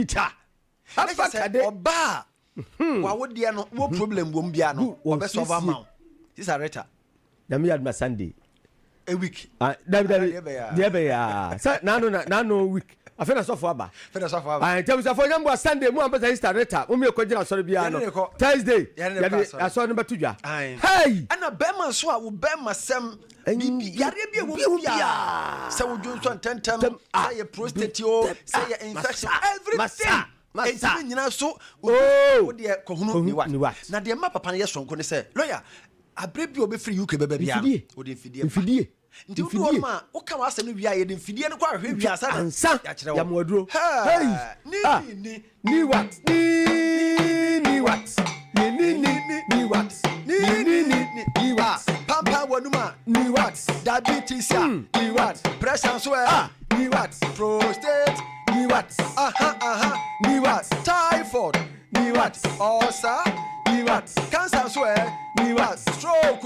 Ita. Abakade oba. Wa wodia no wo problem bom bia no. Obe solve am. This are reta. Na me my Sunday. A week. Debe. Say no week. I feel so for aba. I tell you for number Sunday mo am be Easter reta. Mo me ko gina so bia no. Thursday. I saw number 2 dwa. Hey. Ana bema so a wo bema sem yare bia wo bia. Say wo dwonso tentem, say prostate o, say infection, everything. Masa nyina so wo de ko hunu ni what. Na de ma papa na yesonko ne say lawyer abrebi obe free UK beba bia. Wo de mfidie. Nti wo do ma wo ka wa asem bia ye de mfidie no kwa hwe bia sa ya kire wo. Ya moduro. Hey. Ni what? Ni what? Ni what? Ni what? Papa wanuma ni what? Diabetes ni what? Pressure so ni what? Prostate ni what? Ni what? Typhoid ni what? Ulcer ni what? Cancer so ni what? Stroke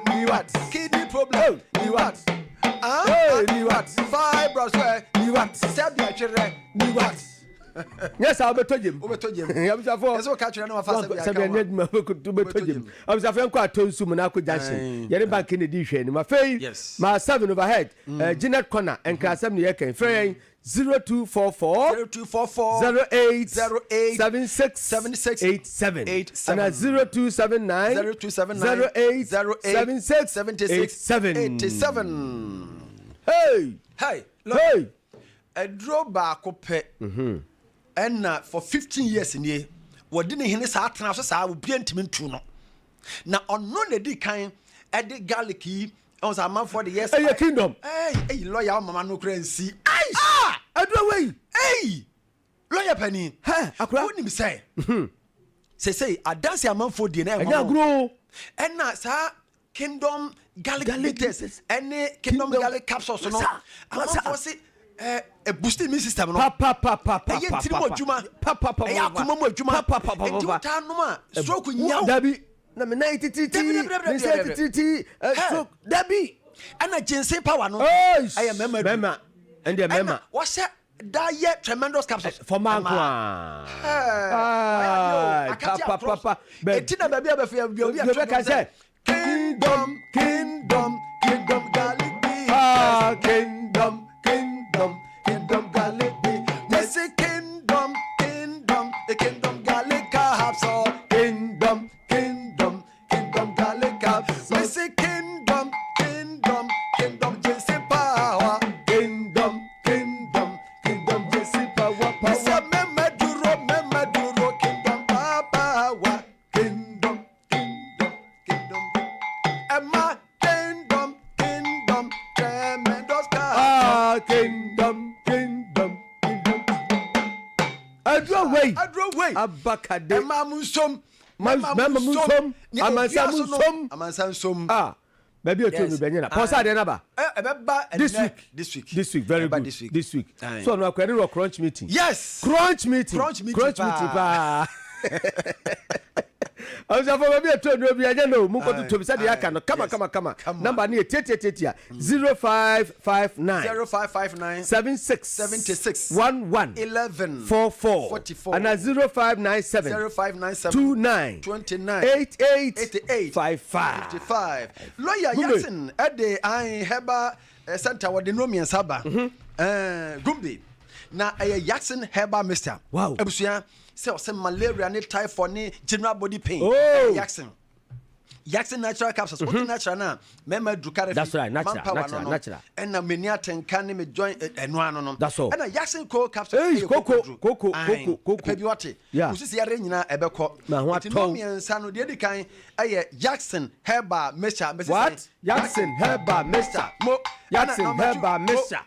ni what? Kidney problem ni what? Ni what? Fibroids so ni what? Sebia chere ni what? Yes, I'll be told you. I'm so catching no fast. I'm so friend quite told Sumunako Junction. You're back in the dish and my face. My 7 overhead. Jeanette Corner and Casam Yakan. Frame 0244 08 76 87 and 0279 08 76 87. Hey. A draw back up. And for 15 years in here, what didn't he say? I will be intimate no. Now on no the kind at the garlicky on some month for the years. Hey, kingdom. Hey, lawyer, mama no crazy. I do away. Hey, lawyer Penny. Hey, I couldn't say. Say, I dance a month for dinner. And grow. And now, sir, kingdom garlic bitters, any kingdom garlic capsules. No, I want to a boosting immune system no papa yentiri mo adwuma papa akoma mo adwuma papa enti no ma stroke nyaw dabi na me 90 stroke dabi ana ginseng power no aye mema and the mema what say that tremendous capsules for man kwa papa enti na baby abafia obi a say kingdom garlic kingdom garlic this is kingdom the kingdom garlic capsule kingdom garlic capsule this is kingdom ginseng power kingdom ginseng power this is memaduro kingdom power kingdom Emma kingdom tremendous power kingdom Adro way abakade mamusom amansamsom baby o tell me benyana pause ade na ba this week very good this week so no akwere crunch meeting yes crunch meeting pa I was for baby to no bi anya no mu ko to bi said yaka no kama number na 0559 76 11 44 and 0597 29 88 55 lawyer Jackson at the I Heba Center with the Nomian Saba Gumbi na Jackson Heba Mister wow ebusuya say malaria ni typhoid ni general body pain Jackson natural capsules what natural na mema dukare that's right natural and na many atenka ni me join eno ano no that's all and Jackson cold capsules coco pebi wate usisi yare nyina ebekọ nomiansa no de dikan Jackson Herba Mixture what Jackson Herba Mixture Jackson Herba Mixture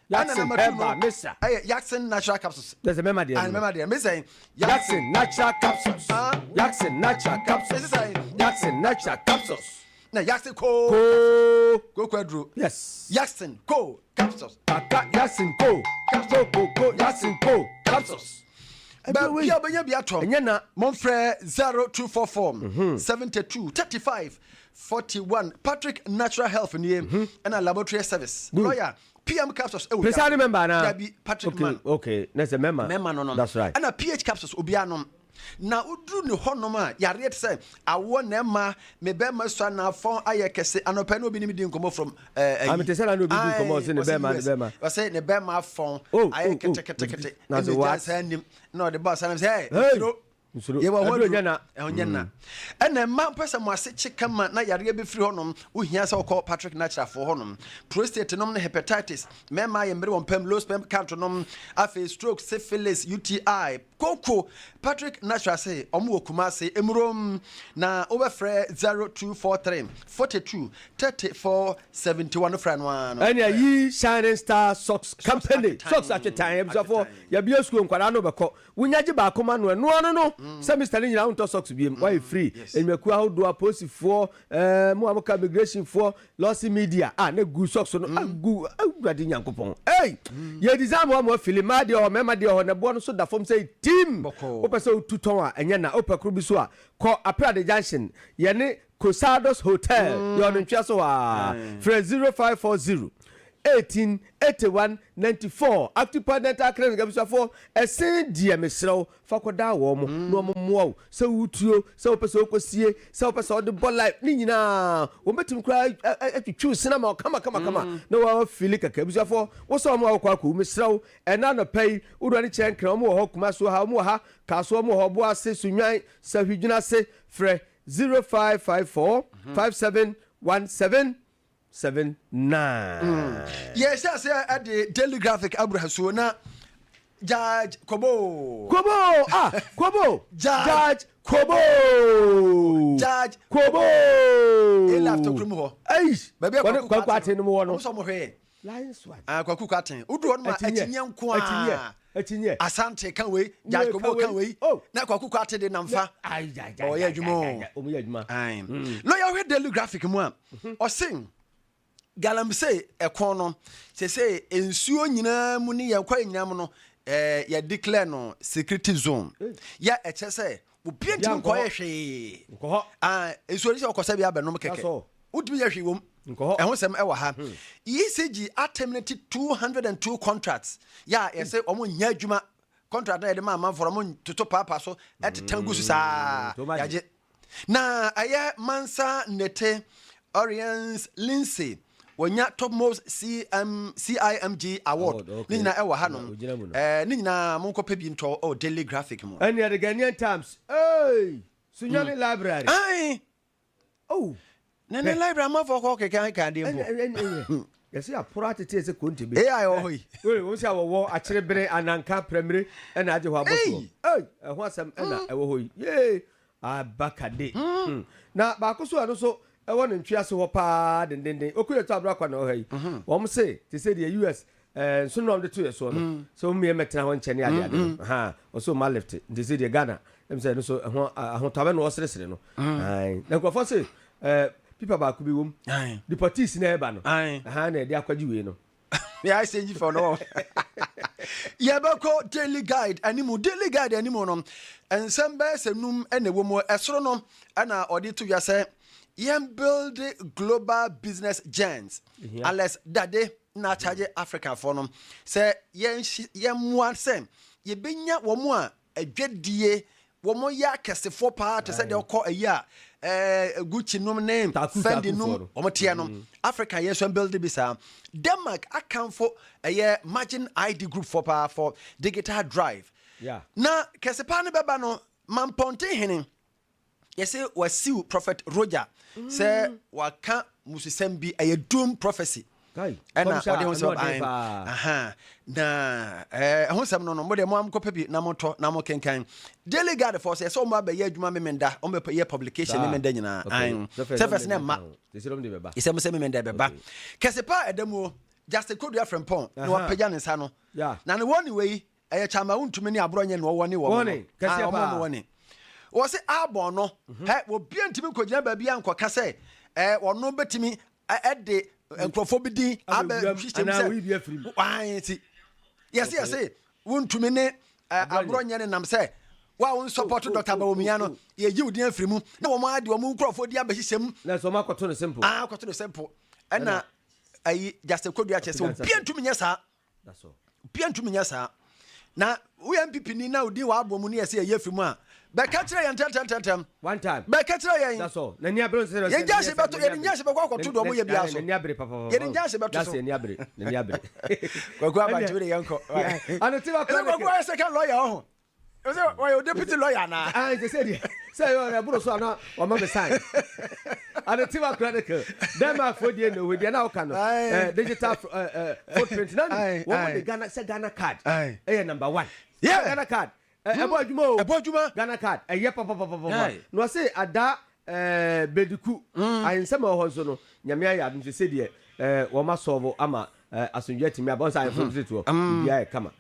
Jackson Herba Mixture Jackson natural capsules there's a mema there me saying Jackson natural capsules Jackson natural capsules Jackson natural capsules na Jackson go quadru yes Jackson go capsules Jackson go Jackson go capsules Bia biatom nyana monfrɛ 0244 72 35 41 Patrick Natural Health nie and a laboratory service lawyer PM capsules presiding member na be Patrick Man. Okay, that's a member No. That's right. And a PH capsules obianom na udru ne honom a yare et say awo na ma me be ma so na fon ayekese anopa no obi ni me din komo from I'm te say na obi din komo say ne be ma I say ne be ma fon ayekete na so what no the boss and say ye wa hodo nyana ena ma pesa mo ase chikama na yare be free honom wo hia say call Patrick natural for honom prostate nom na hepatitis mema ye mbere won pam low sperm count nom afi stroke syphilis UTI koko Patrick natural say omo okuma say emrom na overfrɛ 0243 42 34 71 friend one ena yi Shining Star Socks Company socks at time before ya bi school nkwara no beko wunyaje ba akoma no no semester ni nyina unto socks biem why free enmeku ahodo aposifo mo amoka immigration for Lawson media na gu socks no gu awurade nyankopon ye design mo filima de o mema de o na bo no so da form say team o pese tuton a enye na opakru bi so a ko Aprade Junction ye ne Cosados Hotel yo no ntwa so a 0540 188194 active dental clinic abusafo esen die mesrew fakoda wo mo no mo mo se wutuo se opese okosie se opese ode bola ni nyina wo metim kra atwitwu sina ma kama no wa fili kaka abusafo wo so mo akwa akwa mesrew ena no pay wo ni chen kra mo ho kuma so ha mo ha ka so mo ho bo ase sunwan sa hwidwuna se frɛ 0554 5717 79 yes at the Daily Graphic Abrahasu na Judge Kobo Judge Kobo elafto krumo baby kwa aten mo no so mo hwe lions one kwaku kwaten udu on ma atinye nko atinye asante kan we Judge Kobo kan we na kwaku kwaten de namfa o ya adwuma lo ya hwe Daily Graphic mu a o sing galam say ekon no say ensuo nyina mu ni yakwa nyina mu no ya declare no security zone ya eche say obi antim ko ye hwe ensuo ri say okosa bia benom keke udimi ye hwe wom ehun sem e wa ha ECG terminate 202 contracts ya say omo nya adwuma contract na ye de ma for omo toto papa so etetangu su sa yaje na aye mansa nete Oriens Lindsay wonya topmost CIMG award ni nyina ewa ha no ni nyina monko pe bi nto Daily Graphic mo and the Ghanaian Times Sunyani library nene library ma for ko kekan kan de mbo yes ya pura tete se konti be hoyi wo se awo akyere ananka premiere na age ho aboso ho asem na ewo hoyi abakade na ba ko so ano so ewo ntwi ase ho pa dendenden okuyeto abrakwa na ohai wom se te se the US so no de to yeso no so me metena ho nche ne ade o so ma left te se the Ghana em se no so ho tabe no osresere no na ko fo se people ba ku bi wom the parties na eba no na de akwaji we no I say you for no yabako Daily Guide animu no ensembe senum ene wo mo esoro no na odi to ya say yem build global business giants unless dade na charge Africa for no say yem wan say ye benya wo mo a adwadie wo mo ya kesefo pa to say de ko ayi Gucci num name Fendi num wo mo tie no Africa yes one build bisa Denmark account for margin ID group for power for digital drive na kesepa ne beba no mamponte hene yese wasiu prophet Roger say waka musisem bi doom prophecy and na ode hon na hon no mo de mo am kopa bi na moto na mo kenkan Daily Guide for say so mo ba ye adwuma memenda o me ye publication memenda nyina surface na ma ise mo se memenda beba kesepa edamu just kodua frempon na wapagya ne nsa no na ne woni we chama untumi ni abronye no woni wo no woni wo se abon no wo bia ntimi kogina ba bia nkoka se wono betimi de enkrofo bi din aba system se wanti yes untumi ne abronye ne nam se wa won support Dr. Bawumia no ye gi udin afrimu na wo ma de wo nkrofo di aba system na so ma kwato no simple kwato no simple na ayi just kodua che so bia ntumi nya sa that's all bia ntumi nya sa na we MPP ni na odi wa abom ni ese ye fimu a be ka kire yan tantantantam one time be ka kire yan that's all na ni abere so ye nja se beto ye nja se be kwa kwato do mo ye bia so ni abere papa ye nja se beto so that's ni abere kwa ba tibere yanko ano tiwa kwa second lawyer ho Ose wa deputy lawyer na. Ah, they said say you na bro so na wa ma be sign. And the tiwa chronicle. Dem afo die no we dey na o no. Digital footprint na. What the Ghana card. Eh number 1. Yeah, Ghana card. Ebo adwuma. Ghana card. Eh papa. No say ada beduku. Ayensem ho so no. Nyame aya no say dey wo ma solve ama asonjua timi abon say from street wo bia kama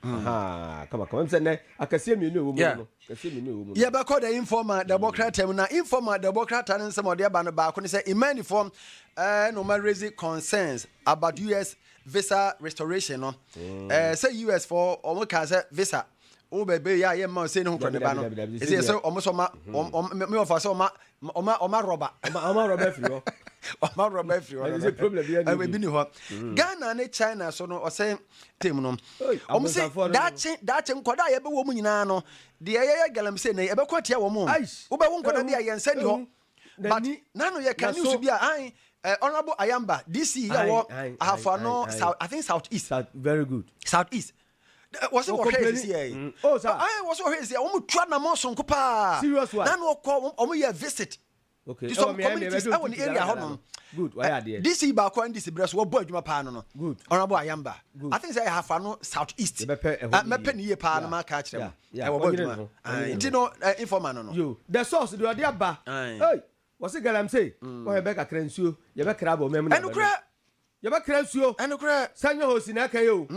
kama say na akase mienu ewo mu no akase mienu ewo mu yeah ba call the informer democrat term na informer democrat and some of the ba no ba ko say imani form no man raise concerns about US visa restoration no say US for omo ka say visa o bebe ya ye ma say no ko ne ba no say omo so ma me of so ma roba free ho Oma Robert Free. There's a problem here. I will be new. Ghana and China so no or say team no. Omo say that nkwada ye be wo mu nyina no. De ye galam say na ye be kwatia wo mu. Wo be wo nkwada bi ayen send ho. But nano ye can use be an honorable Ayamba DC ya wo ahafano south I think southeast. Very good. Southeast. Was it what is here? Oh sir. I was what is here. Omo twa na mo so nkopa. Serious one. Nano ko omo ye visit. Okay. Some communities I want area hono. Good. Why are there? This ba ko this breast wo bo adwuma pa no. Good. Honorable Ayamba. I think say have no southeast. Me pen ye pa na ma ka kire mo. E wo bo adwuma. Nti no informer no. You. The source do dey aba. Hey. What's it galam say? Wo ye be ka kra nsuo, ye be kra ba mem na. Enukra. Ye be kra nsuo. Enukra. Sanyo hosi na ka ye o.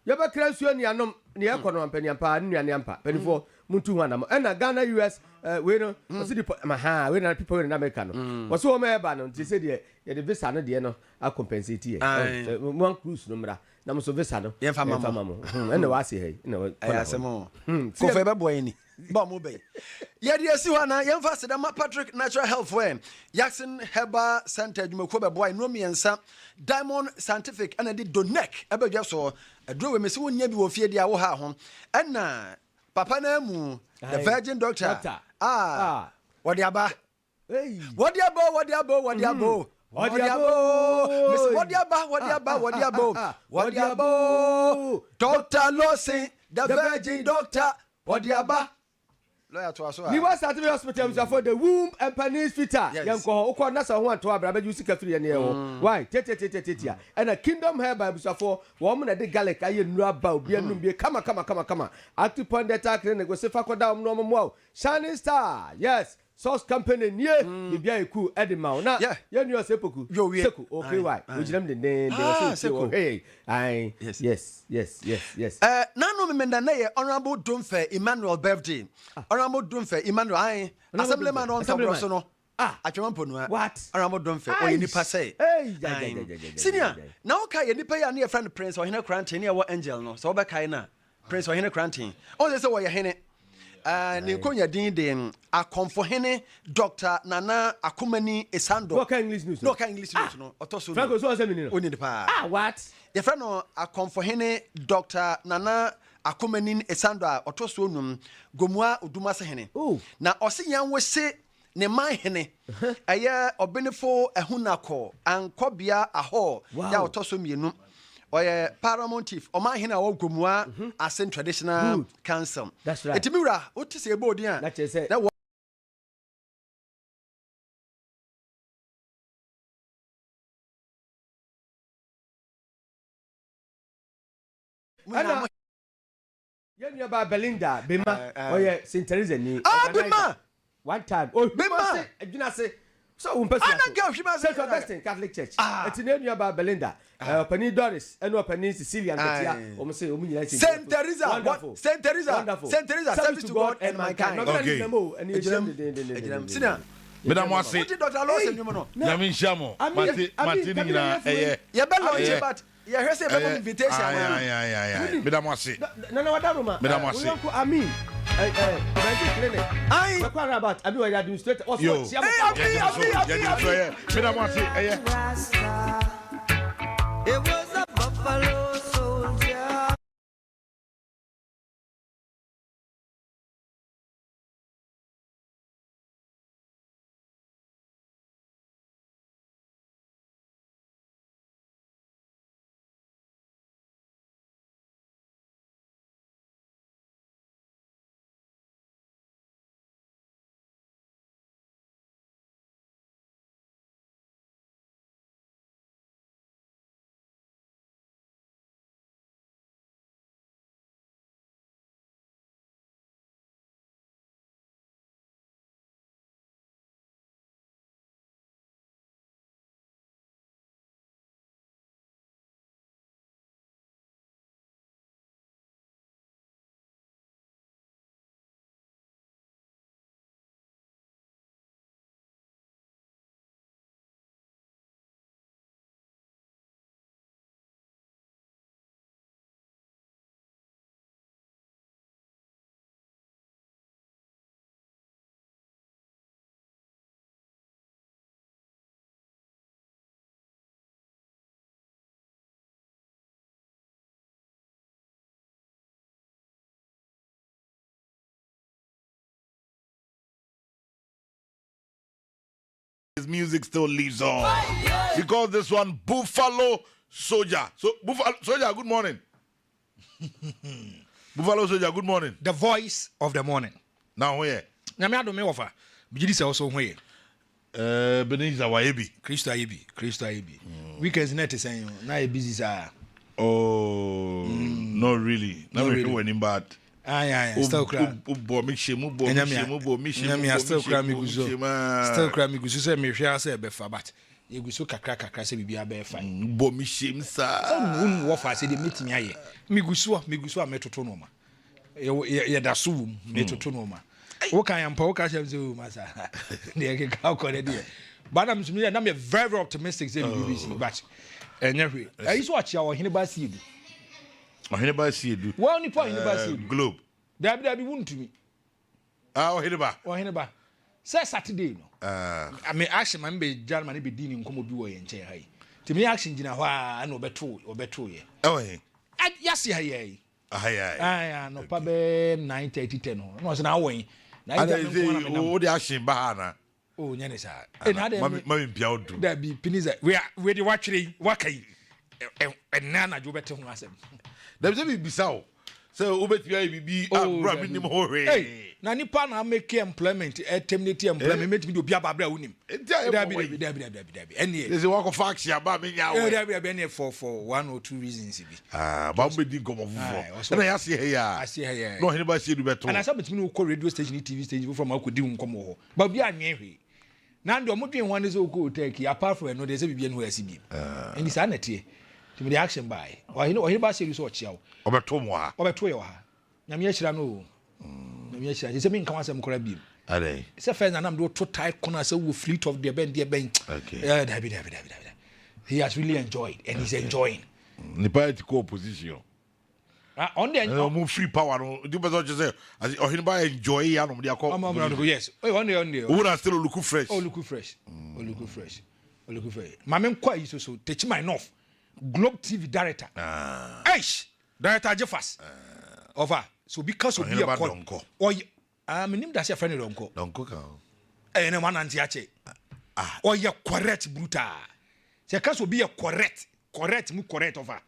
Ye be kra nsuo ni anom, ni e kono ampani ampa, nuane ampa. Penifo muntu hu anam. And Ghana US we no was the we na people in America no was so me ba no they say the visa no de no a compensate here one cruise no mra na mo so visa no ye fa mama and no was here no ayasemo ko fe be boy ni ba mo be ye de asi ho na ye fa se da Patrick Natural Health Way Jackson Herbal Center adwumako be boy no miensa Diamond Scientific and the Donek e be dwa so adro we me se wonya bi wo fie dia wo ha ho na papa na mu the virgin doctor. What yaba? Hey. What yabo? Dr. Lawson, the virgin doctor. What yaba? Lawyer to us. We was at the hospital for the womb and penis fitter. Yanko, Oko Nasa want to have a music free and why? Tetia. And a kingdom hair by Busafo, woman at the Gallic, I am Rabba, Bianumbi, come. At the point that I can go Sefako down normal. Shining Star, yes. Source company near the Biaku Edimau. Now, you are sepulchre. Okay, why? Which them the name? Hey, yes. Nano Mendane, Honorable Dumfe, Emmanuel birthday. Honorable Dumfe, Emmanuel, Assemblyman on Sabrosono. Agyapong. What? Honorable Dumfe, or any passe. Hey, Senior, now can you pay a near friend Prince or Hina Crantin near what angel no? So back Prince or Hina Crantin. Oh, there's a way you're ni konya din den akonfohene Dr. Nana Akumani Esando. What English news? No English news no. Otoso. Franco so asemi no. Oni de pa. What? Your friend no akonfohene Dr. Nana Akumani Esando otoso num gomua odumase hene. Na osiyan we se ne man hene. Eye obenefo ehunako ankobia aho ya otoso mienu. Oye Paramount Chief Oma hina wo gomua Asen Traditional Council. That's right. Etimura oti se ebo dia. That is it. You ba Belinda Bema oye Saint Teresa ni. Bema. One time. Bema. Eduna say so person. Central Augustine Catholic Church. It's name about Belinda. Penny Doris and Penny Cecilia and Katia. Saint Teresa. Wonderful. Saint Teresa. Wonderful. Saint Teresa. Service to God and mankind. Okay. Sina. Madam Wasi. Dr. Lawson, you know. Yamin Shamo. Martin na ya be launch but ya hear say be invitation. Madam Wasi. No what that room. Madam Wasi. Uncle Amin. I what about Abi we administrator also. Madam Wasi. It was a buffalo soldier. His music still lives on. We call this one Buffalo Soldier. So, Buffalo Soldier, good morning. Buffalo Soldier, good morning. The voice of the morning. Now, where? Nyame adome offer. Bijidi se also where? Benin Zawayebi. Christo Ayebi. Weekends net is saying na e busy sir. Oh, not really. Not really winning bad. Aye, still cry. Nyame still cry me guzo. Still cry me guzo say me hwe say be fa but e guzo kakra say bibia be fa. Bo mi shem sa. Wo wo fa say de metimi aye. Me guzo a metoto no ma. Ye da so me toto no ma. Wo kan yampa wo ka shem say o ma sa. De ke ka ko de de. But I'm very optimistic say BBC but enye hwe. Ayi so achia wo hene ba si edu. Ohene see you do. Well, ni point ni Globe. Dabi wuntumi. Ohene ba. Say Saturday no. I mean action man be German be dini nkomo bi wo ye nche hai. Ti me action gina ho a na obeto ye. Eh. Yasi hai ai. Ai. No pa be 9:30 no. No se na wo yin. Na ida me ko na me na. O de action ba na. Oh nyane sa. E na de mami bia odu. Dabi piniza. We de watching wakai. Nana jo bete ho asem. There is a bisao. So, Ubet be grabbing him hore. Hey, Nanipa na make employment, terminate employment, make me do Biabra unim. Debbie. There's a walk of facts about me now. For 1 or 2 reasons. Bobby didn't come over. And I see here. No, anybody see you better. And I saw between radio station, TV station from Alcudim come over. But we are near here. Now, the Mutin one is so good, take apart from no, there's a BN who has seen. And it's sanity. To the action by or he ba say so chiao obeto yo ha nyame ahira no nyame ahira say me nka wasem kora bi ade say first na am do to tight corner say we fleet of the ben okay David he has really enjoyed and he's enjoying the political opposition on the no free power no do better just say as he ba enjoy ya no dey call yes on the who na still look fresh mama nkwa yi so take my enough Globe TV director. Aish, director Jeffas. Over. So because of be a call. Or I mean that's your friend Donko. Donko ka. Eh na man anti ache. Or you correct brutal. Say cause will be a correct over.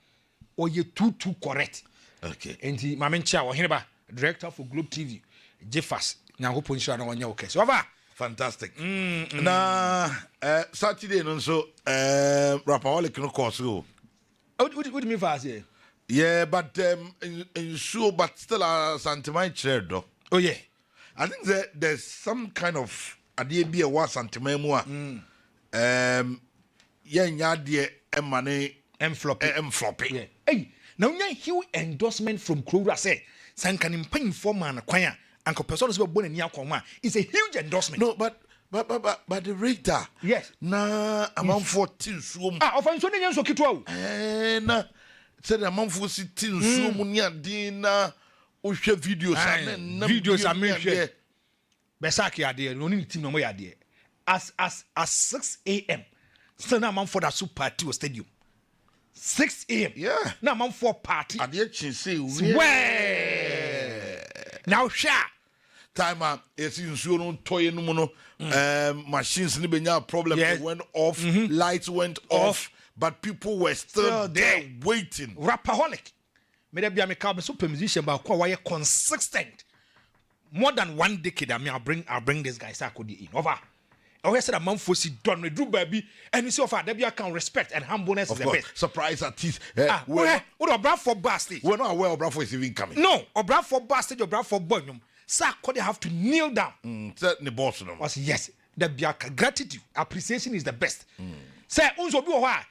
Or you too correct. Okay. Enti mama ncha wo hene ba director for Globe TV Jeffas. Nya ho ponshira na wonya okay. So over. Fantastic. Na Saturday no so rapaholic no course go. What do you mean for say? Yeah, but sure, but still a sentiment chair though. Oh yeah. I think there's some kind of idea be a was sentiment more. Yeah, nyadie emane floppy. Yeah. Hey, now nya huge endorsement from Krura say sankan mpany for man kwanya anko person so bo nani akoma. It's a huge endorsement. No, but the rater. Yes. Na amount 14 so. Ofan so nyan so kitwa. Na said amount 14 so mu nia din na o hwe videos amehwe. Besaki ade no ni team no mo ade. As 6 a.m. still na amount for that super party stadium. 6 a.m. Yeah. Now man for party. Ade chin say now sha time is nsuo no toy no no machines ni benya problem. Yes. It went off, lights went off, but people were still there waiting. Rapaholic. Me dey be am call super musician ba kwa why consistent. More than 1 decade, I mean, I'll bring this guy Sakodi in. Over. I said a man for si done with do baby, and you see of that you can respect and humbleness is the best. Surprise at least. What a Bradford bastard? We're not aware of Bradford is even coming. No, or Bradford bastard or Bradford Bonum. Sakodi have to kneel down. Certainly, boss. Was yes, the biaka gratitude, appreciation is the best. Say, unso be why.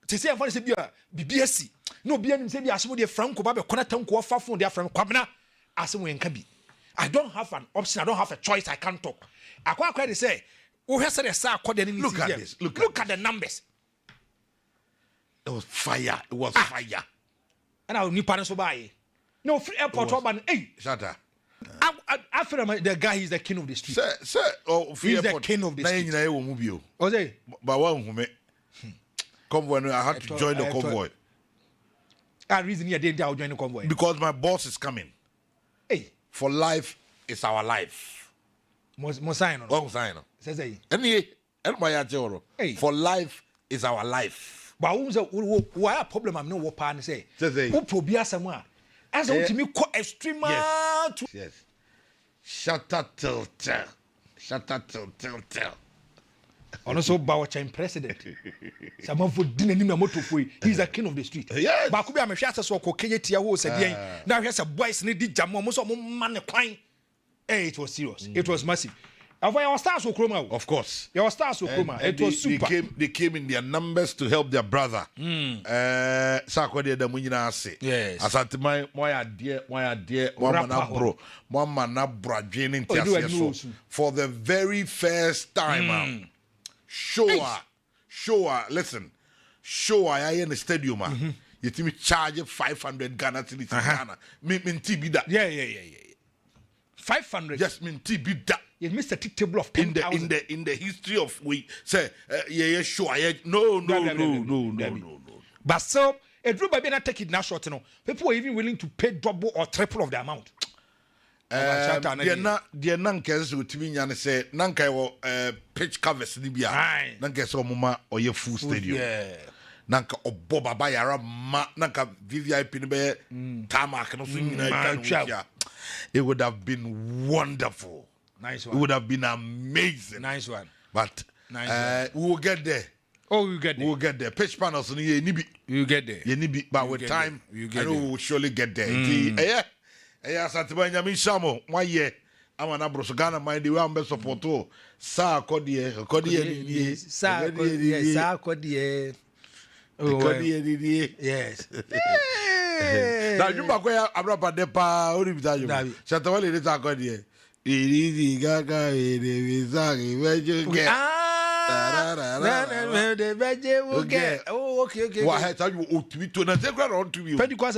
To say, I'm going to say, BBSC. No, be any say, be as well, the Franco Babe, Kwame Tanko, Fafon, their friend Kwame, as we can be. I don't have an option. I don't have a choice. I can't talk. I quite say, "Oh, has said look at this. Look at the numbers. It was fire. It was fire. And our new parents will buy. No free airport. Hey, shut up. I feel like the guy is the king of the street. Sir, oh, he's the king of the street. Oh, say, but one convoy. I had to join the convoy. I reason you didn't join the convoy because my boss is coming. Hey. For life is our life. Mosino. Says he. For life is our life. But why a problem? I'm no what pan say. Says he. Who probia somewhere? As a to me extreme. Yes. Shut up till tell. Also, Bawachan president. Someone for dinner in a motor for he's a king of the street. Yes. But could be a machine so Koketia who said, now here's a boys need Jamo, most of man crying. Hey, it was serious. It was massive. Our stars were chroma. Of course. Your stars were chroma. It was super. They came in their numbers to help their brother. Sakwade the Munina say. Yes. Asante my dear, one man bro draining for the very first time. Show listen. Show I in the stadium. You think me charge 500 Ghana till it's Ghana. Me be that. Yeah. 500. Yes, mean be that. You missed a table of 10,000 in the history of we say sure no. But so a group by not take it now short. People were even willing to pay double or triple of the amount. They're not cases with me and say Nanka pitch covers Libya. Nanka so mama or your full stadium. Nanka or Boba Bayara Nanka VVIP Tamak and it would have been wonderful. Nice one. It would have been amazing. Nice one. But we will get there. Oh, we'll get there. We'll get there. Pitch panels on you get there. But with time, I know we will surely get there. Satibanya Mishamo, my year. I'm an Abros Ghana, my dear, I'm best support. Sa Codie. Yes. Now you back where I'm not the pa, only without you. Shatawali is a good year. It is Gaga, it is okay. What has you to be to the ground to you? Pentecost,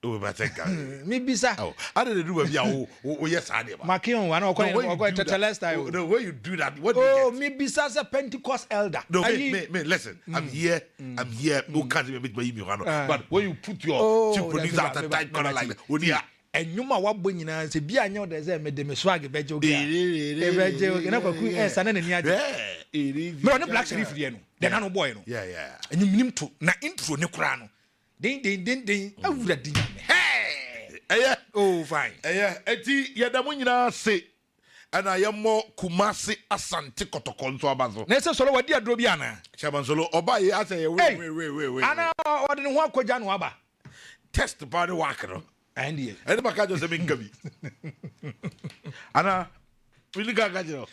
Oh, but thank God. Maybe, sir. I didn't do it. Yes, I did. Makion, one or going to tell us the way you do that. What maybe as a Pentecost elder. No, listen. I'm here. No can't even meet my but when you put your chief producer at a tight corner like that, and you ma what when you say, be I know there's a medem swag, Bejo, black sheriff, then I know boy. Yeah. And you mean to na intro Necrano. Ding. I would have done. Hey, oh, fine. Eti Yadamunina say, and I am more Kumasi Asante Kotokonso Abazo. Nessa Solo, what dear Drobiana? Chabanzolo, Oba, I say, wait. Anna, or didn't walk with Jan Waba. Test the body worker. And yes, and my cat was a big gummy. Anna, really got you.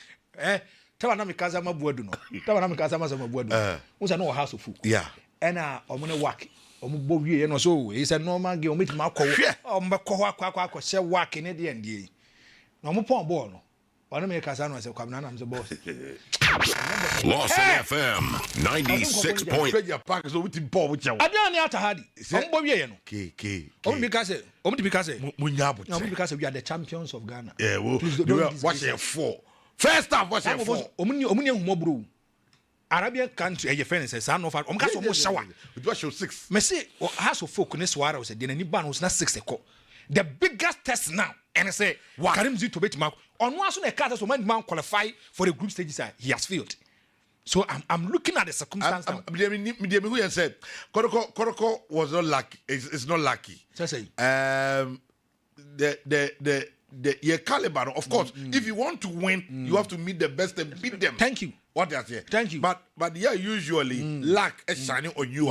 Tell me, Kazama Buoduno. Tell me, Kazama Buoduno. Was an old house of food. Yeah. And I'm going to walk. And so it's a normal girl meet Marco. Mbako say work in the end. No more porn born. One make us answer I'm the boss. Lawson FM 96. Your pack is over to Paul with you. I don't know how to only because we are the champions of Ghana. Yeah, well, watch your four. First half, watch your four. Arabian country your friend says I know for shower. It was show 6. Me say has of folk ne swara was the ban was not 6 o'clock. The biggest test now and I say Karim Zito bet mark on one so card so man qualify for the group stages he has failed. So I'm looking at the circumstances. Who said Koroko was not lucky. It's not lucky. The caliber, of course. If you want to win, you have to meet the best and beat them. Thank you. What they say. Thank you. But yeah, usually luck is shining on you.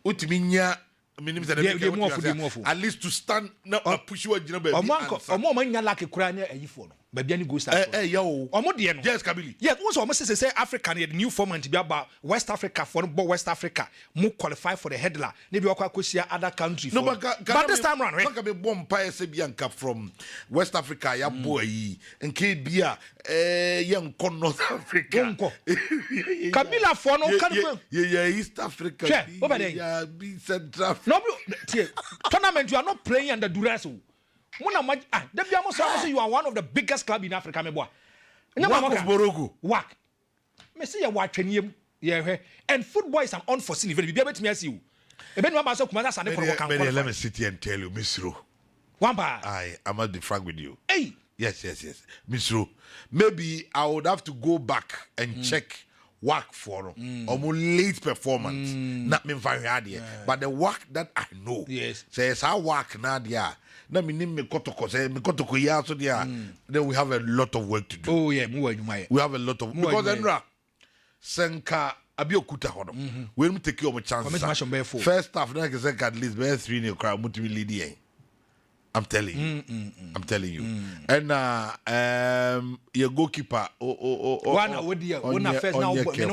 Utiminya. At least to stand now push you. Baby any go start. Yes, Kabili. Yeah, also almost say Africa the new format to be about West Africa for West Africa more qualify for the headler. Maybe we could see other countries. No, but this time around, right? Be bomb Bianca from West Africa, ya boy, and Kbia, young North Africa. Kabila for no country. Yeah, East Africa. Yeah, be Central. No, tournament you are not playing under duress. You are one of the biggest clubs in Africa, me boy. Work. Me see you watching him. Yeah, and football is an unforeseen event. Be able to me as you. Let me sit here and tell you, Miss Ru. I must be frank with you. Hey. Yes. Miss Ru. Maybe I would have to go back and check work for or more late performance. Not me very hard here. But the work that I know. Yes. Says I work now there. Then we have a lot of work to do. Oh yeah, we have a lot of because Enra Senka Abiokuta hono. We take your chance. First half na can at least be 3-0 crowd mutu lead. I'm telling you. I'm telling you. And your goalkeeper one first now champion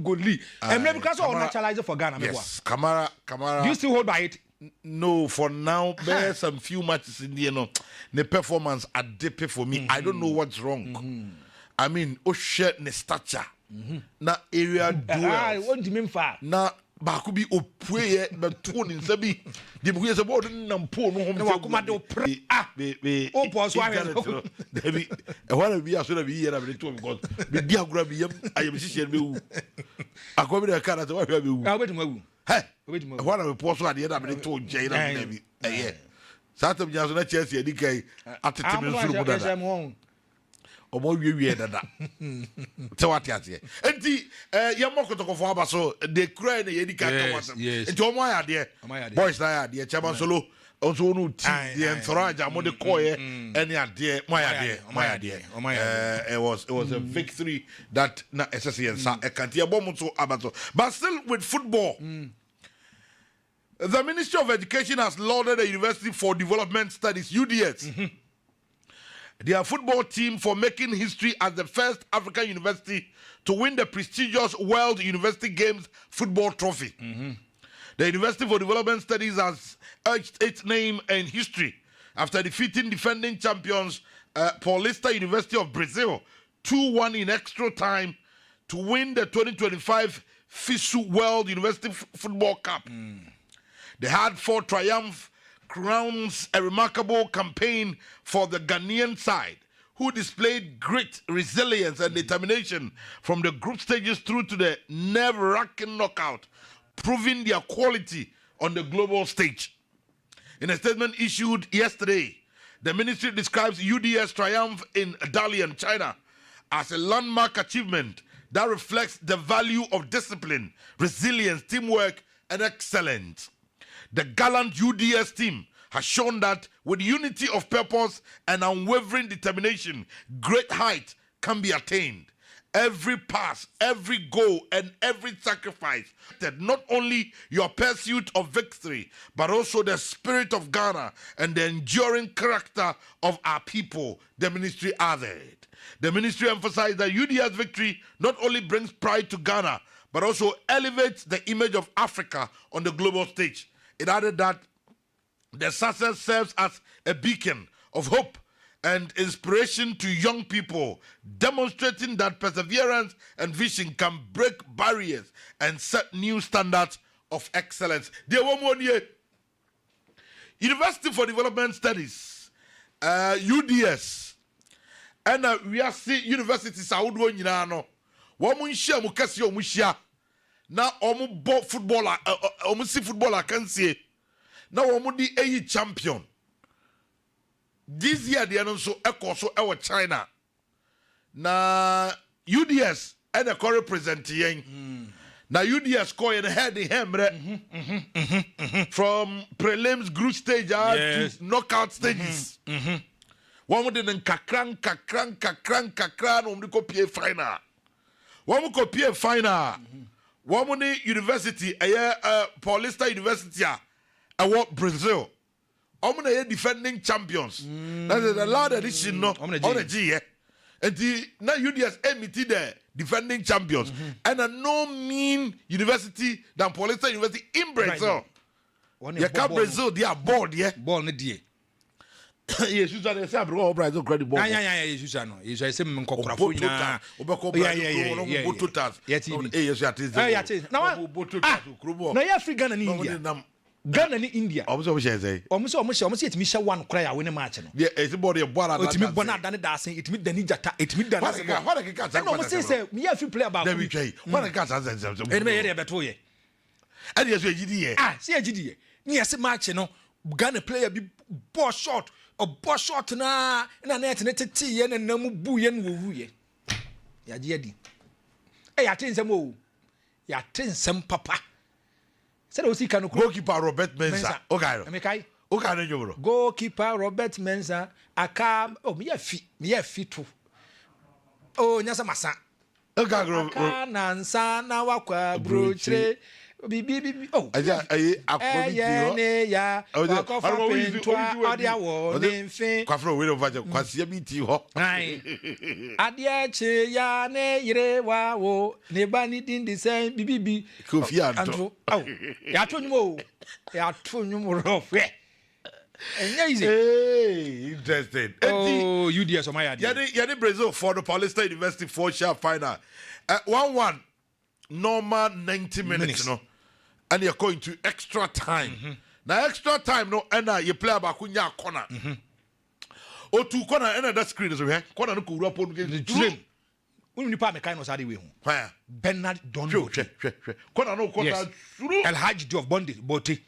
goalie. And maybe because all naturalizer for Ghana. Yes, Kamara. Do you still hold by it? No, for now, there's some few matches in the the performance are dipping for me. I don't know what's wrong. I mean, share ne stature. Na area duel. What do you mean for? Na bakubi opwe but tone in sabi. The boy is about nampo no oh pause why Debbie I want to be as well be here every two because the dia grab him I am share me. I come in the car at what hey, what a post at the end of the two jail. Yeah, Saturday, Johnson, Chelsea, DK, at the time, or more weird than that. So what you say? And the Yamoko to go for so they cry the Edika. It's all my idea. Boys, I idea, Chaman Solo, also no tea, the entourage, I'm on the coy, any idea, my idea. It was a victory that not SSC and Sa a Cantia Bomuto Abato. But still with football. The Ministry of Education has lauded the University for Development Studies, UDS, their football team for making history as the first African university to win the prestigious World University Games football trophy. The University for Development Studies has urged its name and history after defeating defending champions Paulista University of Brazil 2-1 in extra time to win the 2025 FISU World University Football Cup. They had 4 triumph crowns, a remarkable campaign for the Ghanaian side, who displayed great resilience and determination from the group stages through to the nerve-wracking knockout, proving their quality on the global stage. In a statement issued yesterday, the ministry describes UDS triumph in Dalian, China, as a landmark achievement that reflects the value of discipline, resilience, teamwork, and excellence. The gallant UDS team has shown that with unity of purpose and unwavering determination, great height can be attained. Every pass, every goal, and every sacrifice, that not only your pursuit of victory, but also the spirit of Ghana and the enduring character of our people, the ministry added. The ministry emphasized that UDS victory not only brings pride to Ghana, but also elevates the image of Africa on the global stage. It added that the success serves as a beacon of hope and inspiration to young people, demonstrating that perseverance and vision can break barriers and set new standards of excellence. There one more year. University for Development Studies, UDS, and we are seeing universities wɔn nhyia mu kɛse wɔn hyia na wɔn bɔ football a wɔn si football akansie na wɔn di eyi champion this year deɛ no nso ɛkɔ so ɛwɔ China na UDS ɛna kɔ represent yɛn na UDS kɔ yɛn head hemre from prelims group stage to knockout stages wɔn de nkakra na wɔn de kɔ pie final wɔn kɔ pie final wɔn ne university Paulista University a ɛwɔ Brazil wɔn na yɛ defending champions that is the last edition no wɔn na gye yɛ nti na UDS emiti the defending champions and a no mean university than Paulista University in Brazil. You can't Brazil, they are bored, yeah. Ball ne die. Yes, you say Brazil Brazil credit ball. Yeah, you say no. You say me nkokora yeah. Now you African and India. Ghana ni India. Almost say. Almost it me share one cry win a match no. Yeah, it's body of bola. It me bona dane dancing, it me dani jata, it me dane. What I can say. No, must say me a few play about. Let me try. What I can say. And me here beto ye. And yes we GD. Ah, see GD. Ni ase match no. Ghana player be ball shot or ball shot na net tete ye na namu bu ye no wu ye. Ya je di. Eh ya tensem o. Ya tensem papa. Said we see can goalkeeper Robert Mensah. Okay. Amekai. Okay, no bro. Goalkeeper Robert Mensah. Aka me ya fit too. Oh, nyasa masa. Okay, aka na nsa na wakwa brochre. Bibi oh. Aja akwami ne ya. Wakofa pentwa ade awo ne mfe. Kwafro we over je kwasia bi ti ho. Ai. Ade che ya ne yire wa wo ne ba ni din de sen bibi. Kofi anto. Oh. Ya to nyum o. Ya to nyum rough. Easy. Hey, interesting. Oh, UDS on my idea. Yeah, Brazil for the Paulista University 4-share final. 1-1 normal 90 minutes, no. And you're going to extra time. Now extra time, no, and you play about kunya corner. Or two corner and that screen is here. Corner no cool up on the dream. When you part mechanics are the way. Where Bernard Don. Corner no corner. El Hajj of Bondi Bote.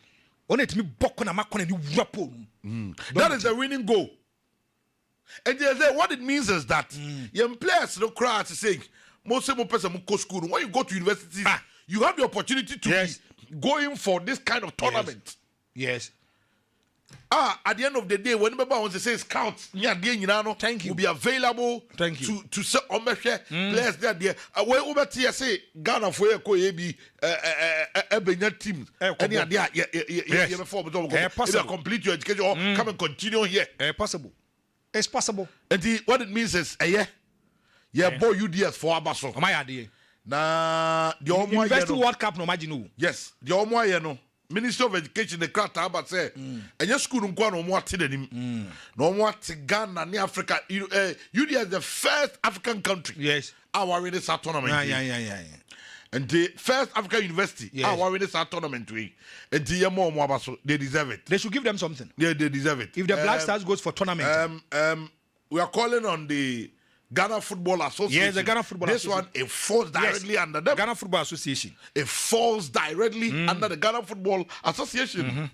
Only to me bokona makona ni wapo. That is the winning goal. And they say what it means is that young players no cry to say most of person go school. When you go to universities, you have the opportunity to be going for this kind of tournament. Yes. At the end of the day, whenever I want to say scouts, thank you, will be available. Thank you to say players there. When over say Ghana for a be a team. Any idea? Complete your education or come and continue here. Possible. It's possible. And what it means is boy UDS for Abaso. My idea. Na the University World Cup no imagine. Yes, the Omo Minister of Education the crowd about say and your school nko no mo ate danim no mo ate Ghana ni Africa UD is the first African country our winning this tournament and the first African university our winning this tournament we and the more abaso they deserve it. They should give them something. Yeah, they deserve it. If the Black Stars goes for tournament we are calling on the Ghana Football Association. Yes, the Ghana Football Association. This one, it falls directly under them. Ghana Football Association. It falls directly under the Ghana Football Association.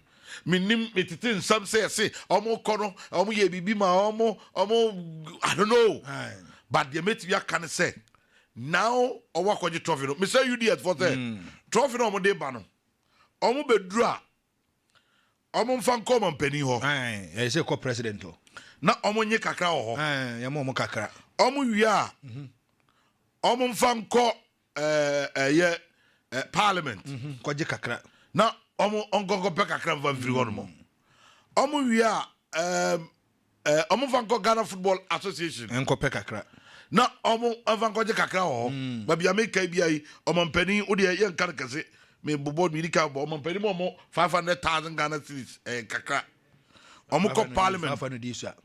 Minim metitin some say omo kono omo ye bibi ma omo I don't know. But the mate we can say now owa kwaji trophy no. Me say you dey for say trophy no omo dey ba no. Omo bedru a omo mfa nko omo mpani ho. I say co-president ho. Na omo nye kakra ho. Ya mo kakra. Omo wia omo mfa nko parliament kwaje kakra na omo ongongo pe kakra mfa mfiri ho no mo omo wia omo mfa nko Ghana Football Association enko pe kakra na omo mfa nko je kakra ho ba bia make bia yi omo mpani wo de ye nkan kase me bobo mi nika bo omo mpani mo 500,000 Ghana cedis kakra omo ko parliament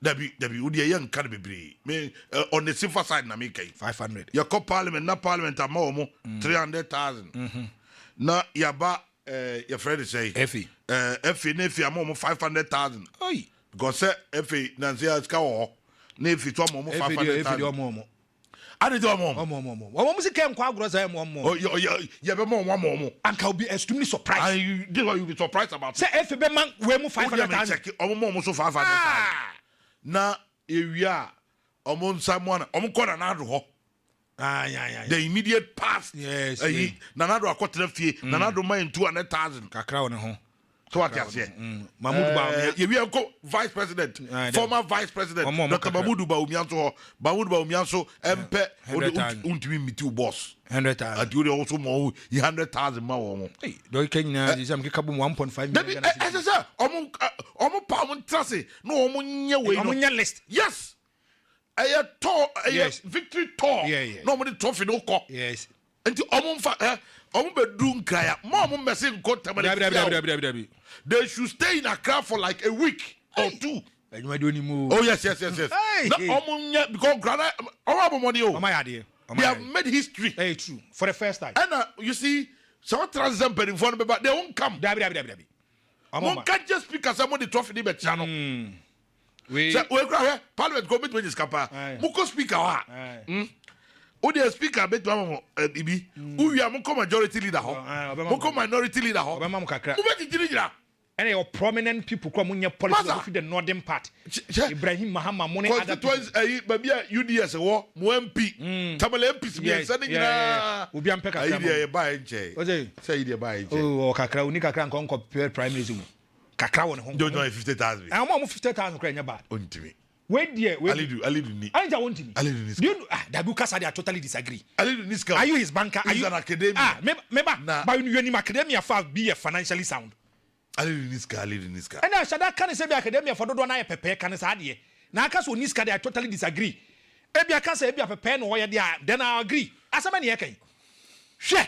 Debbie would ye young can be me on the silver side na make 500 your co parliament na parliament am 300,000 na yaba your friend say Effie na am 500,000 oi because say Effie na say ska wo na Effie to am 500,000 Ade do mom. Omo se kem kwa agro say mom. Oh, you be mom. Anka will be extremely surprised. And you be surprised about. Say if be man we mu 500,000. Mom so 500,000. Na ewia omo Simon omo ko na nado ho. Yeah. The immediate past. Yes. Nanado akotena fie. Nanado man 200,000. Kakra won ho. So what you say? Mahmoud Bawumia. You will go vice president, former vice president, Dr. Mahmoud Bawumia. Mahmoud Bawumia so MP untimi mitu boss. 100,000. And you also more 100,000 more. Hey, do you can you some kikabu 1.5 million. As I said, omo pa mo trase no omo nye we omo nya list. Yes. A tour, victory tour. No money trophy no call. Yes. And omo fa omo be do nkaya. Mo messing go tamale. They should stay in Accra for like a week or two. Oh yes. No, because they have made history. Hey, true. For the first time. And you see, some transcend in front of but they won't come. One can't just speak as somebody trophy the channel. We Parliament go between this capa. Muko speaker. Who the speaker bet ibi? Who you are muko majority leader? Muko minority leader? And your prominent people come on your policy of the northern part. Ibrahim Mahama money other baby UDS war MP. Tamale MPs sending Ubiam Peka idea buy che. Say idea buy che. Oh, Kakra unika kan kon compare prime minister. Kakra won home. Don't know 50,000. I'm almost 50,000 kranya bad. Untimi. Wait dear, wait. Alidu ni. Anja want me. Alidu Do you Dabuka said I totally disagree. Alidu niska. Are you his banker? Are you an academia? Remember, but you in academia for be financially sound. Alidu niska. And I said that can say be academia for do na pepe can say adie. Na aka so niska I totally disagree. Ebi aka say ebi pepe no why there then I agree. Asama ne kan. Hwe.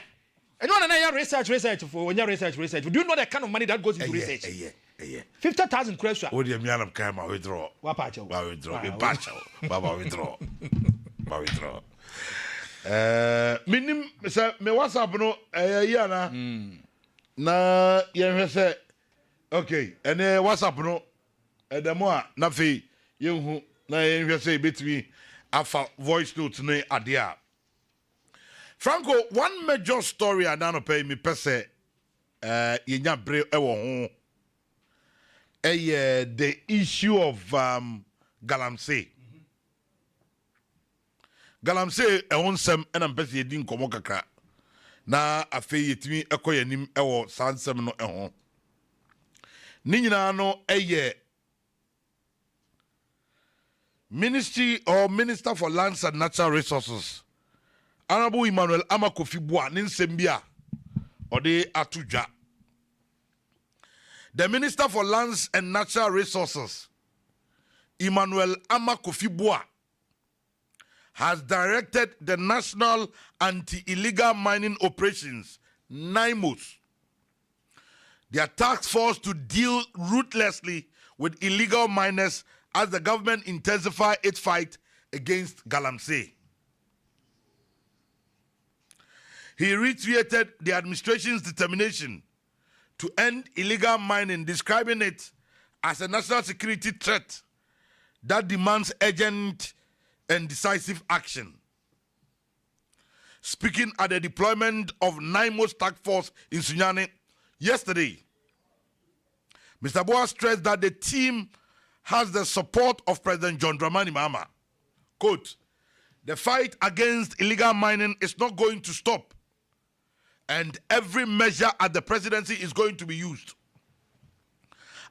And you na research for when you research. Do you know the kind of money that goes into research? Yeah. 50,000 crores. What do you mean I'm kind of withdraw? Wapacho. Baba withdraw. Minim me WhatsApp no yana. Na ye say okay, and WhatsApp no the more na fe yehu na ye say betimi afa voice note no adea. Franco, one major story I don't pay me pese yenya bre ewo ho. The issue of Galamsey. Galamsey onsem and I'm busy din komo kakra. Na afei yetimi ekoyanim ewo sansem no eho. Ni nyina no Ministry or Minister for Lands and Natural Resources. Honorable Emmanuel Amakofi Boa ninsem bia ode atudwa. The Minister for Lands and Natural Resources, Emmanuel Amakofi Boa, has directed the National Anti-Illegal Mining Operations, NIMOS, their task force to deal ruthlessly with illegal miners as the government intensifies its fight against Galamsey. He reiterated the administration's determination to end illegal mining, describing it as a national security threat that demands urgent and decisive action. Speaking at the deployment of NIMOS task force in Sunyani yesterday, Mr. Boa stressed that the team has the support of President John Dramani Mahama. Quote, "The fight against illegal mining is not going to stop, and every measure at the presidency is going to be used.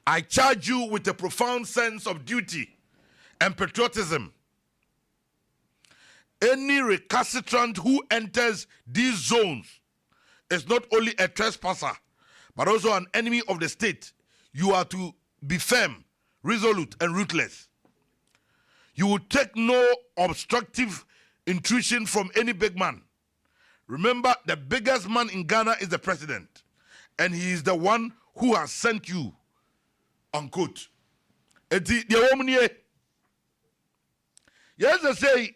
I charge you with a profound sense of duty and patriotism. Any recalcitrant who enters these zones is not only a trespasser, but also an enemy of the state. You are to be firm, resolute, and ruthless. You will take no obstructive intrusion from any big man. Remember, the biggest man in Ghana is the president, and he is the one who has sent you." Unquote. Yes, I say,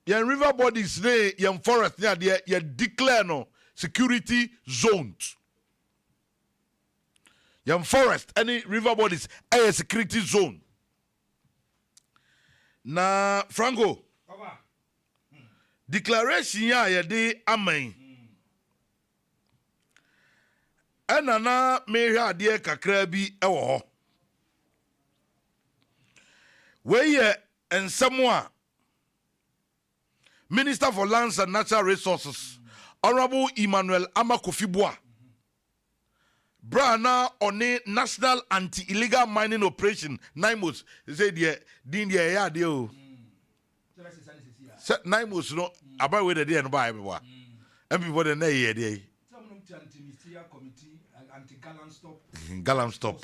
your river bodies, your forest, you declare no security zones. Your forest, any river bodies, a security zone. Na Franco. Declaration ya yɛde amen. Ɛna na mehwɛ adeɛ kakra bi ɛwɔ hɔ. Weyɛ nsɛm a Minister for Lands and Natural Resources, Honorable Emmanuel Amakofiboa, Brana on National Anti-Illegal Mining Operation, NIMOS, he said, Din ya deal. NIMOS, no, about whether they are no by everyone. And people the nay day. Gallant stop.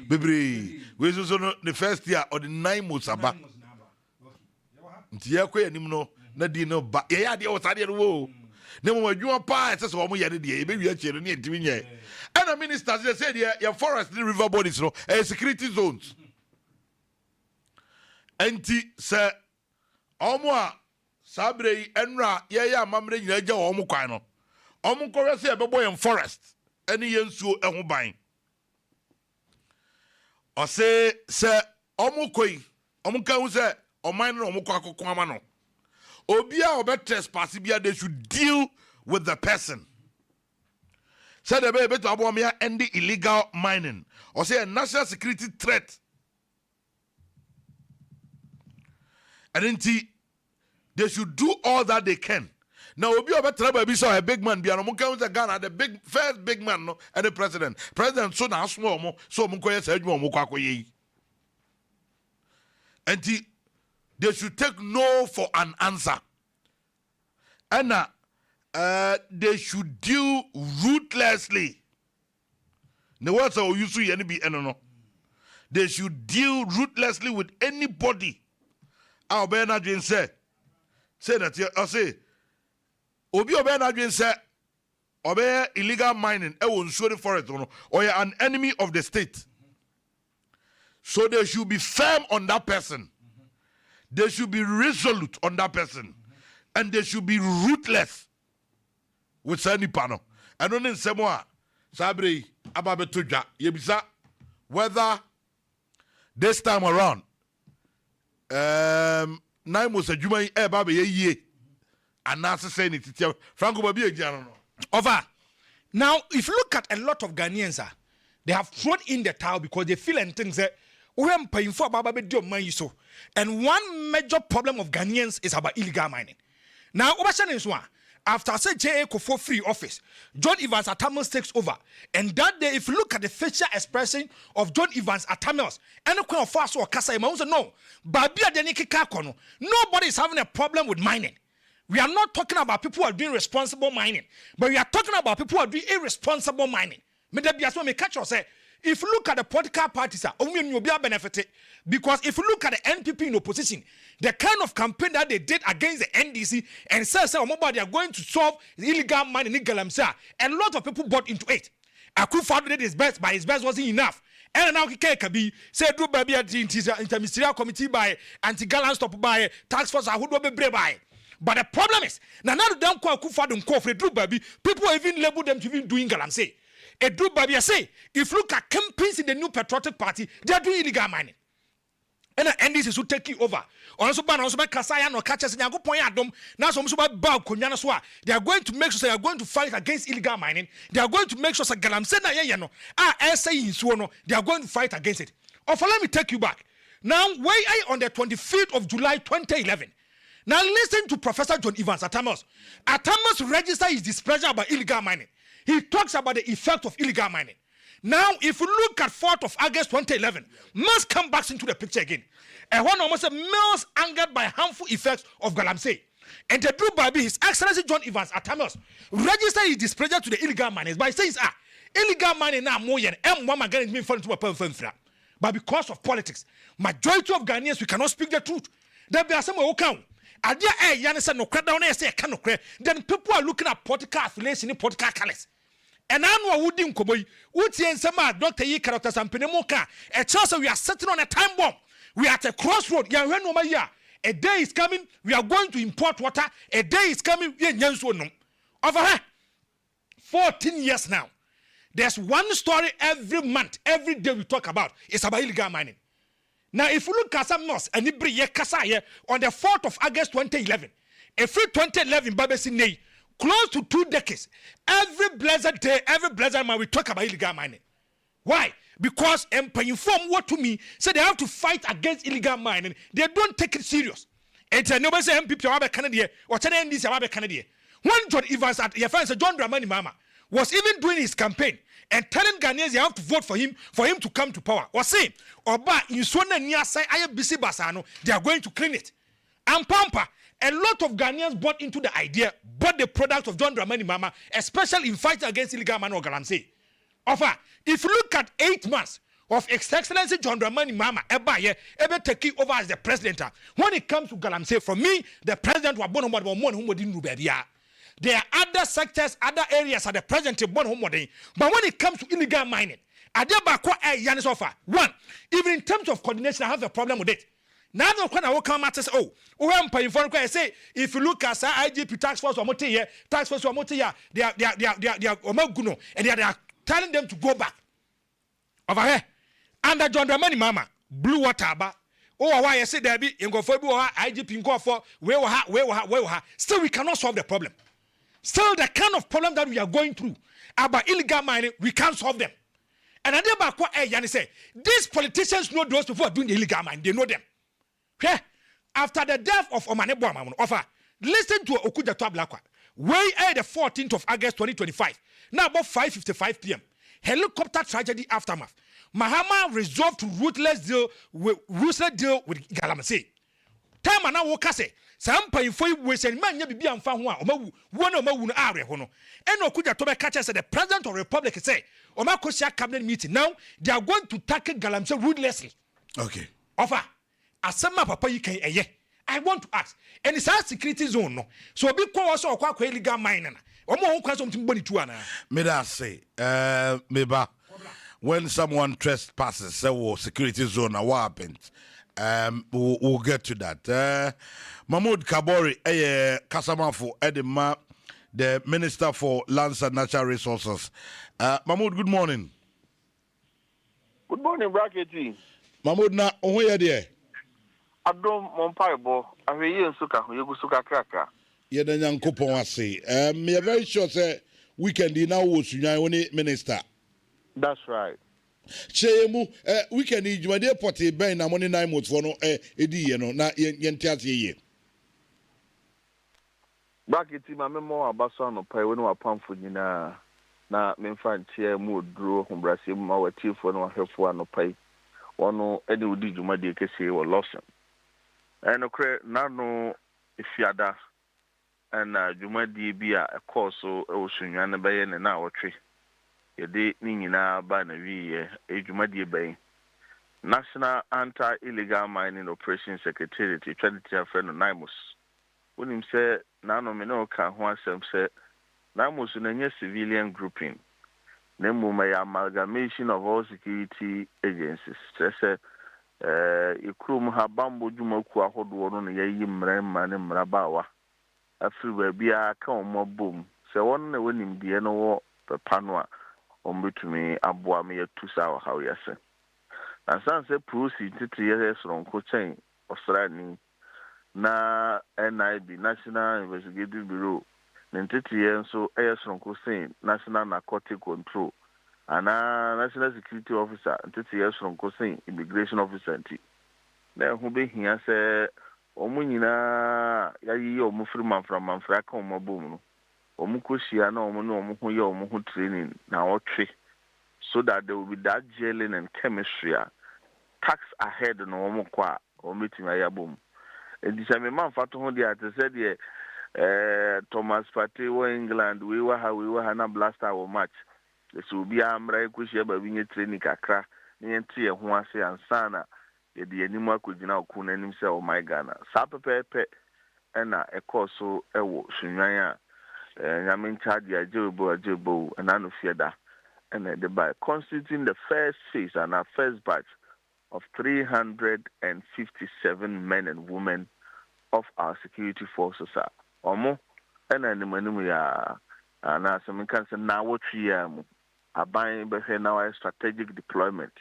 Baby, we also the first year or the NIMOS about. Ntia kwe anim no na di no ba ya de o sade wo na mo adwuma pa ese so mo yade de e be wi akere ne entimi nye ana ministers they say your forest the river bodies no security zones anti se omo a sabre yi enra ye ya amamre nyina agya wo mo kwan no omo nkore se e be boy forest ene ye nsuo eho ban o se omo koi omo kan se o mine no mo kwa kokoma no obia obe trespass bia they should deal with the person said the baby to abomia end the illegal mining or say a national security threat and then they should do all that they can now obi obe trouble be so a big man bia no mo kan say Ghana the first big man no and the president so na aso mo so mo koye say adwuma mo kwa koye and they should take no for an answer. And they should deal ruthlessly. The words are used to any be no. They should deal ruthlessly with anybody. Our Bernard Jane say that I say Obi Bernard Jane say obey illegal mining, won't show the forest or you're an enemy of the state. So they should be firm on that person. They should be resolute on that person. And they should be ruthless with any panel. And only in Samoa, Sabri, Ababetuja, Yebisa, whether this time around, Naimos a Juma Baby ye, and Nasa saying it, Franco Babi, over. Now, if you look at a lot of Ghanaians, they have thrown in the towel because they feel and things that we are paying for Baba do money so. And one major problem of Ghanaians is about illegal mining. Now, Obashan is one. After say J.A. Kofo free office, John Evans Atamos takes over. And that day, if you look at the facial expression of John Evans Atamos, and the Queen of Fast or Kasa, no, Babia Deniki Kakono, nobody is having a problem with mining. We are not talking about people who are doing responsible mining, but we are talking about people who are doing irresponsible mining. If you look at the political parties, only will be benefited because if you look at the NPP in opposition, the kind of campaign that they did against the NDC and said, they are going to solve the illegal mining in Galamsey, and a lot of people bought into it. Akufo-Addo did his best, but his best wasn't enough. And now Kikabi said, do baby at the interministerial committee by anti-gallant stop by tax force, who do be by. But the problem is, now don't call Akufo-Addo and call for the baby, people even label them to be doing Galamsey. A do baby say, if you look at campaigns in the new patriotic party, they are doing illegal mining. And the NDC should take you over. Also, Kasaya no catches and go point at them. Now, some they are going to make sure they are going to fight against illegal mining. They are going to make sure that Galamsey they are going to fight against it. Or let me take you back. Now, on the 25th of July 2011. Now, listen to Professor John Evans Atamos. Atamos registered his displeasure about illegal mining. He talks about the effect of illegal mining. Now, if you look at 4th of August 2011, Mills come back into the picture again. And one almost said Mills angered by harmful effects of Galamsey. And the true baby, His Excellency John Evans Atamos registered his displeasure to the illegal miners by saying, illegal mining now more than M1 against me to a. But because of politics, majority of Ghanaians, we cannot speak the truth. There be some who come. Then people are looking at political affiliation in political colors. And I know who didn't come. Dr. Yi characters and Penemoka. A chance we are sitting on a time bomb. We are at a crossroad. A day is coming, we are going to import water. A day is coming, over here. 14 years now. There's one story every month, every day we talk about. It's about illegal mining. Now, if you look at some nurse and on the 4th of August 2011, every 2011, Babesi Nay, close to 2 decades, every blessed day, every blessed man, we talk about illegal mining. Why? Because inform what to me, say they have to fight against illegal mining. They don't take it serious. It's a nobody say MPP Abe Canada or NDC Abe Canada. One John Evans at your friend John Dramani Mama was even doing his campaign and telling Ghanaians you have to vote for him to come to power. Was saying, Oba in Swana near say I BC Basano, they are going to clean it. And Pampa, a lot of Ghanaians bought into the idea, bought the product of John Dramani Mama, especially in fighting against illegal mining or Galamsey. Offer, if you look at 8 months of His Excellency John Dramani Mama, ever taking over as the president, when it comes to Galamsey, for me, the president was born on there are other sectors, other areas at the present but when it comes to illegal mining, one, even in terms of coordination, I have a problem with it. Now when I will come out and say, if you look at IGP tax force or tax force or they are omaguno and they are telling them to go back. Over here, under John Dramani Mama, blue water aba. Oh, why I say there be in go for IGP go for where still we cannot solve the problem. Still, the kind of problem that we are going through about illegal mining, we can't solve them. And I never quite Yanni say, these politicians know those people are doing illegal mining, they know them. Okay? After the death of Omane Boamon, offer, listen to Okuja Tablakwa. Way the 14th of August 2025, now about 5:55 p.m. Helicopter tragedy aftermath. Mahama resolved to ruthless deal with Galamsey. Time and now Wokase. Some pay for we send man be and found one area hono. And Okuja Tobe catcher said the president of the republic say, Omakosia cabinet meeting now, they are going to tackle Galamsey ruthlessly. Okay. Offer. As some papa you can I want to ask, and it's our security zone no. So be also quite illegal mining. May I say, Meba, when someone trespasses, so security zone, what happens? We'll get to that. Mahmoud Kabori, Kasamafu, Edema, the Minister for Lands and Natural Resources. Mahmoud, good morning. Good morning, Brackety. Mahmoud, na where there? Adom Mompaibo, I hear you, Suka, you Suka Kraka. Yeah, then young couple was say. Me are very sure, say, weekend now was Minister. That's right. Chemu, weekend is my dear party, Ben, na money 9 months for no, Eddie, na Yentias ye. Brackety, my memoir about son of Pay when we are pumping na Memfan chair mood drew from Brazil, our chief for no help for no pay. One no any would do my dear Casey or Lawson. And no, if you are that. And Jumadi be a course so ocean and bayan and our tree. A day meaning now by a Jumadi Bay. National Anti Illegal Mining Operation Secretariat, Trinity friend of Nimus. When him said, Nano Mino can once say, Nimus in a civilian grouping. Nemu my amalgamation of all security agencies. Say, Ikrum Habambo Jumoku, hold one on a yim man and Mrabawa. After be a come more boom. So one when him the no panwa on between Abua me a 2 hour how you say. And some say proceed to years from coaching Australian na NIB National Investigative Bureau. Nentiti years so airs from Cosin National Narcotic Control. And National Security Officer, nentiti years from Cosin Immigration Officer. Then who be here say Omunina yayi omufiri manfra manfra ka omabom no omukoshia na omo no omo ho ye omo ho training na otwe so that there will be that gelling and chemistry tax ahead no omo kwa ometima yabom edisa me manfa to ho dia te said Thomas Partey wo England we were ha na blaster wo match so bi amra ekoshia ba binye training kakra ne ntie ho ase ansana the animal could now kuna himself oh my Ghana. Sapepe and a course so ewo Sunyaya Yamin Chadi Ajobo and Anufieda and the by constituting the first phase and our first batch of 357 men and women of our security forces Omo and animania and as some cancer now what we are buying now a strategic deployment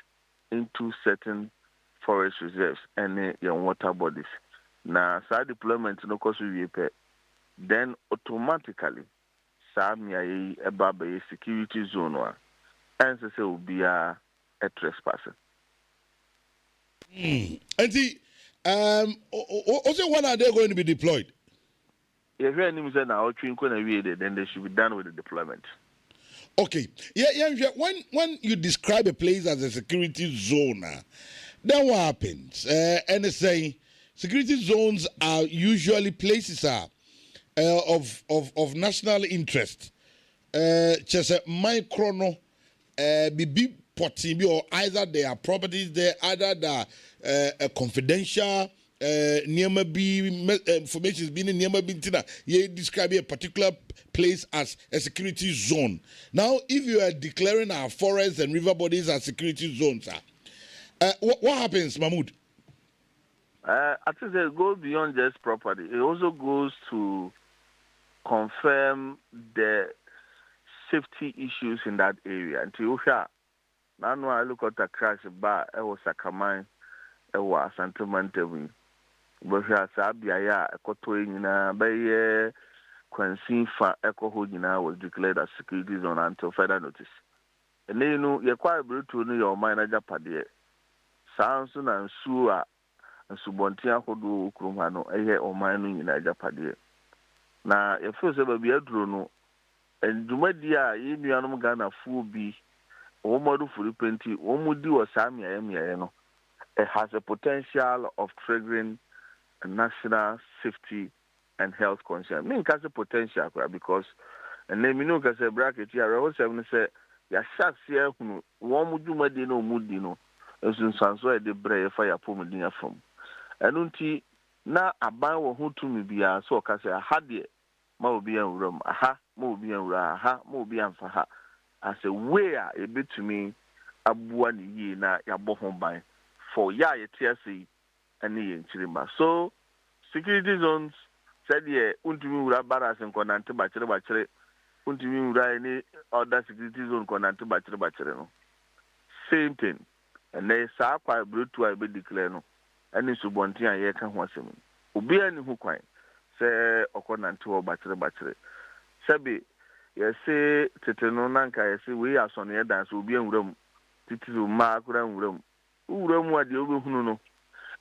into certain forest reserves and your water bodies. Now, side deployment no cost we pay. Then automatically, Samia a security zone one, and say will be a trespasser. And see, also when are they going to be deployed? If you any say now, then they should be done with the deployment. Okay, yeah. When you describe a place as a security zone, then what happens? And they say security zones are usually places of national interest. Just a micro no, be potting or either there are properties there, either the confidential. Information is being near you describe a particular place as a security zone. Now, if you are declaring our forests and river bodies as security zones, what happens, Mahmoud? I think it goes beyond just property. It also goes to confirm the safety issues in that area. Until now, I look at the crash bar. It was Sakamai. It was Santamantevi. But Sabia, Ekotoina, Baye, Quincy Fa, Ekohodina was declared as security zone until further notice. And then, you're quite able to know your manager Paddy. Samson and Sua and Subontia Hodu Krumano, or mining in Agyapong. Now, if you say, be a drone, and Dumadia, in Yanum Ghana, full be, or model for repenti, or Mudi or Samia Emiano, it has a potential of triggering a national safety and health concern. I mean, it has a potential because, and then you know, because a bracket here, I was saying, say, ya sharks here, one would do Madino, Mudino, as in Sanso, the brave fire Pomodina from. And until now, a bow who to me be a so case a had ye, Mobian room, aha, Mobian Raha, Mobian for her. I say, where a bit to me, a one year na ya bohom by for ya TSC. And so, security zones said, yeah, Untimi Barras and Conante Bachelor, Untimi any other security zone Conante Bachelor. Same thing. And they saw quite brute to be declared. And in Subontia, ye can want him. Ubi any who quite say Oconante or Bachelor. Sabi, ye say, Tetano Nanka, say, we are son here dance will be in room. Titu Mark room. Room what you know.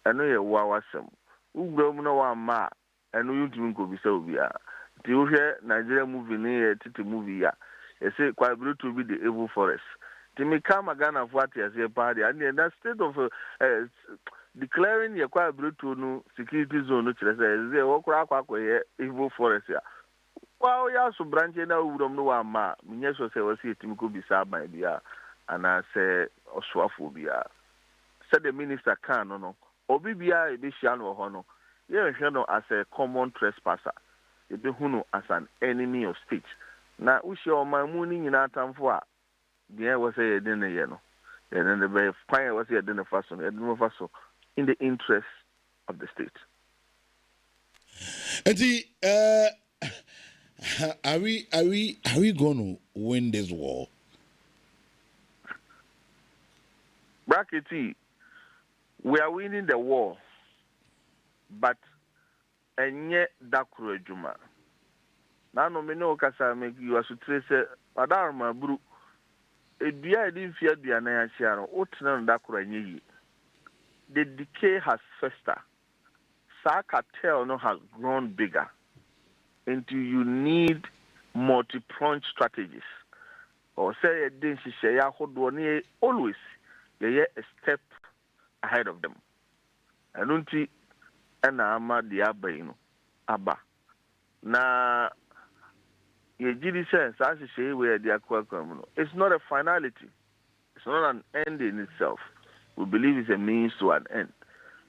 I know you're wawasem. Who grow no one ma, and you to go be so via. Do you hear Nigeria movie near Titi movie? Ya, you say quite brutal to be the evil forest. To me, come again of what you say, party, and in that state of declaring your quite brutal no security zone, which is a walk evil forest. Well, you also branching out with no one ma. Yes, was say, Tim could be sad by beer, and I say, Oswaphobia. Said the minister can no. Obibia Ebishiano Hono, you as a common trespasser, you as an enemy of state. Now, we show my morning in our time for the air was a dinner, and then the very fire was a dinner fashion, in the interest of the state. And see, are we going to win this war? Brackety. We are winning the war, but enye dakuro ejuma. Na no me no kasa make you asu trace adarma buru. Edua edi fia dua na ya hia no otena no dakuro enye yi. The decay has festered. Sa cartel no has grown bigger. Until you need multi-pronged strategies. Or say a din shisha ya hodo ni always ye a step ahead of them. And unti ena ama di aba ino aba na ye jidi sense as she where they are it's not a finality, it's not an end in itself. We believe it's a means to an end.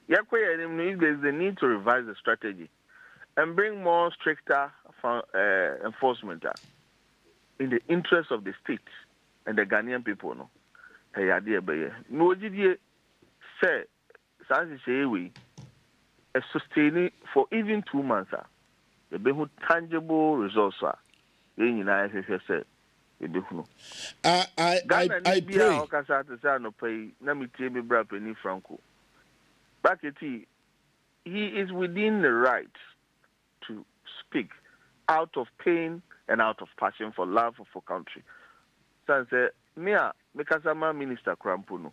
There's the need to revise the strategy and bring more stricter enforcement in the interest of the state and the Ghanaian people. No, hey, idea by no say, we sustaining for even 2 months. The be tangible results are. I pray. Ghana pay. Na me tie me bra penny franco. Raketi, he is within the right to speak out of pain and out of passion for love for country. So I say, Mekasama Minister Krampuno.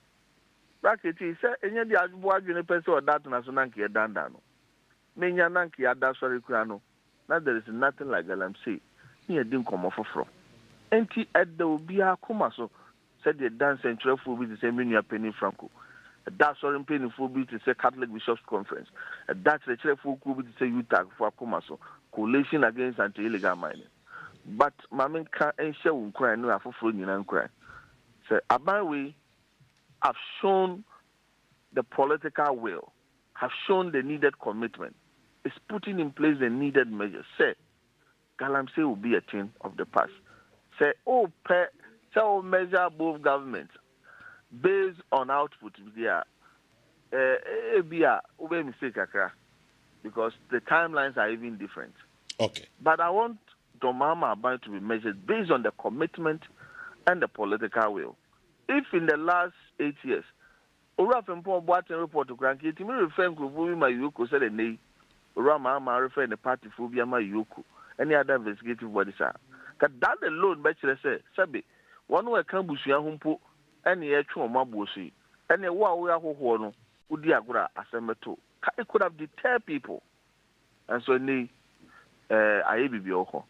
Raketi said, any of the Agyapong person or that Nasananki Dandano. Menya Nanki Adasari Krano. Now there is nothing like Galamsey. He didn't come off from. Enti at the Ubia Kumaso said the dance and trade will be the same in your penny Franco. That's all in penny will be to say Catholic Bishops Conference. That's the trade will be to say UTAG for Kumaso. Coalition against anti-illegal mining. But Mamin can't show cry no for and cry. So Abawi have shown the political will, have shown the needed commitment, is putting in place the needed measures. Say Galamsey will be a thing of the past. Say measure both governments based on output there. Be a mistake because the timelines are even different. Okay. But I want Domama Aban to be measured based on the commitment and the political will. If in the last 8 years, Urafempo Boatin report to Cranky, to me referring to my Yuko said a nay, Urama referring the party phobia my Yuko, any other investigative bodies are. That alone, Bachelor said, Sabi, one who can bush Yahumpo, any actual Mabushi, any Wawia Hono, Udiagra, Asemeto. It could have deterred people. And so, I be Bioko.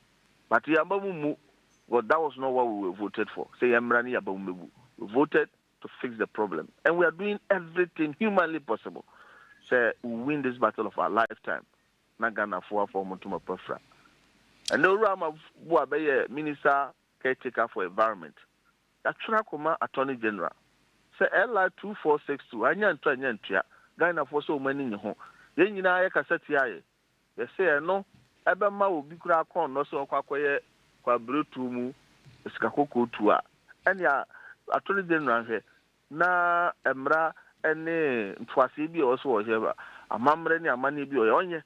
But Yabamu, well, that was not what we voted for. Say, Yamrani Yabamu. We voted to fix the problem. And we are doing everything humanly possible. Say, we win this battle of our lifetime. Nagana for Mutuma Perfra. And the Rama Buabe, Minister, Caretaker for Environment. That's Trakoma Attorney General. Say, LI 2462, Anyantua, Gana for so many in home. Then you know, I can set here. They say, no, Abama will be cracked no so quaquay, quabrutumu, Skakoko tua. And ya, Attorney General here. Na Emra, any Twasibi also was ever. A mamma, a money be on ye.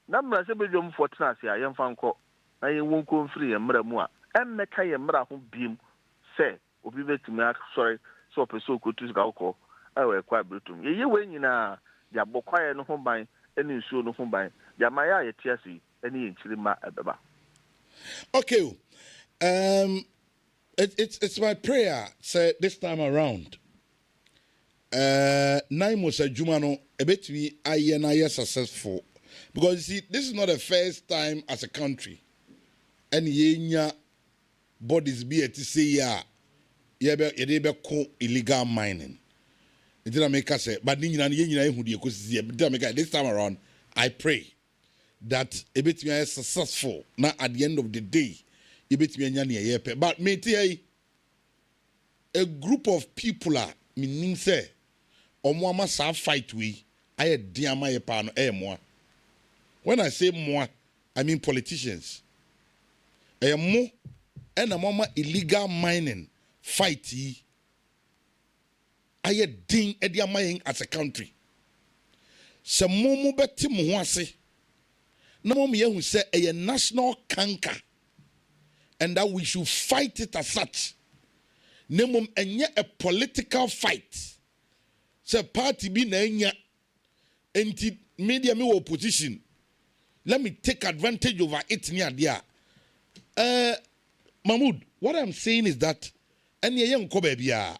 Number 7 for Trasia, young Fanco. I won't come free and Mramua. And Mekay and Mra who beam say, Obi to me, sorry, so so good to Gauko. I will quite brutal. Ye win in a Yaboquai no home by any show no home by Yamaya Tiasi, any in Chilima at the bar. Okay. It's my prayer, say this time around. Naimos Jumano, a bit we are successful. Because you see, this is not the first time as a country. And yenya bodies be to say ko illegal mining. It didn't make us say, but this time around, I pray that a bit we are successful. Now at the end of the day, a bit we are but me a group of people are meaning say omwama sa fight we I diama ye pano moi. When I say moi, I mean politicians. Mo and a mama illegal mining fight I ding ediamaying as a country. Some momo beti muase. No mom who say a national canker and that we should fight it as such. Nemum enye a political fight. Say party be na enya enti media me opposition. Let me take advantage over it near there. Mahmoud, what I'm saying is that any young Kobebia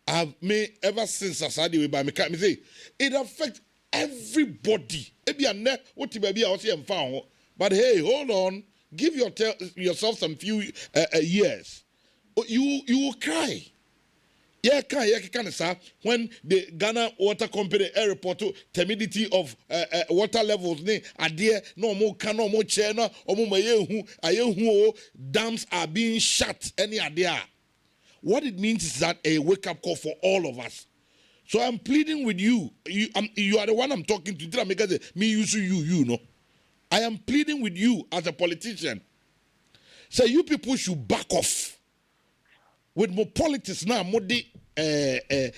have me ever since Asadi by me say it affects everybody. But hey, hold on, give yourself some few years. You will cry. Yeah, can sir. When the Ghana Water Company report to timidity of water levels, no more channel, or more dams are being shut. Any idea? What it means is that a wake up call for all of us. So I'm pleading with you. You are the one I'm talking to. Did I make it? Me, you know. I am pleading with you as a politician. So you people should back off. With more politics now, more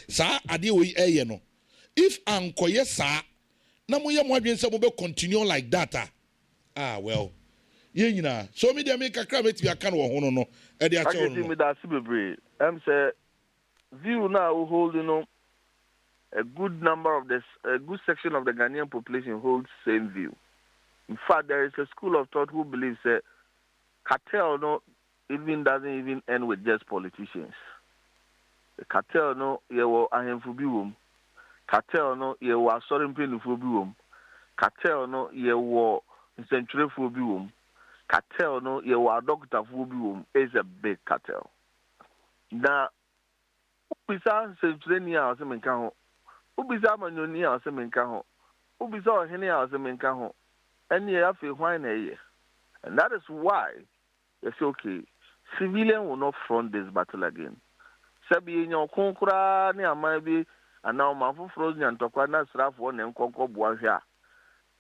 sa ade we no. If ankoye sa na mo ye mo adwen se mo be continue like that well. Ye nyina. So me dey make akra meti aka no ho no e dey ache no. Me da se bebre. Say view now hold no a good section of the Ghanaian population holds same view. In fact, there is a school of thought who believes that cartel doesn't even end with just politicians. The cartel yewo ahemfu bi wom. Cartel yewo asorimpenufo bi wom. Cartel yewo nsentwerefo bi wom. Cartel yewo adoctorfo bi wom. Is a big cartel. Now, ubisa sentreni a ose menka ho. Ubisa manyoni a ose menka ho. Ubisa ohene a ose menka ho. And you have a wine a year. And that is why it's okay. Civilian will not front this battle again. Sabi in your concra near my be, and now my frozen and Tokana Straf one and Conco Boisia.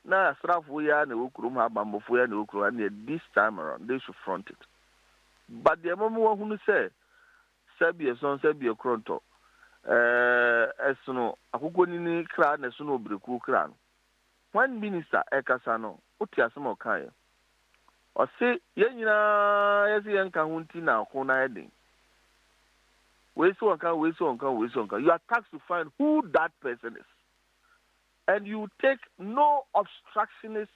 Now, Straf we are the Ukrum have Bambofuya and Ukru, and this time around they should front it. But the moment who say, Sabi a son, Sabi a cronto, as no, a Hugonini clan, as no Briku clan. One minister Ekasano, Utiasamo Kaya. Or say, Yenina, as young Kahunti now, Kona Edding. You are tasked to find who that person is. And you take no obstructionist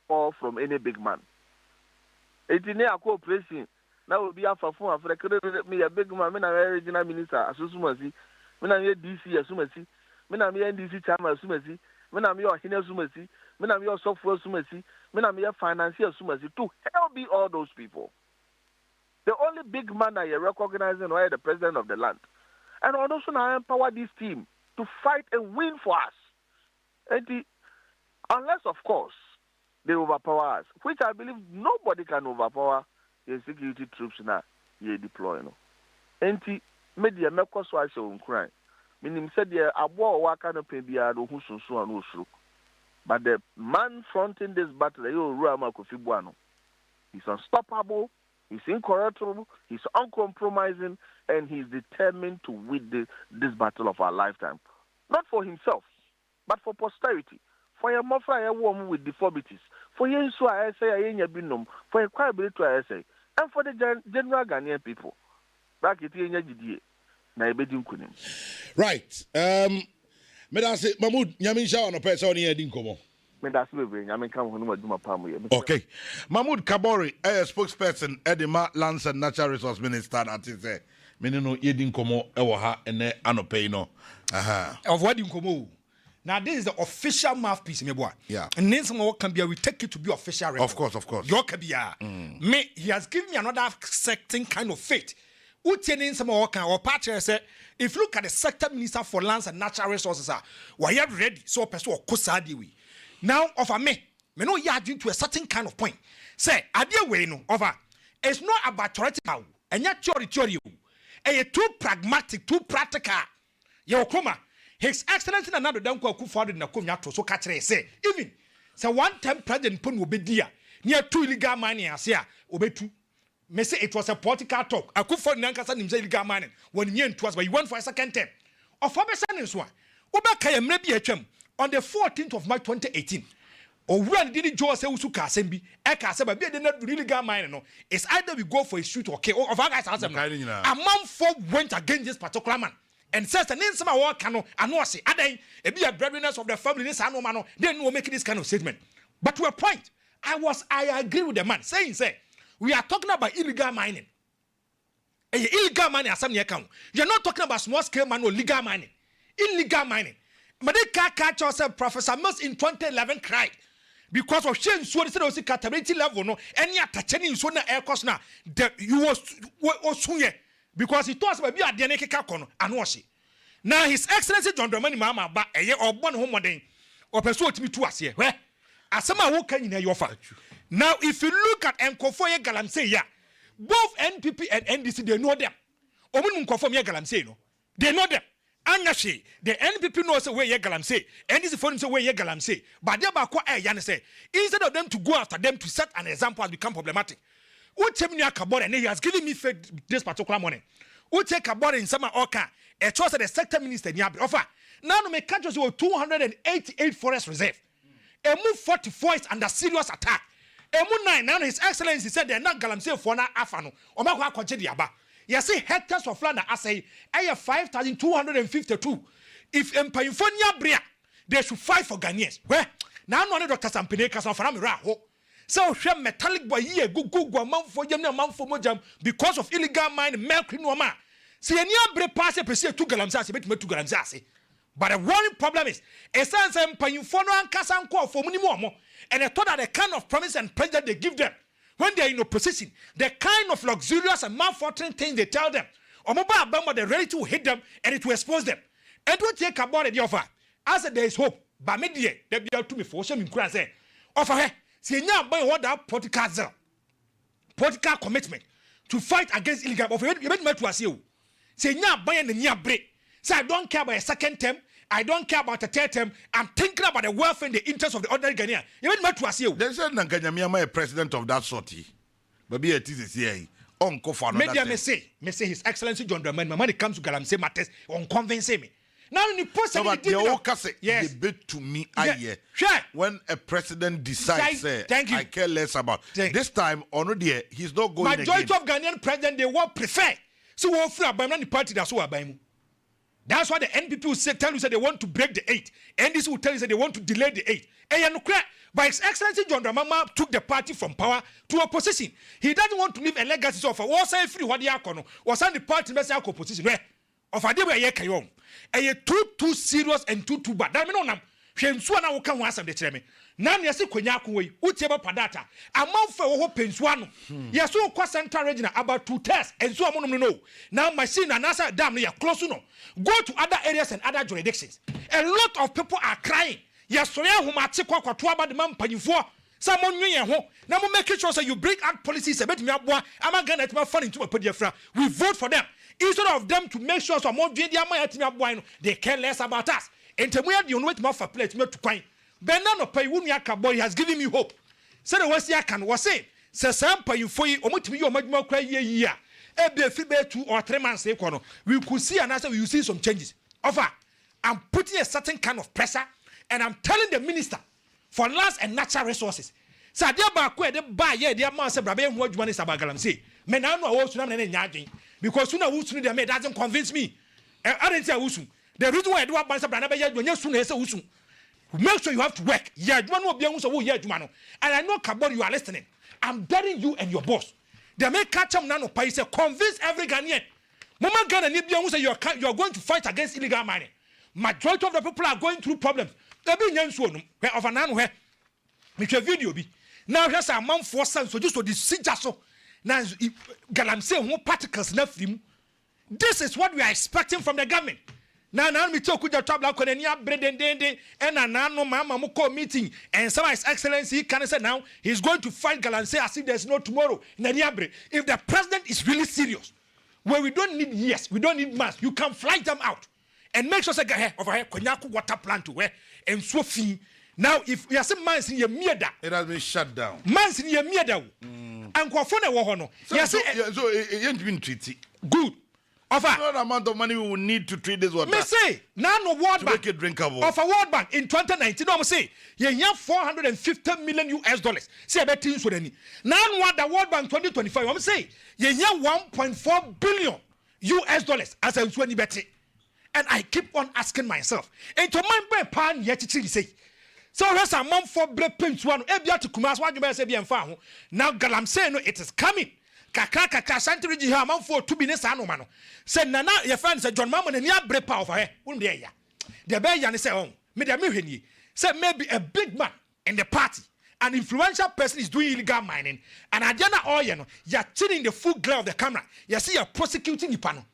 or from any big man. It's in a cooperation. Now will be a phone after me a big man, a regional minister, as Sumasi, when I'm here DC as Sumasi, when I'm here DC Chama as Sumasi. When I'm your senior Sumasi, when I'm your software Sumasi, when I'm your financier Sumasi, to help me all those people. The only big man I recognize is the president of the land. And also I empower this team to fight and win for us. And unless, of course, they overpower us, which I believe nobody can overpower the security troops now you deploy. And media make us why so crying. Meaning said the abo waka no pe bia do hu sunsun anu osuru. But the man fronting this battle, Ruama Kofi Buano, he's unstoppable, he's incorruptible, he's uncompromising, and he's determined to win this battle of our lifetime. Not for himself, but for posterity. For your mother, a woman with deformities. For your so I say a yenya binum, for your quiet ability to say, and for the general Ghanaian people. Bracket yenya jidie. Right. Medase Mahmoud Nyamisha on a person here didn't come. Okay. Mahmoud Kabori, a spokesperson, Edema Lands and Natural Resource Minister, that is a Menino Yedin Komo, Ewaha, and Anopeino. Of what you come. Now, this is the official mouthpiece, my boy. Yeah. And then some more can be, we take it to be official record. Of course. Your Kabia. Me, he has given me another certain kind of faith. Some more kind or patcher say, if you look at the sector minister for lands and natural resources, why you ready so person or kusadi. Now, offer me know you are due to a certain kind of point. Say, idea way no over. It's not about theoretical and not theory. And too pragmatic, too practical. Your coma. His Excellency and another don't go forward in the Kunyato so catch say. Even so, one time President Pun will be dear near 2 illegal mining as here, obey 2. Me say it was a political talk. I could find Nankasa himself illegal mining when you was, but you went for a second term. Of our son one. Obaka maybe a chum on the 14th of March 2018. Or when did it Joe say Usuka Sembi, Eka Seba, be not really got mine. No, it's either we go for a shoot or or of our guys. A month for went against this particular man. And says the name some work cano and no say, Ade, it be a breadwinners of the family, this animal, then we'll make this kind of statement. But to a point, I agree with the man saying, say, we are talking about illegal mining. Illegal mining as some account. You're not talking about small scale mining or legal mining. Illegal mining. But they can't catch yourself. Professor Mills in 2011 cried because of shame. So instead of the capability level, no, any attaching in so na air cost now that you was soon because he told us about the Aneka and wash it. Now His Excellency John Dramani Mama, but a year or one home day or pursue me to us here. Where as some who can in your father. Now, if you look at Nkofoye Galamsey, yeah, both NPP and NDC, they know them. Omun Nkofoye Galamsey, no, they know them. Anyashi, the NPP knows where ye Galamsey, NDC for him where ye Galamsey. But they are quite a say, instead of them to go after them to set an example has become problematic. Utemnia Kabor, and he has given me faith this particular morning. Ute Kabor in summer oka, a choice of the sector minister in Yabi offer. Now, no, my countries were 288 forest reserve. A move 44 is under serious attack. Now His Excellency said they're not Galamsey for na afano. Omako konche diaba. You see hectares of land I say 5,252. if Empayufonia Bria, they should fight for Ghanaians. Where now no Dr. Sampene Casafaram Raho. So share metallic boy here, go a month for Jam, a month for Mojam because of illegal mine, milk in Wama. See, any bre pass a president to Galamsasi, but to Galamsasi. But the one problem is, a sense Empayufono and Casanco for Munimomo, and I thought that the kind of promise and pressure they give them when they are in opposition, the kind of luxurious and mouth-watering things they tell them, or mobile bomber, they're ready to hit them and it will expose them. And what take about the offer? I said there is hope, but media, they be out to me for some in class. Offer her, see now by what that political commitment to fight against illegal offer. You bet to us you. Say now by the near break. Say I don't care about a second term. I don't care about a third term. I'm thinking about the welfare and the interests of the ordinary Ghanaian. You bet to us you. There's a Nanganyama a president of that sort. But be it is here. Uncle for media may say His Excellency John Dramani, when it comes to Galamsey matters, convince me. Now in the post yes. Debate to me sure. When a president decides thank you. I care less about this time already he's not going majority again. of Ghanaian president they will prefer so we'll free about the party that's what about. That's why the NPP will tell you they want to break the 8. NDC will tell you they want to delay the 8. But His Excellency John Dramani took the party from power to opposition. He doesn't want to leave a legacy of a say free what or send the party message opposition. Of a day where you can a too serious and too bad. That mean on Shemsuana will come once of the chairman. Nan yasi Kunyaku, Ucheba Padata, a month for Penswano. Yes, so Central Region about 2 tests, and so I'm no. Now machine and answer damn near close no. Go to other areas and other jurisdictions. A lot of people are crying. Yes, so yeah, who might take what the man paying for. Someone new home. Now make sure so you bring out policies a bit me up. I'm going to fund into a podium. We vote for them. Instead of them to make sure some more they care less about us. And to me, you know what for plate to coin. Benano pay Wunyaka boy has given me hope. So the West Yakan was saying, Sasam pay you for you, or much more cry year. Every 2 or 3 months, we could see and answer, we will see some changes. Offer, I'm putting a certain kind of pressure, and I'm telling the minister for lands and natural resources. So they buy their master Brabem what you want is about Galamsey. Men I know also not because sooner Usun they made doesn't convince me. I didn't say Usun. The reason why I do about Branabe when you soon as Usun. Make sure you have to work. Yeah, one will be also here, Jumano. And I know Kabor, you are listening. I'm daring you and your boss. They may catch them nano paise, convince every Ghanaian. Mama Ghana you are going to fight against illegal mining. Majority of the people are going through problems. There be young soon of an annual. Make a video be. Now here's a month for sons, so just to this so. Now Galamsey who particles left him. This is what we are expecting from the government. Now me talk with the trouble bread and no mama muko meeting and some His Excellency can say now he's going to fight Galamsey as if there's no tomorrow. If the president is really serious, where we don't need years, we don't need months, you can fly them out and make sure say over here Konyaku water plant to where and so fee. Now if you are some months in your mieda, it has been shut down. Months in your mieda. And Kwafone Wahono. Yes, so it ain't been treated. Good. Offer. What amount of money we will need to treat this water? Me say, now no World Bank. Make it drinkable. Of a World Bank in 2019, I'm say, you have $450 million US. Say about things with any. Now what the World Bank 2025, I'm say, you have $1.4 billion US as a 20 better. And I keep on asking myself, and to my pan yet to say. So that's a month for blood pinch one. Ebia to Kumas, what you may say, be and found. Now Galamsey, no, it is coming. Kaka Santry, you have a month for 2 minutes. Anomano. Said Nana, your friend said John Mamma and your bread power for her. One day, the Bayan say, oh, Medamihini said maybe a big man in the party, an influential person is doing illegal mining, and Adana Oyen, you're chilling the full glare of the camera. You see, you're prosecuting the panel.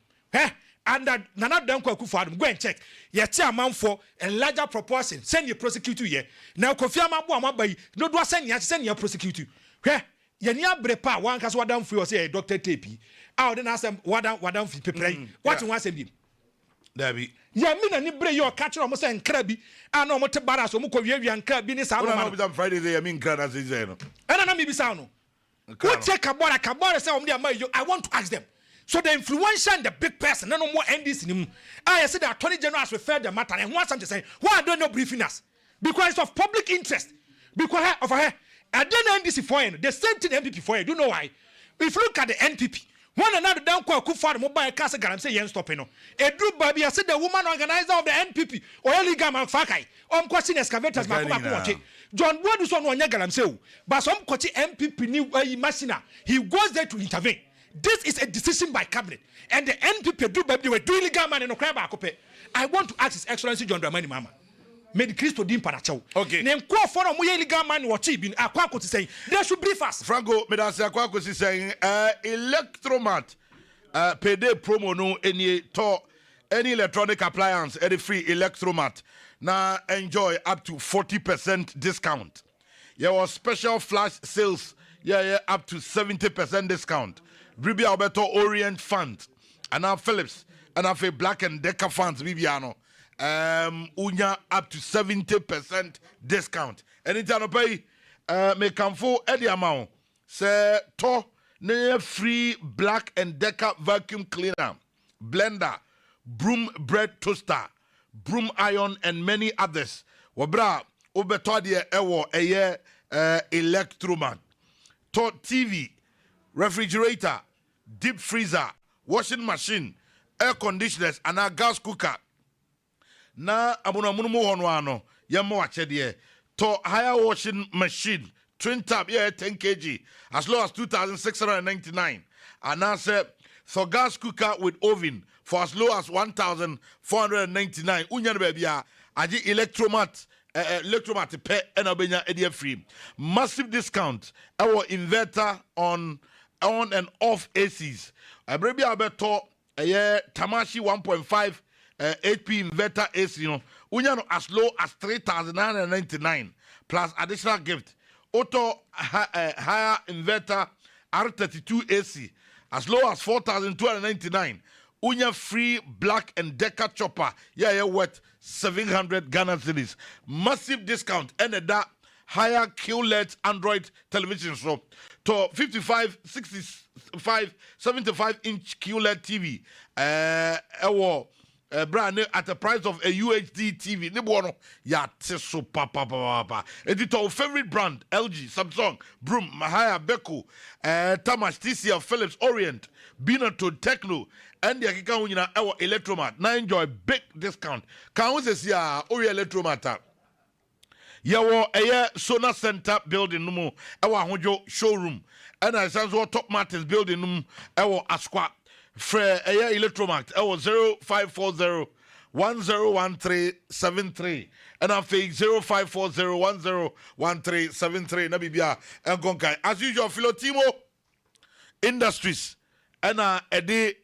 And Nana Danko Kufadum, go and check. You see a man for a larger proportion. Send your prosecutor here. Now, Kofiama Buamabai, no do send your prosecutor. Yenya brepa one cast wadam for say Dr. Tepi. Out then ask them wadam for people. What you want to say? Debbie. Ya mina ni bre your catcher almost and crabby. I know what bara so muko yewi and crabby ni sound. Friday they mean gradas is there. And I maybe sound. What check a Kabara say I want to ask them. So the influential and the big person, no more NDC in him. I said the Attorney General has referred the matter and wants something to say, why don't you briefing us? Because it's of public interest. Because of her. I don't know NDC for you. The same thing NPP for you. Do you know why? If you look at the NPP, One another down kwa for mobile cast galam say yen stopping no. A group baby I said the woman organizer of the NPP or illegal man fakai. Question excavators makuma John Boyd is on one galam say but some kochi MPP new machina. He goes there to intervene. This is a decision by cabinet and the NPP group baby were doing illegal man in Okraba Akope. I want to ask His Excellency John Dramani Mama. Made Christo dim parachow. Okay. Name call for a muy illegal man or cheap in Aquaco to say they should brief us. Franco, Medasa Aquaco is saying Electromat payday promo no any electronic appliance any free Electromat. Now enjoy up to 40% discount. There was special flash sales. Yeah, up to 70% discount. Bribi Alberto Orient Fund. And now Phillips. And now Black and Decker funds, Bibiano. Unya up to 70% discount. Anytime I pay, me come for any amount. Say to ne free Black and Decker vacuum cleaner, blender, broom bread toaster, broom iron, and many others. Wabra ubeto de ewo eye Electromat. To TV, refrigerator, deep freezer, washing machine, air conditioners, and a gas cooker. Na amunamunumu honwano yamo wachedie to higher washing machine twin tap 10 kg as low as 2,699 and I say so gas cooker with oven for as low as 1,499 unya bebia aji Electromat pe enabenya edia free massive discount our inverter on and off ACs abrebi abeto Tamashi 1.5 8P inverter AC, unyano as low as 3,999 plus additional gift. Auto higher inverter R32 AC as low as 4,299. Unya free Black and Decker chopper. Yeah, worth 700 Ghana cedis. Massive discount. And that higher QLED Android television so to 55, 65, 75-inch QLED TV. Brand new at the price of a UHD TV. Nibono ya so papa. It's our favorite brand: LG, Samsung, Broom, Mahaya, Beko, Tamash, TCL, Philips, Orient, Binato, Techno, and the Akika our Electromat. Now enjoy big discount. Can we say Ori Electromat? Yawo Sona Center building numu our Honjo showroom. And I sounds what Top Martins building numu our Asqua. Fre Electromat 0540 101373 and I think 0540 101373 Nabibia and Gonkai. As usual, Philotimo Industries and Ede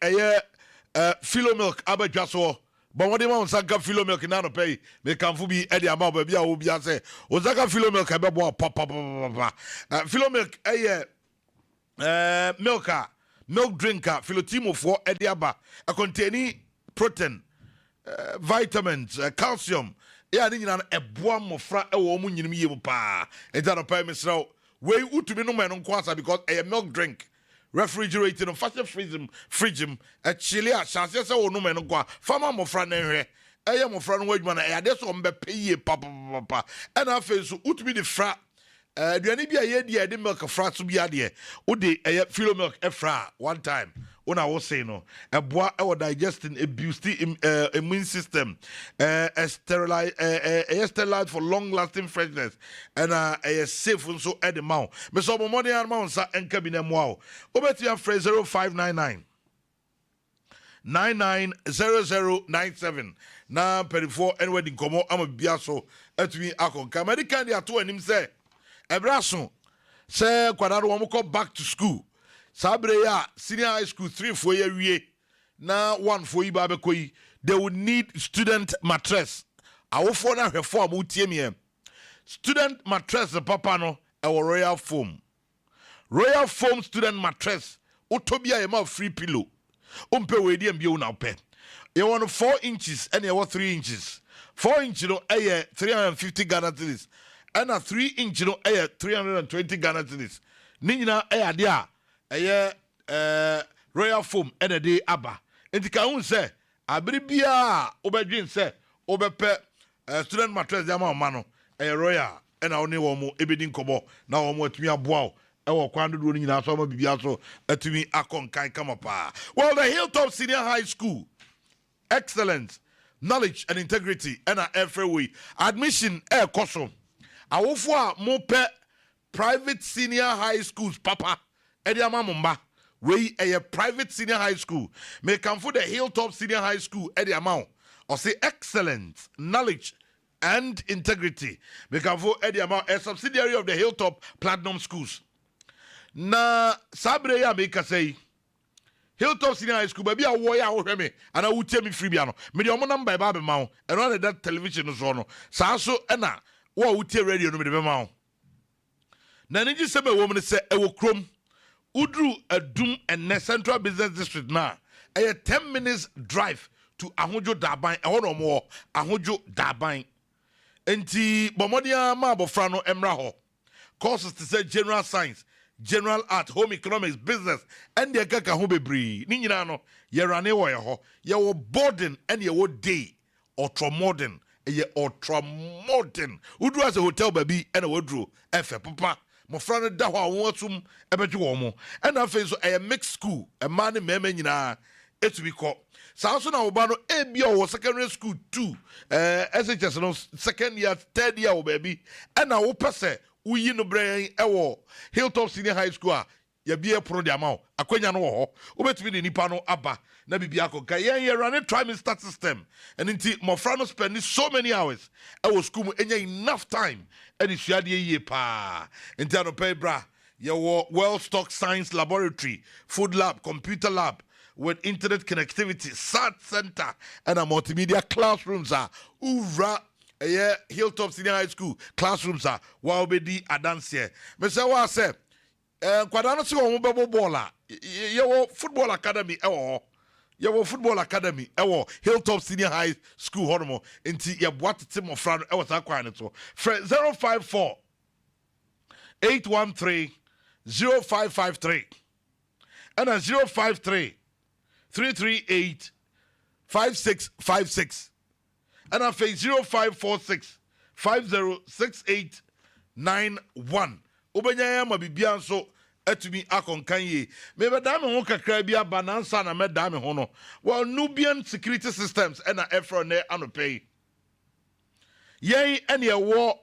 Philo Milk Abajaso. But what do you want Osaka Philo Milk in no pay? They can be Eddie Amaba Bia Ubia say Osaka Philo Milk papa. Philo Milk milker. Milk drinker, Philotimo for Ediaba, a containing protein, vitamins, calcium. Yeah, a boam of fra a woman in me pa. And that a payment so way to be no man on Quasa because a milk drink, refrigerated and faster fridge, a chili, a chassis or no man on Qua, Farmer of Fran. I am a friend wage man, I just on pay papa. And I feel so to be the frat. Do any be a year the milk of France to be a dear? Would they a Philo milk efra one time? When I was saying no, a bois our digesting a boosty immune system, a sterilized for long lasting freshness, and a safe so at the mouth. Miss Obamoni and Mount and cabinet wow. Obetia phrase 0599 990097. Now, 34 and wedding como, I'm a biaso at me. Akon Kamadikan, they are two and him say. Ebraso say kwadaro wamko back to school. Sabre ya senior high school 3-4 year wie. Na 1 for yi ba be koyi. They would need student mattress. Awofo na hwefo am utie me. Student mattress papa no e Royal Foam. Royal Foam student mattress. Utobia e ma free pillow. Umpe we di mbie una pe. You want 4 inches and you want 3 inches. 4 inches no 350 Ghana cedis. And a 3 inch no 320 Ghana cedis. Nina dia Royal Foam and a day abba. And the can say Abribia Obedrin say Obepe student mattress Yama Mano Royal and our new one ebedin kobo now what me a bow ewo kwan do ni nyina so ma bibia so atumi akonkan kama pa. Well, the Hilltop Senior High School, excellence, knowledge and integrity and every way admission koso awofo a mo pe private senior high schools papa edi amamumba we a private senior high school me come for the Hilltop Senior High School edi amount or say excellence, knowledge and integrity me come for edi amount a subsidiary of the Hilltop Platinum Schools na sabre ya me ka say Hilltop Senior High School, baby, I warrior over me, and I will tell me free piano. Me, your number by Baby Mount, and on that television is on. So, Anna, what would tell radio no me the mount? Naniji Sebe woman say, I will chrome Udru a doom and central business district now. A 10 minutes drive to Ahojo Dabine, a or more, Ahojo Dabine. Enti Bomodia Mabo Frano Emraho. Courses to say general science. General art, home economics, business, and the kaka home bree. Nina no, yerane wa ho, ye boarding and ye day, ultra modern, ye ultra modern. Udru as a hotel baby and a wardrobe, efe papa. Mo frana da ho awonsum ebeju wo and afa so a mixed school, a man meme nyina etu bi ko. Sa so na oba no e bia wo secondary school 2, SHS no second year, third year wo baby, and na wo pese uyi no brain ewo Hilltop Senior High School ya bia pro de amao akwanya no ho obetumi ni nipa no aba na bibia ko ka ye run trimester system and nti mofra no spend so many hours ewo school mu enya enough time and isuade ye pa nti ano pay bra ye well stocked science laboratory, food lab, computer lab with internet connectivity, SAT center and a multimedia classrooms are ura Hilltop Senior High School classrooms are wa obedi adanse me say wa say kwadano se wo bebo baller ye wo football academy football academy Hilltop Senior High School hormo enti ye boatete mofra no sa kwan to 054 813 0553 and 053 338 5656 and I face 0546 506891. Ubenya ma bibia so atumi akonkan ye. Me be da me ho kakra bia banansa na me da me ho no. Well, Nubian security systems and efro ne anopay. Yei ene wo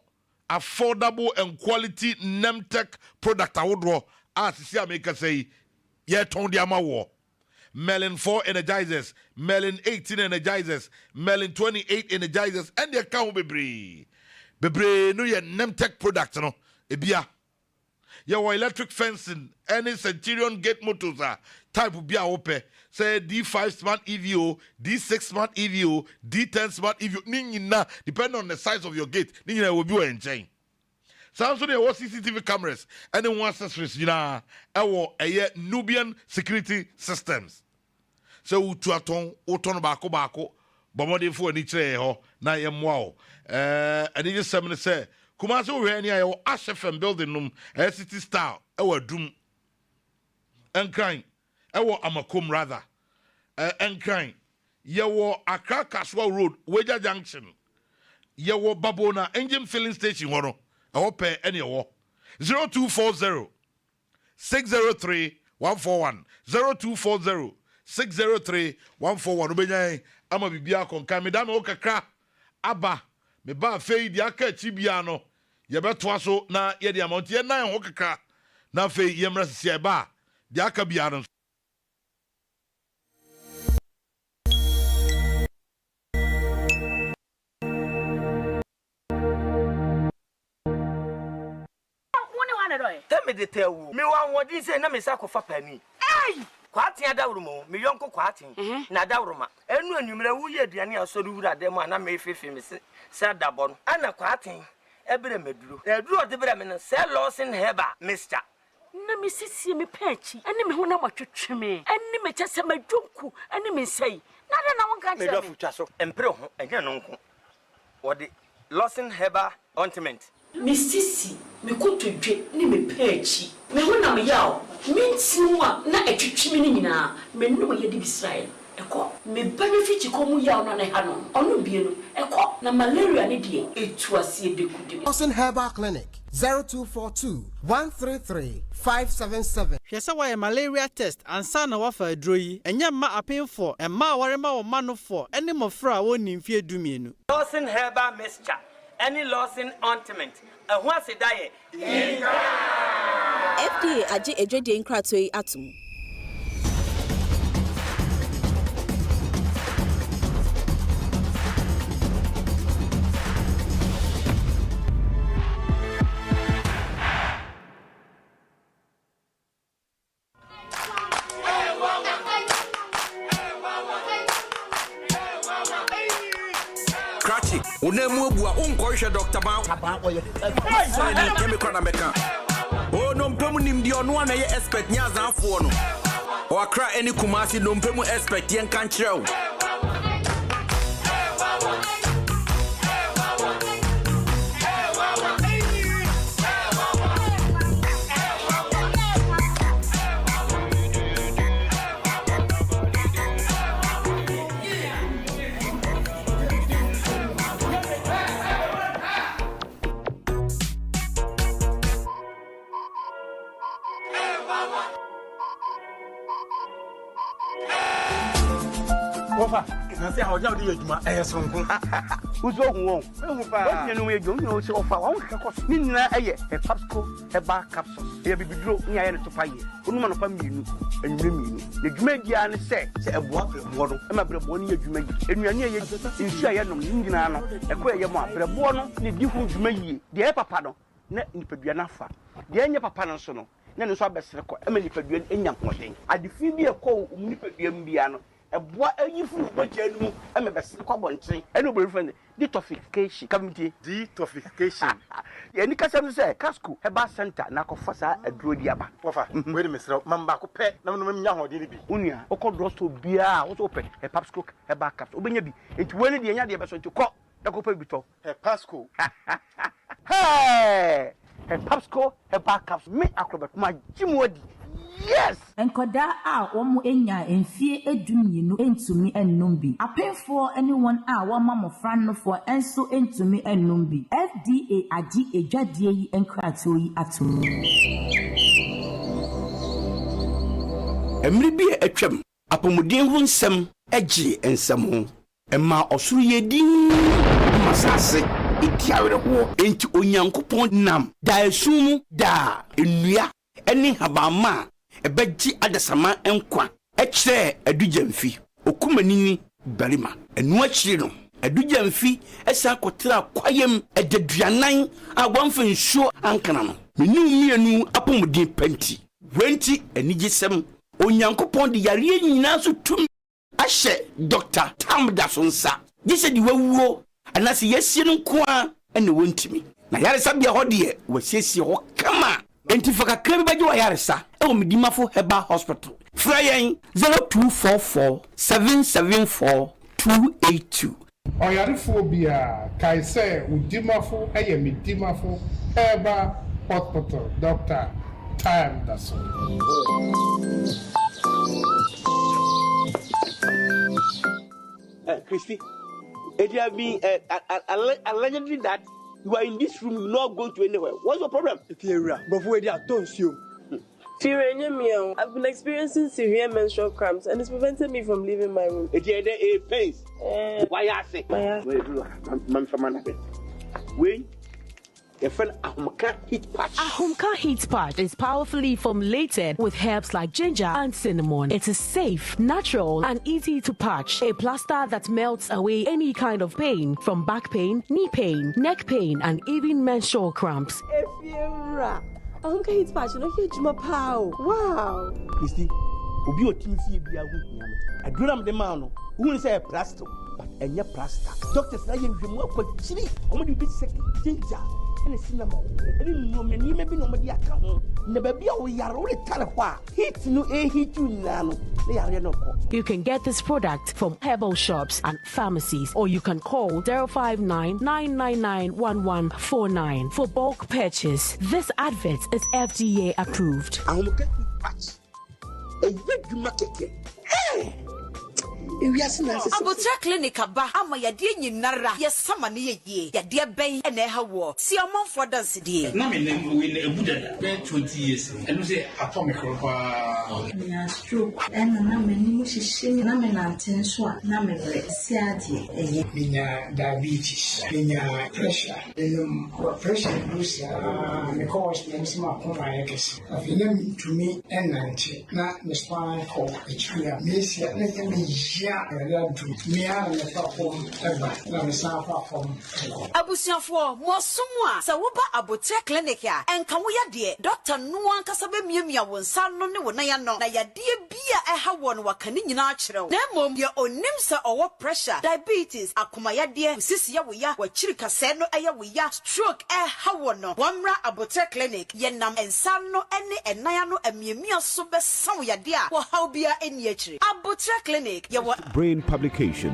affordable and quality Nemtech product awodro as see America say ye ton di ama wo. Melon 4 energizers, Melon 18 energizers, Melon 28 energizers, and the account bebre. Bebre no ye Nemtech product no. Ebia. Your electric fencing, any Centurion gate motors are type of bia ope. Say D5 smart EVO, D6 smart EVO, D10 smart EVO. Nina, depending on the size of your gate, Nina will be enjoying. Samsung there was CCTV cameras and then one accessories, you know, a Nubian security systems. So utuaton bako bomode fo ani kire ho na ye moa and you just say Kumasi we any ayo Ashfm building num city style dum enkran amakom rather enkran ye wo Accra Kaswa Road Weja Junction ye wo Babona engine filling station ho no pe any wo 0240 603 141 0240 603 141 ubenya ama bibia konka me da me okakra aba me ba fei di aka chibia no ye beto aso na ye di amount ye nan ho kakra na fei ye mra sisi ba di aka bia no Tell me the tell me what this say na me sa ko fa pani. Hey! Kwati adawrumo me yonko kwati na adawruma enu anwumre wo ye aduane asori wura dem ana me fefe me se dabo no ana kwati ebere meduro eduro de bere me no se Lawson heba mister na me sisi me pechi ene me ho na matwetwe me ene me chese madwonku ene me sei na de na wonka me do futwa so empre ho enye no nko wo de Lawson heba ointment me sisi me kotodwe ne me pechi me ho na me yaw mintimwa na etwetwe me nyina me no ye de Israel eko me benefit ko mu yaw na ne ha no ono bie no eko na malaria ne die etu asie de kude Lawson Herbal Clinic 0242 133 577. Hwesa wa malaria test ansa na wafa adroyi enya ma apenfo emma warema wo manofo ene mofra woni mfie dumienu. Lawson herbal mixture any Lawson ointment ehun asedaye FDA agi ejwede nkratoi atum. Unemu bua unkoisha Dr. Bao. Oh no mpemu ni mdi onwa na ye expect nyaza afu ono. O akra eni kumasi no mpemu expect yen kanchrew. Nancy, how do you do my air song? Who's wrong? What do you know? You know, so far, I want Nina, a capsule, a bar capsule. Here be draw near to pay. Woman of family, and you the Jumedia say, a water, and my brother, one year you make, and you are near in Shire, Indiana, a queer your mother, a born, the different Jume, the Epapano, net in Pedianafa, the Anya Papanasono, then so best record, Emily Pedian in young thing. I defeat a call, Nipedian. A boy, you fool, but you I'm a best common tree. And no friend, detoxification committee. Detoxification. Any customer say, Casco, a bar center, Nakofasa, a Drodiaba. Wait a minute, Mamma, pet, no, young or did it be? Unia, Oko Drosto beer was open, a pub's cook, a bar cap, Obenabi. It's when the Yadi person to call the Copa Bito, a Pasco. Hey, a pubsco, a bar caps, me acrobat, my Jim Woody. Yes! Enkoda a omo enya enfie edumienu entumi ennum bi. Apenfo anyone a wama mofra no for enso entumi ennum bi. FDA agi ejwadie yi enkrato yi atum. Emri bi etwam apomuden hu nsem agi ensem ho. Emma osuru yedin masase itiawere ho. Enti onyankopon nam da esumu da enua eni habama ebeji adasama enkwa ekire adujamfi okumanini barima enu akire no adujamfi esa kotra kwayem ededuanan agwanfa nsuo ankana no menu mienu apomuden panti wenti enigisem onyankopon de yare nyina so tum ahye Dr. Tamdasonsa gise di wawuo anase yesie no nkoa ene wontimi na yare sabia hodie wasiesie ho kama enti faka kremi baji wa yaresa e o midimafo heba hospital frayen 0244 774 282 oyarifo bia kai se udimafo eye midimafo heba hospital Dr. Tamdasonsa. Christy, it has been allegedly that you are in this room, you're not going to anywhere. What's your problem? I've been experiencing severe menstrual cramps and it's prevented me from leaving my room. It pains. Why I say? Wait. Ahumka Heat Patch. Ahumka Heat Patch is powerfully formulated with herbs like ginger and cinnamon. It is safe, natural, and easy to patch. A plaster that melts away any kind of pain, from back pain, knee pain, neck pain, and even menstrual cramps. Ahumka Heat Patch, you know, wow. Christy, Obi Otimisi Biahu, I do them the man who say a plaster, but any plaster. Doctors, I am more quite chilly, only bit sick, ginger. And cinnamon. And no many maybe nobody account. Never be we are only talahua. Hit no a hit you nano. They are no. You can get this product from herbal shops and pharmacies, or you can call 059-999-1149 for bulk purchase. This advert is FDA approved. I'm going to patch a big market. Hey! Abotra clinic aba ama yade nyinara yesama ne ye yade ben e na ha wo si omonfo dance die na me ebu dada 20 years and say atomic ropa na stroke na me ni mushishe na me na tenso na me si ade minya diabetes minya pressure pressure boost me cause me sima koma yakesi afinem to me enante na me spine call ichia mesia na me ya do me ara me platform eba na me sa platform abusiafo mo somwa sa wo ba Abotre clinic ya enka wo yade doctor no ankasa be miamia wonsa no ne wona ya no na yade bia ha wo no wakane nyina akyerew na mom ye onim sa owo pressure diabetes akoma yade sisi ya wo ya wachiri kase no eye wo ya stroke ha wo no wamra Abotre clinic ye nam ensa no ene enaya no amiamia so be sawo yade a wo haw bia eni akire Abotre clinic ye wo Brain Publication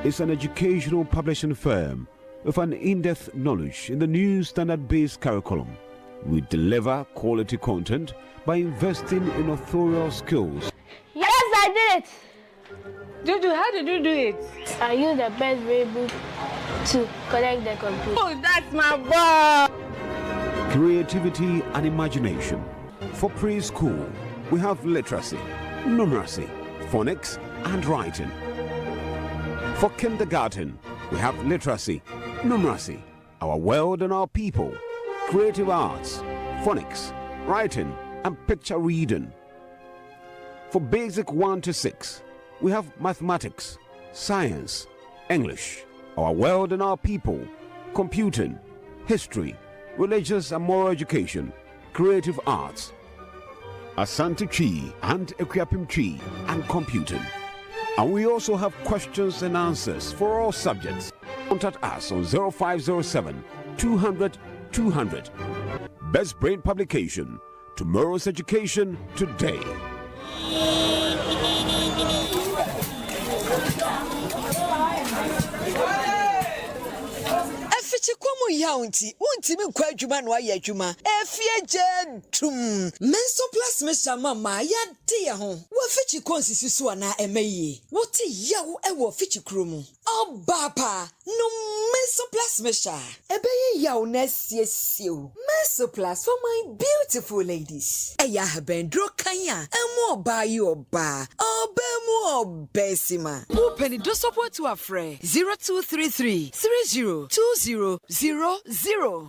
is an educational publishing firm with an in-depth knowledge in the new standard-based curriculum. We deliver quality content by investing in authorial skills. Yes, I did it! Dudu, how did you do it? I used the best way book to connect the computer. Oh, that's my boy! Creativity and imagination. For preschool, we have literacy, numeracy, phonics, and writing. For kindergarten, we have literacy, numeracy, our world and our people, creative arts, phonics, writing, and picture reading. For basic 1 to 6, we have mathematics, science, English, our world and our people, computing, history, religious and moral education, creative arts, Asante Chi and Equiapim Chi, and computing. And we also have questions and answers for all subjects. Contact us on 0507 200 200. Best Brain Publication. Tomorrow's education today. Chikomo yaunti wonti me kwa adwuma no aye adwuma efie jedum menso plus me sama ma ya de ho wo fichi konsisi so na emaye wote yawo e wo fichi kromu obapa no menso plus me sha ebeye yawo na siesio menso plus for my beautiful ladies eya habendro kanya emu oba yi oba obemu obesima open do support to a friend 0233 302000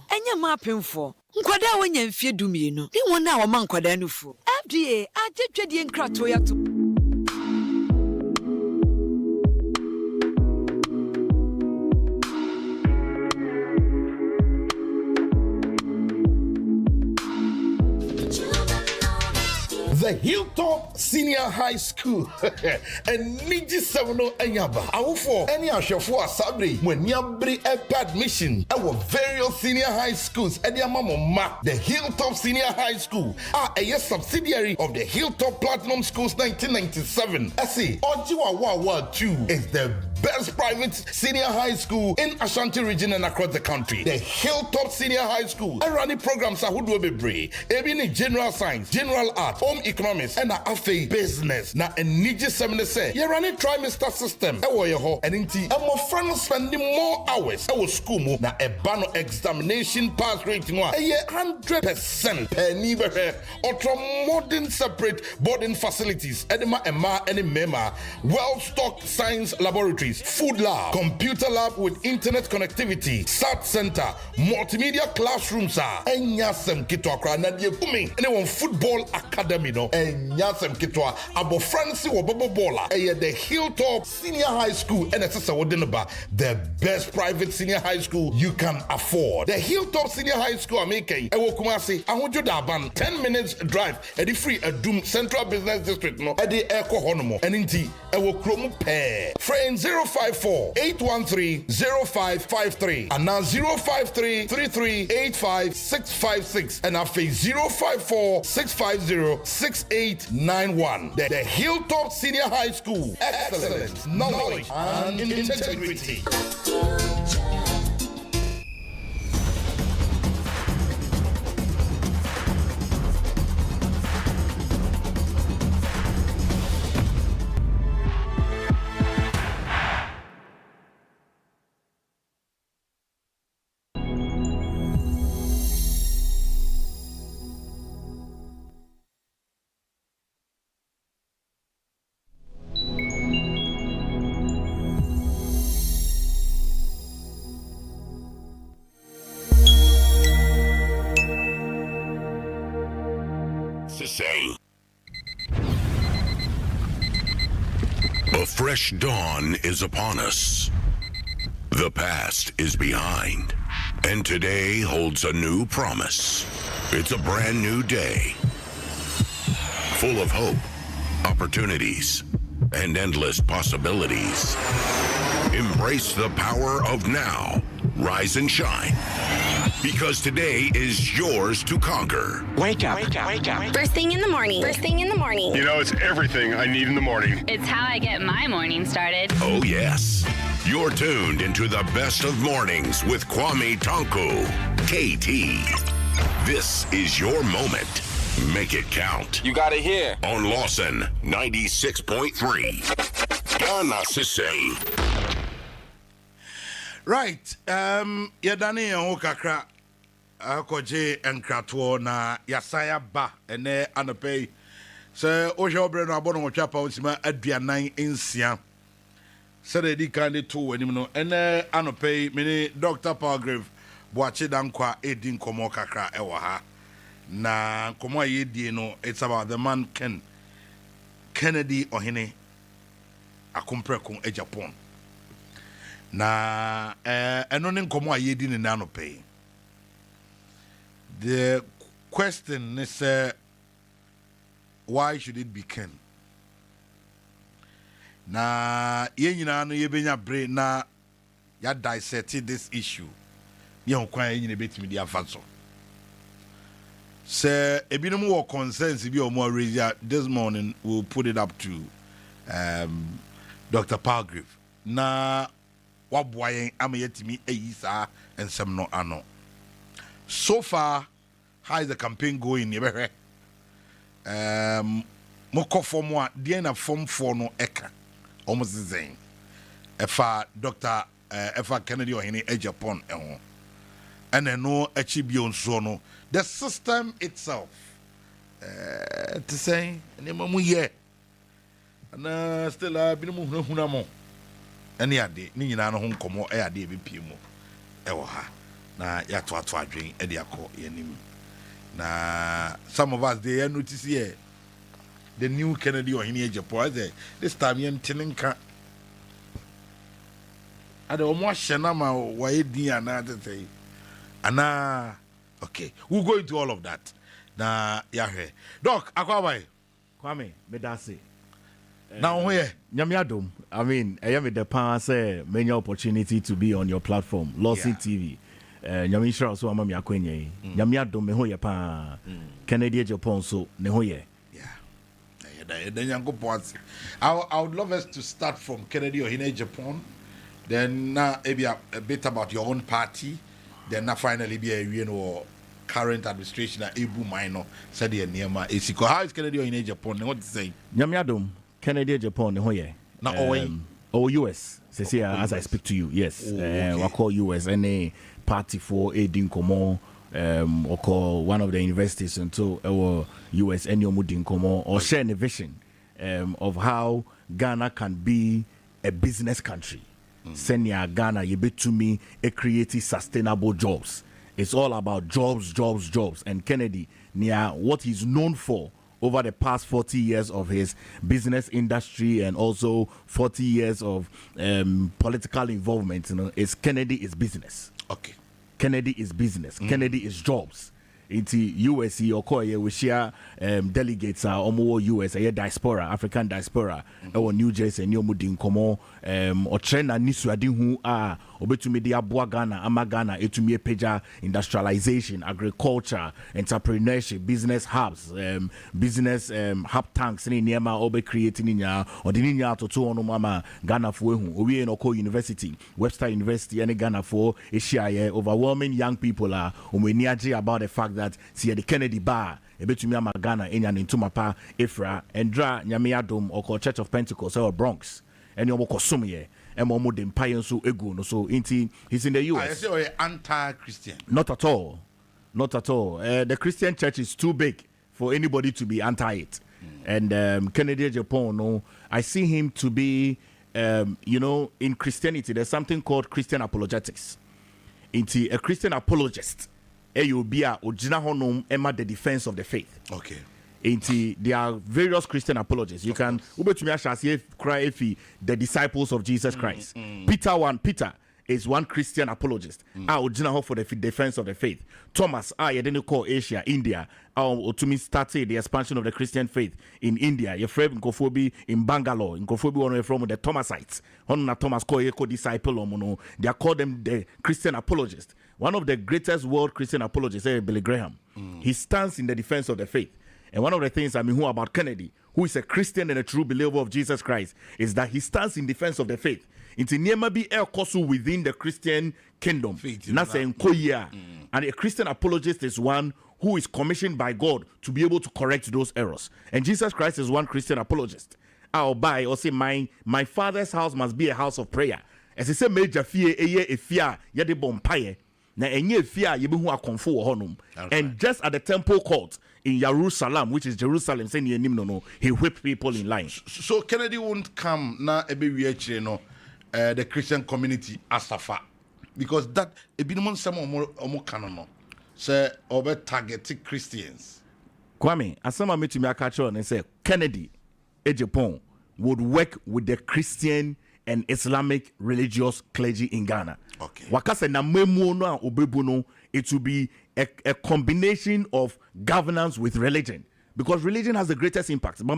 enya mapemfo nkwada wonya mfie dumienu ni wona wo man nkwada nufu FDA ajetwedie nkrato ya to The Hilltop Senior High School and Niji Sevono Enyaba. Awufo any ashofo asabre when nyabri admission. Our various senior high schools and ma the Hilltop Senior High School are a subsidiary of the Hilltop Platinum Schools 1997. I say Ojiwa Wawa 2 is the best private senior high school in Ashanti region and across the country. The Hilltop Senior High School. I run the programs are who do be in general science, general art, home economics, and a business. Now, a Niji seminar say, you run a trimester system. I want your home and inti. And more friends spending more hours. I was school more. Now, a banner examination pass rating one. 100% per neighborhood. Ultra modern separate boarding facilities. Edema, Emma, and Mema. Well-stocked science laboratories. Food lab, computer lab with internet connectivity, SAT center, multimedia classrooms are enyasem kitwa kra na die kumi anyone football academy no enyasem kitwa abo Francis wo bobo baller the Hilltop Senior High School and the best private senior high school you can afford. The Hilltop Senior High School American ewo Kumasi ahojo daban 10 minutes drive at the free Adum Central Business District no at the Eko Honomo and inti ewo kromu pair friend 054-813-0553 and now 053-3385-656 and now face 054-650-6891. The Hilltop Senior High School. Excellence, knowledge, and integrity. saying. A fresh dawn is upon us. The past is behind, and today holds a new promise. It's a brand new day, full of hope, opportunities, and endless possibilities. Embrace the power of now. Rise and shine. Because today is yours to conquer. Wake up. Wake up. Wake up. First thing in the morning. First thing in the morning. You know, it's everything I need in the morning. It's how I get my morning started. Oh, yes. You're tuned into the best of mornings with Kwame Tanko. KT. This is your moment. Make it count. You got it here. On Lawson 96.3. Ghana Sisei. Right. Yadani and Okakra. Akoje enkrato na yasaya ba ene anope se ohwe obre no abono twapa onsima aduanan ensia se de di kan de to anim no ene anope mini Dr. Palgrave boache dankwa edi nkomo kakra ewo ha na nkomo ayedie no it's about the man Kennedy Ohene akompreko Agyapong na eno ne nkomo ayedi ne anope. The question is, why should it be Ken? Na yenyina no yebenya bre na ya dissect this issue. Ye hokwan yenyina betimi dia afanso. Se ebinom wo concerns bi o mo raise this morning, we'll put it up to Dr. Palgrave. Na wabwayen amayetimi eyisa ensem no ano. So far, how is the campaign going? Moko form one, the form 4 no eka. Almost the same. Efa Dr. Efa Kennedy Ohene Agyapong and then no achibion so no. The system itself. To say, nemamu ye. And still binimu hunamo. Any ade, ni na no hon komo e ade be piemo. Ewo ha. Na ya to adwen e de akọ yanim na some of us they notice here the new Kennedy Ohene Agyapong this time yen tinenka ade omo ahye na ma wa edi ana tete ana okay we'll go into all of that na ya hwe doc akwabai Kwame medase now here nyame adom I mean I am the pan say many opportunity to be on your platform Lawson TV. Nyame Israel so amami akwenye nyame adom me ho ye pa Kennedy Agyapong so ne ho ye I would love us to start from Kennedy Ohene Agyapong, then maybe a bit about your own party, then finally be a current administration at Ebu Minor said the Niema Esiko. How is Kennedy Ohene Agyapong? What to say? Nyame adom Kennedy Agyapong ne ho ye na US as I speak to you, yes. Okay. We call US and party for aiding Komo or call one of the universities until our US and Yomudin Komo or share a vision of how Ghana can be a business country. Send ya Ghana you bet to me a creative sustainable jobs. It's all about jobs. And Kennedy near what he's known for over the past 40 years of his business industry and also 40 years of political involvement, is Kennedy is business. Okay. Kennedy is business. Kennedy is jobs. It's USC or Korea, we share delegates are almost US, diaspora, African diaspora, or New Jersey, New Mudin Komo, or China Niswadi who are Obetumedia Ghana, Amagana, Etumie Peja, industrialization, agriculture, entrepreneurship, business hubs, business hub tanks, in Niama, Obe creating in ya, or the Ninya to two on Mama, Ghana for Owe in Oko University, Webster University, and Ghana for Asia, overwhelming young people are about the fact that see the Kennedy bar ebetumi ama Ghana enyan ntumapa Efra Endra Nyame Adom or Church of Pentecost or Bronx and you kosum ye emo dem payen so egu no so inti he's in the US. I say anti-Christian. Not at all. The Christian church is too big for anybody to be anti it. And Kennedy Agyapong, no, I see him to be in Christianity there's something called Christian apologetics. Inti a Christian apologist. AUBA Ojina Honum Emma the defense of the faith. Okay. There are various Christian apologists. You can cry the disciples of Jesus Christ. Peter is one Christian apologist. For the defense of the faith. Thomas, you didn't call Asia, India. To me started the expansion of the Christian faith in India. Your friend Nkofobi in Bangalore. Nkofobi one from the Thomasites. Thomas called disciple. They are called them the Christian apologists. One of the greatest world Christian apologists is Billy Graham. He stands in the defense of the faith. And one of the things who about Kennedy, who is a Christian and a true believer of Jesus Christ, is that he stands in defense of the faith. Into Niemabi El Kosu within the Christian kingdom. And a Christian apologist is one who is commissioned by God to be able to correct those errors. And Jesus Christ is one Christian apologist. I'll buy or say, my father's house must be a house of prayer. As he said, major fear, a fear, yet bompire. And just at the temple court in Jerusalem, which is Jerusalem, saying he whipped people in line. So Kennedy won't come now the Christian community asafa because that a bit more some more canon say over targeted Christians. Kwame, as some me to me catch on and say Kennedy, Agyapong would work with the Christian and Islamic religious clergy in Ghana. Okay. Wakase na memu no obebuno, it will be a combination of governance with religion. Because religion has the greatest impact. But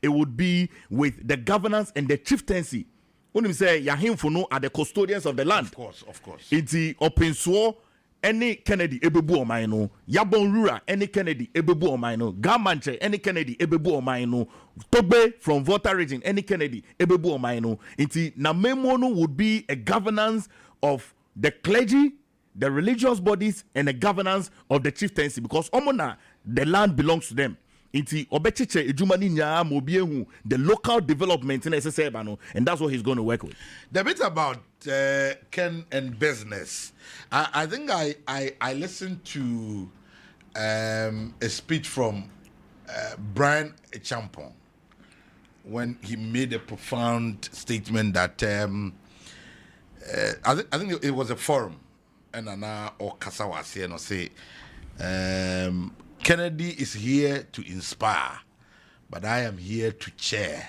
it would be with the governance and the chieftaincy. When you say Yahimfuno are the custodians of the land. Of course. It's the open swore any Kennedy ebebu omaino. Yabon Rura any Kennedy ebebu omaino. Gamanche any Kennedy ebebu omaino. Tobe from Volta region any Kennedy ebebu omaino. It's Namemono would be a governance of the clergy, the religious bodies, and the governance of the chieftaincy, because omona the land belongs to them. Inti obechiche ejumani nya mobiehu the local development in SSA, and that's what he's going to work with. The bit about Ken and business, I think I listened to a speech from Brian Agyapong when he made a profound statement that I think it was a forum. And now or Kasawasi and say Kennedy is here to inspire, but I am here to chair.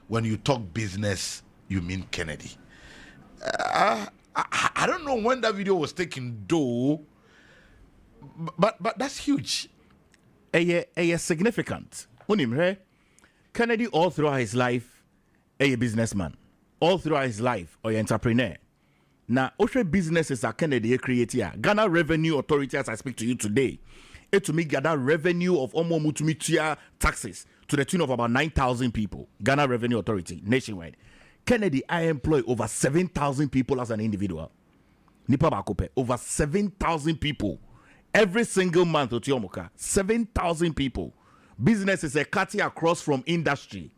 When you talk business, you mean Kennedy. I don't know when that video was taken, though, but that's huge. A significant. Kennedy all throughout his life, a businessman. All throughout his life, or entrepreneur. Now, Oshe businesses are Kennedy created. Ghana Revenue Authority, as I speak to you today, it to me gather revenue of almost mutumitia taxes to the tune of about 9,000 people. Ghana Revenue Authority nationwide. Kennedy, I employ over 7,000 people as an individual. Nipa bakope over 7,000 people every single month. Otiomoka 7,000 people. Business is a cutting across from industry.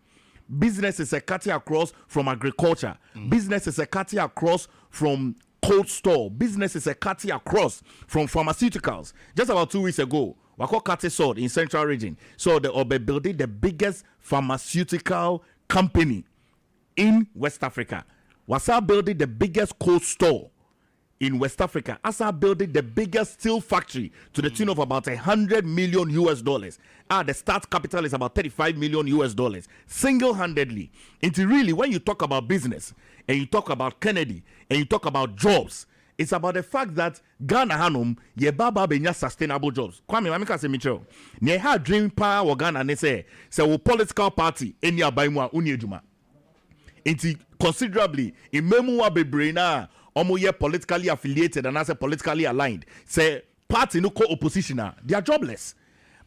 Business is a cutting across from agriculture. Business is a cutting across from cold store. Business is a cutting across from pharmaceuticals. Just about 2 weeks ago, Wako Kati sold in Central Region. So they are building the biggest pharmaceutical company in West Africa. Wasa building the biggest cold store in West Africa. Asa building the biggest steel factory to the tune of about $100 million. The start capital is about $35 million single-handedly. Into really, when you talk about business and you talk about Kennedy and you talk about jobs, it's about the fact that Ghana hanum ye baba benya sustainable jobs. Kwame mamika se micho. Nye ha dream power wa Ghana ne se wo political party eni abaimwa uni ejuma. Into considerably in memu wa bebre na omo ye politically affiliated and as politically aligned. Say party no co-opposition, they are jobless.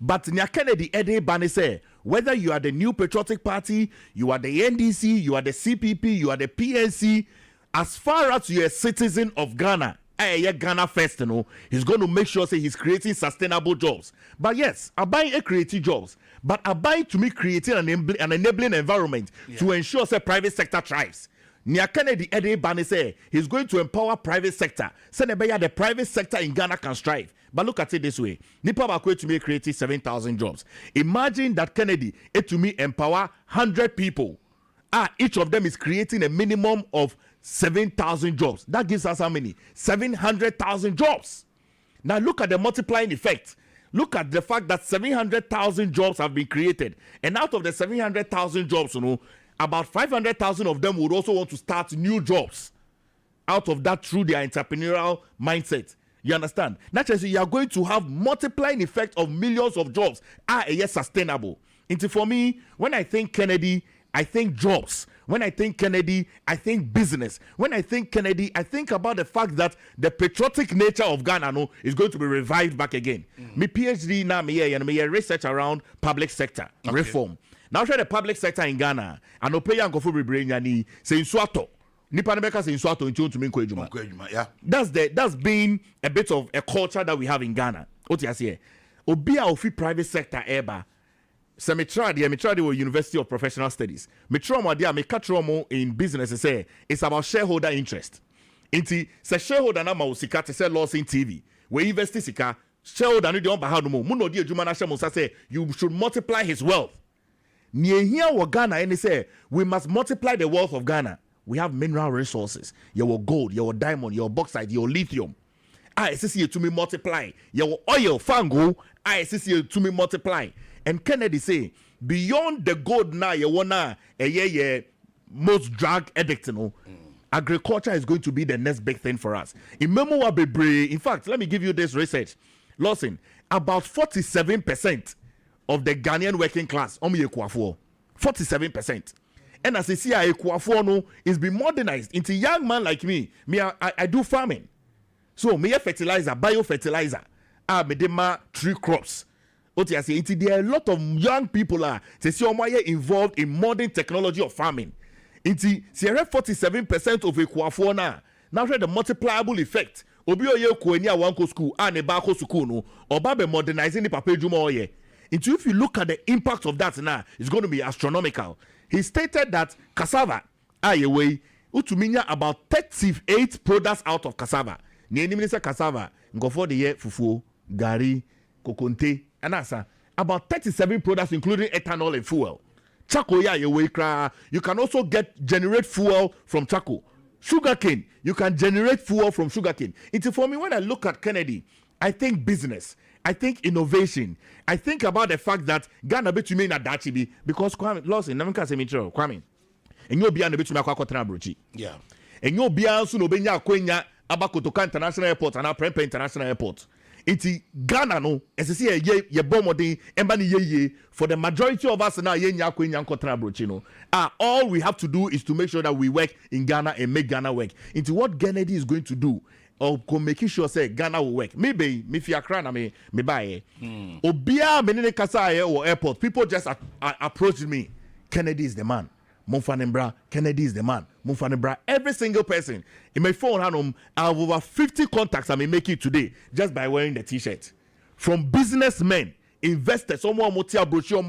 But Nya Kennedy Ede Bane say, whether you are the New Patriotic Party, you are the NDC, you are the CPP, you are the PNC, as far as you're a citizen of Ghana, Ghana first, he's going to make sure say he's creating sustainable jobs. But yes, I buy creating jobs, but I buy to me creating an enabling environment to ensure say private sector thrives. Nya Kennedy Ede Bane say he's going to empower private sector. Say the private sector in Ghana can strive. But look at it this way. Nipa Bakwe to me created 7,000 jobs. Imagine that Kennedy to me empower 100 people. Each of them is creating a minimum of 7,000 jobs. That gives us how many? 700,000 jobs. Now look at the multiplying effect. look at the fact that 700,000 jobs have been created. And out of the 700,000 jobs, about 500,000 of them would also want to start new jobs out of that through their entrepreneurial mindset. You understand? Naturally, you are going to have multiplying effect of millions of jobs sustainable. And for me, when I think Kennedy, I think jobs. When I think Kennedy, I think business. When I think Kennedy, I think about the fact that the patriotic nature of Ghana is going to be revived back again. My PhD now, me research around public sector reform. Now, try the public sector in Ghana. And pay young for ni say Swato. Nipa nebeka say Swato into to minko ejuma. Yeah. That's been a bit of a culture that we have in Ghana. What you say? Obia ofi private sector eba. So me tried with University of Professional Studies. Me trauma in business say it's about shareholder interest. Inti se shareholder na ma usika te say Lawson TV. We invest sika shareholder no de on bahado mo. Mu no di adwuma na hye mo say you should multiply his wealth. Near here wa Ghana and say we must multiply the wealth of Ghana. We have mineral resources. Your gold, your diamond, your bauxite, your lithium. I see to me multiply. Your oil, fango. I see to me multiply. And Kennedy say, beyond the gold now, you wanna most drug addict, agriculture is going to be the next big thing for us. In fact, let me give you this research. Lawson, about 47% of the Ghanaian working class, 47%. And as I see, is being modernized into young man like me. I do farming. So, me fertilizer, biofertilizer. Me dema tree crops. There are a lot of young people involved in modern technology of farming. 47% of Equafor now the multipliable effect. Obi oye kuenya wanko school and ebako school no oba modernizing the papa juma oye. If you look at the impact of that now, it's going to be astronomical. He stated that cassava ayeway utuminya about 38 products out of cassava. Ni minister cassava ngofo de ye fufu, gari, kokonte, and asa about 37 products including ethanol and fuel. Charcoal you can also generate fuel from charcoal. Sugarcane, you can generate fuel from sugarcane. It's for me when I look at Kennedy, I think business, I think innovation, I think about the fact that Ghana betu me na dachi bi because Kwame Lawson na nka se mitro Kwame. Enyo bia na betu me akwa kotra brochi. Yeah. Enyo bia so no benya akwenya abakotoka international airport and Prempeh international airport. It's Ghana no esese ye bomodi emba ni ye for the majority of us now ye nya akwenya kotra brochi no. All we have to do is to make sure that we work in Ghana and make Ghana work. Into what Kennedy is going to do or making sure say Ghana will work. Maybe me fi Accra na me buy. Obia menene kasa or airport. People just approach me. Kennedy is the man. Monfanembra, Kennedy is the man. Monfanembra, every single person in my phone, I have over 50 contacts I may make it today just by wearing the t-shirt. From businessmen, investors, someone motia brochure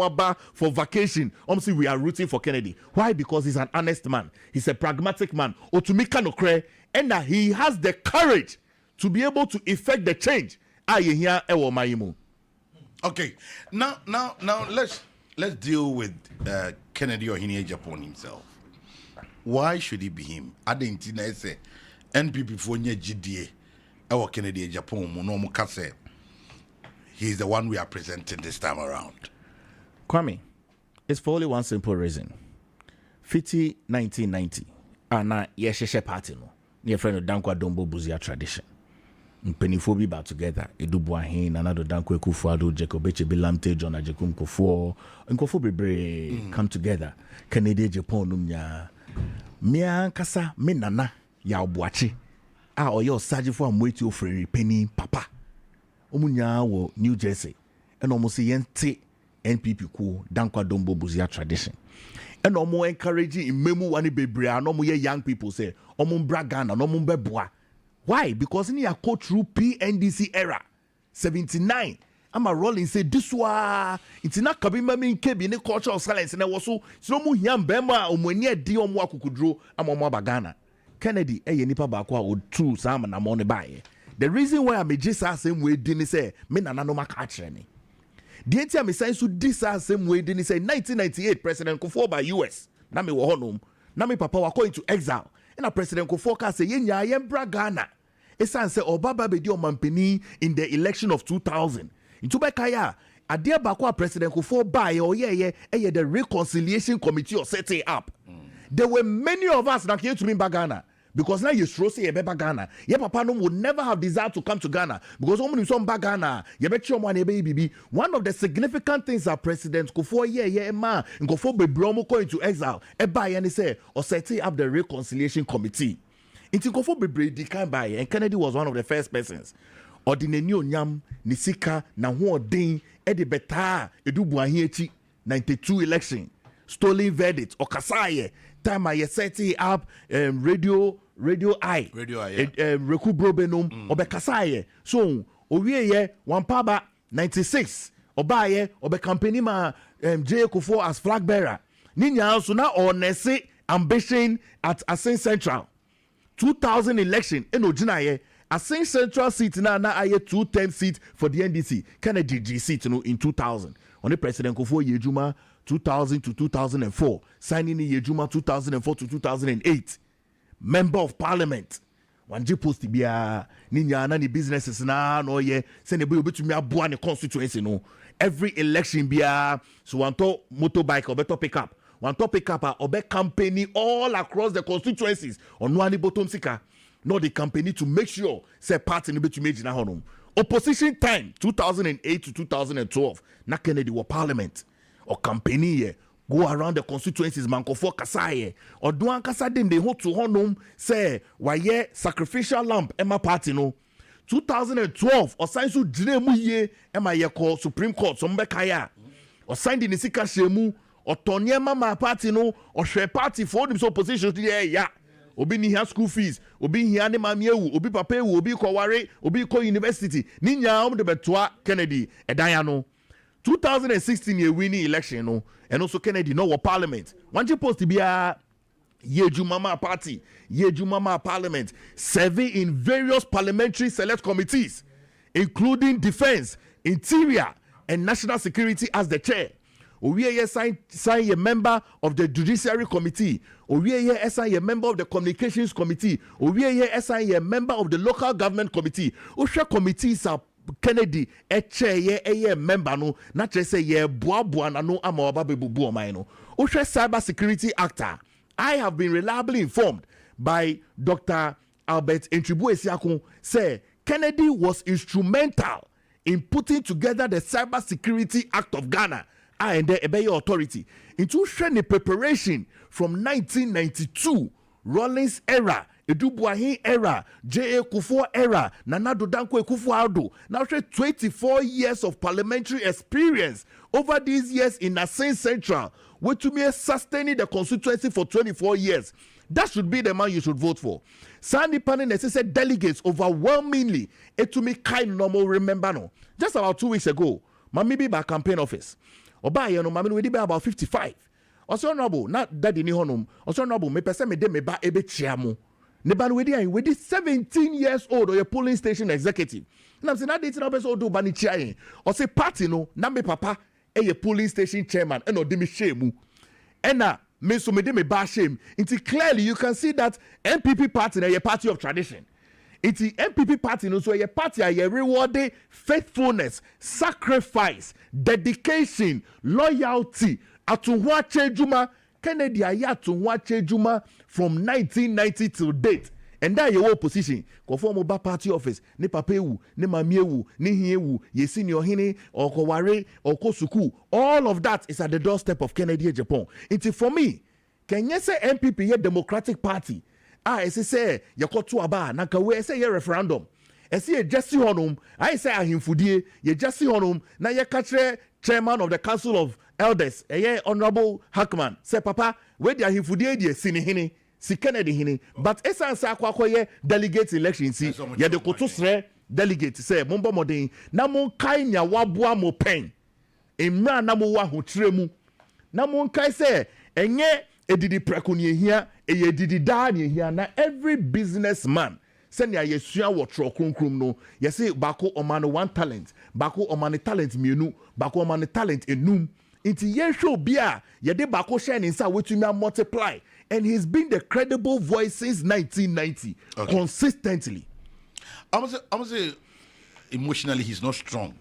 for vacation. Obviously, we are rooting for Kennedy. Why? Because he's an honest man. He's a pragmatic man. Otumika no kre, and that he has the courage to be able to effect the change. Okay, now let's deal with Kennedy or Agyapong himself. Why should he be him? I didn't say NPP for nye GDA. Our Kennedy Agyapong no kase. He's the one we are presenting this time around. Kwame, it's for only one simple reason. 1990. Ana yesheshe party no. Near friend of Dankwa Dombo Buzia tradition. Mpenifobi ba together. Edubu ahin Nanado Dankwa Kufuado Jacobeche Bilamte John Ajekum Kofo. Nkofo bebre come together. Kennedy Agyapong numnya. Mia kasa me nana ya obuachi. Oyo sajifo amweti ofreri penny papa. Omunya wo New Jersey. And almost yente NPP ku Dankwa Dombo Buzia tradition. And almost encouraging in memu wani bebre and almost young people say omum bragan and omum beboa. Why? Because in your go through PNDC era 79. I'm a rolling say this wa it's not kabima me kebi ne cultural silence and I was so mu hiam bema omwani di omu akukudro amomo bagana. Kennedy nipa ba kwa o true sam na mo ne bae. The reason why I'm a Jesus same way didn't say me na no maka kire me. The entire me say so this same way didn't say 1998 President Kufuor by US. Na me wo honum. Na me papa wa going to exile. And a President Kufuor ka say yenya yembra Ghana. Esan say Obaba be di omampeni in the election of 2000. into bekaya adia bakwa president Kufuor buy or yeah the reconciliation committee or setting up. There were many of us that came to me in Ghana. Because now you say you beba Ghana. Your papa no would never have desired to come to Ghana. Because when some Ghana, you bet your money baby. One of the significant things that President Kufuor man and Kufuor be bromo go into exile. Buy and say or setting up the reconciliation committee. Into Kufuor be brady can buy and Kennedy was one of the first persons. Ordinary nyam nisika na ho odin e de beta edu buahiechi 92 election stolen verdict or kasaye time I setting up radio I Reku Brobenum Obekasaye. So Owie Wampaba 96 Obaye Obe company ma J. Kufuor as flag bearer. Ninya also now honest ambition at Asin Central 2000 election in Ojinaye Asin Central seat na aye 2-term seat for the NDC Kennedy G seat in 2000 on the President Kufuor Yejuma 2000 to 2004 signing in Yejuma 2004 to 2008 member of parliament wanje post bia ni nyana ni businesses na no ye se ne be obetumi aboa ne constituency no every election bia so wanto motorbike obeto pickup wanto pickup obe company all across the constituencies ono ani bottom sika no the company to make sure say party no betumi gina honom opposition time 2008 to 2012 na Kennedy wa parliament or company ye go around the constituencies mankofo kasaye or do an kasa dem dey hold to honum say why sacrificial lamb Emma party no 2012 or sign so diremu ye Emma ye call Supreme Court so mbekaya or sign the nisika shemu or tonyema ma party no or share party for them so opposition yeah obi ni hia school fees obi hia ne mamiewu obi papa ewu obi ko ware obi ko university ni nya de betoa Kennedy edan no 2016 ye winning election no and also Kennedy no war parliament one post to be a Yejumama party Yejumama parliament serving in various parliamentary select committees including defense, interior and national security as the chair. Owiye sign a member of the judiciary committee. Owiye sign a member of the communications committee. Owiye sign a member of the local government committee. Osha committees are Kennedy a member no na say ye boa na no ama oba bebubu omai no Osha cyber security actor. I have been reliably informed by Dr. Albert Entribu Esiakun say Kennedy was instrumental in putting together the Cyber Security Act of Ghana and the Ebeye Authority into the preparation from 1992 Rawlings era, Edubuahin era, J.A. Kufuor era, Nana Danko Kufuor-Addo. Now 24 years of parliamentary experience over these years in Asin Central, which to me sustaining the constituency for 24 years. That should be the man you should vote for. Sandy Panning said delegates overwhelmingly. It to me kind normal remember no. Just about 2 weeks ago, Mami be by campaign office. Oba you know Mami we be about 55. Also noble, not daddy ni honum. Also noble, me pese me de me ba ebe chiamu. Ne ba we dey 17 years old or a polling station executive. Na say na date na person do ba ni chiayin. Or say party no, na me papa a polling station chairman and or de me shame. And na me so me de me ba shame. It's clearly you can see that MPP party na a party of tradition. It's the MPP party no so a party a rewarded faithfulness, sacrifice, dedication, loyalty. Atunwache Juma Kennedy Atunwache Juma from 1990 till date. And that your opposition conform about party office ne papewu ne mamiewu ne hiewu ye senior hini or koware or kosuku. All of that is at the doorstep of Kennedy Agyapong. It's for me can you say MPP ye Democratic Party I say yakotu aba na kawe say ye referendum ese ye Jesse honum I say ahimfudie ye Jesse honum na ye katre chairman of the Council of Elders Honorable Hackman say papa we dia ahimfudie die sinihini si Kennedy hini but esan sa akwakoye delegate election si ye de koto sre delegate say mombo modern na mon kai nya waboa mo pen emra na mo wa hotremu na mon kai say enye edidi preko ne hia eye didi da ne hia na every businessman send ya yesua wo tro kronkrom no yesi bako omano one talent bako omano talent mienu bako omano talent enum inti ye show bia ye de bako share inside wetumi multiply and he's been the credible voice since 1990 consistently. I'm say emotionally he's not strong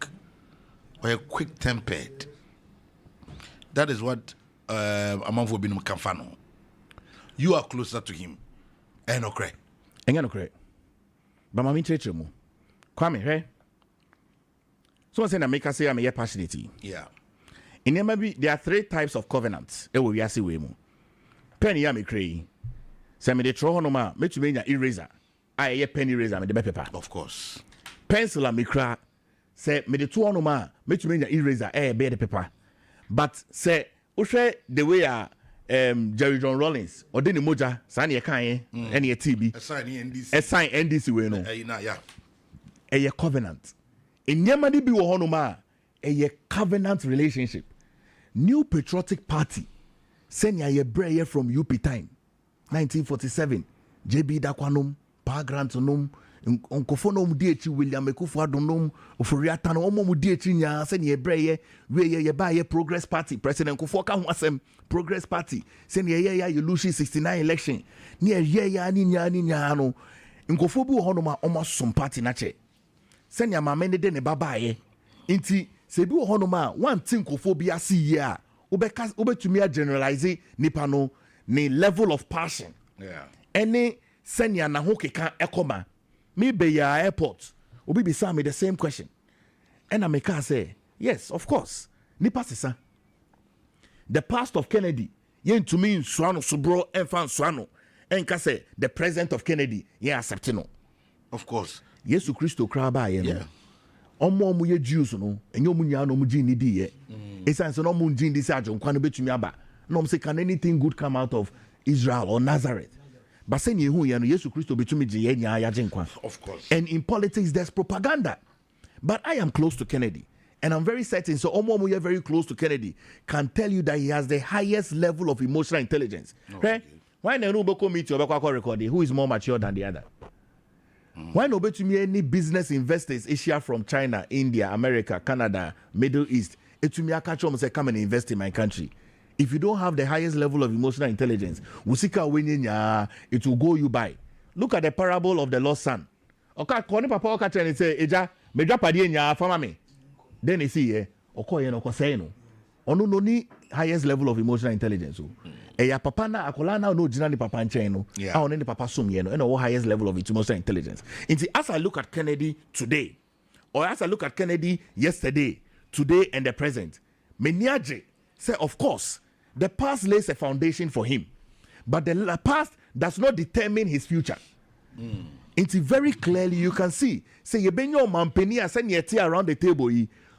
or quick-tempered. That is what Amanfo Binum Kamfano. You are closer to him. And okay. And okay. But Mammy Chechemu. Kwame, hey? So I say, I make us say I'm a passionate. Yeah. In there are 3 types of covenants. E we see we mu. Penny ya me cray. Say me the throw no ma, me to me eraser. I pen eraser me the paper. Of course. Pencil and me cra. Say me the two no ma, me to me eraser be the paper. But say ushe the way Jerry John Rollins or Denny Moja, Sani Kanye, any a TB. A sign NDC we no. Yeah. A covenant. In Yamadi be honoma, a covenant relationship. New Patriotic Party. Send ya brayer from UP time. 1947. JB Dakwanum, Pa Grantonum, Unkofonom DH William Ekufuadonum, Ufuriatano, Omo DH nya, send ye brayer, where ye buy a Progress Party, President Kufoka Wasem, Progress Party, send ye you lose 69 election. Near ye ninya no. Unkofobu honoma almost some party nache. Send ya mamende de ne babaye. Inti sebi honoma one thing kophobia see ya. Ube to me generalize nipano ni level of passion. Yeah. Any send ya na hoke kan ekoma. Me be ya airport. Obi be me the same question. And I make her say, yes, of course. Nipa sisa. The past of Kennedy, yen to me swano subro enfan swano. Enka say the president of Kennedy, yen acceptino. Of course. Yesu Christo kraba yen. Yeah. Omo mu ye Jews no, enyo mu nya no mu gin ni di ye. Esan so no mu gin dis ajo nkwa no betumi aba. No say can anything good come out of Israel or Nazareth? But say ye hu ye no Yesu Christo betumi gin ye nya ya nkwa. Of course. And in politics there's propaganda. But I am close to Kennedy. And I'm very certain, so Omo Muye very close to Kennedy can tell you that he has the highest level of emotional intelligence. Okay? Why no Boko meet you recording? Who is more mature than the other? Why no bet to me any business investors Asia from China, India, America, Canada, Middle East? It to me I catch them say come and invest in my country. If you don't have the highest level of emotional intelligence, it will go you by. Look at the parable of the lost son. Okay, papa and say, Eja, meja padi nya fama me. Then you see okoye no kosey no. Ono no ni highest level of emotional intelligence. Eya papa na akola na no jina ni papa nchen no. A ono ni papa sum ye no. Eno highest level of emotional intelligence. Inti as I look at Kennedy today, or as I look at Kennedy yesterday, today and the present, meniaje say of course the past lays a foundation for him, but the past does not determine his future. It's very clearly you can see. Say you been your mampeni and yeti around the table.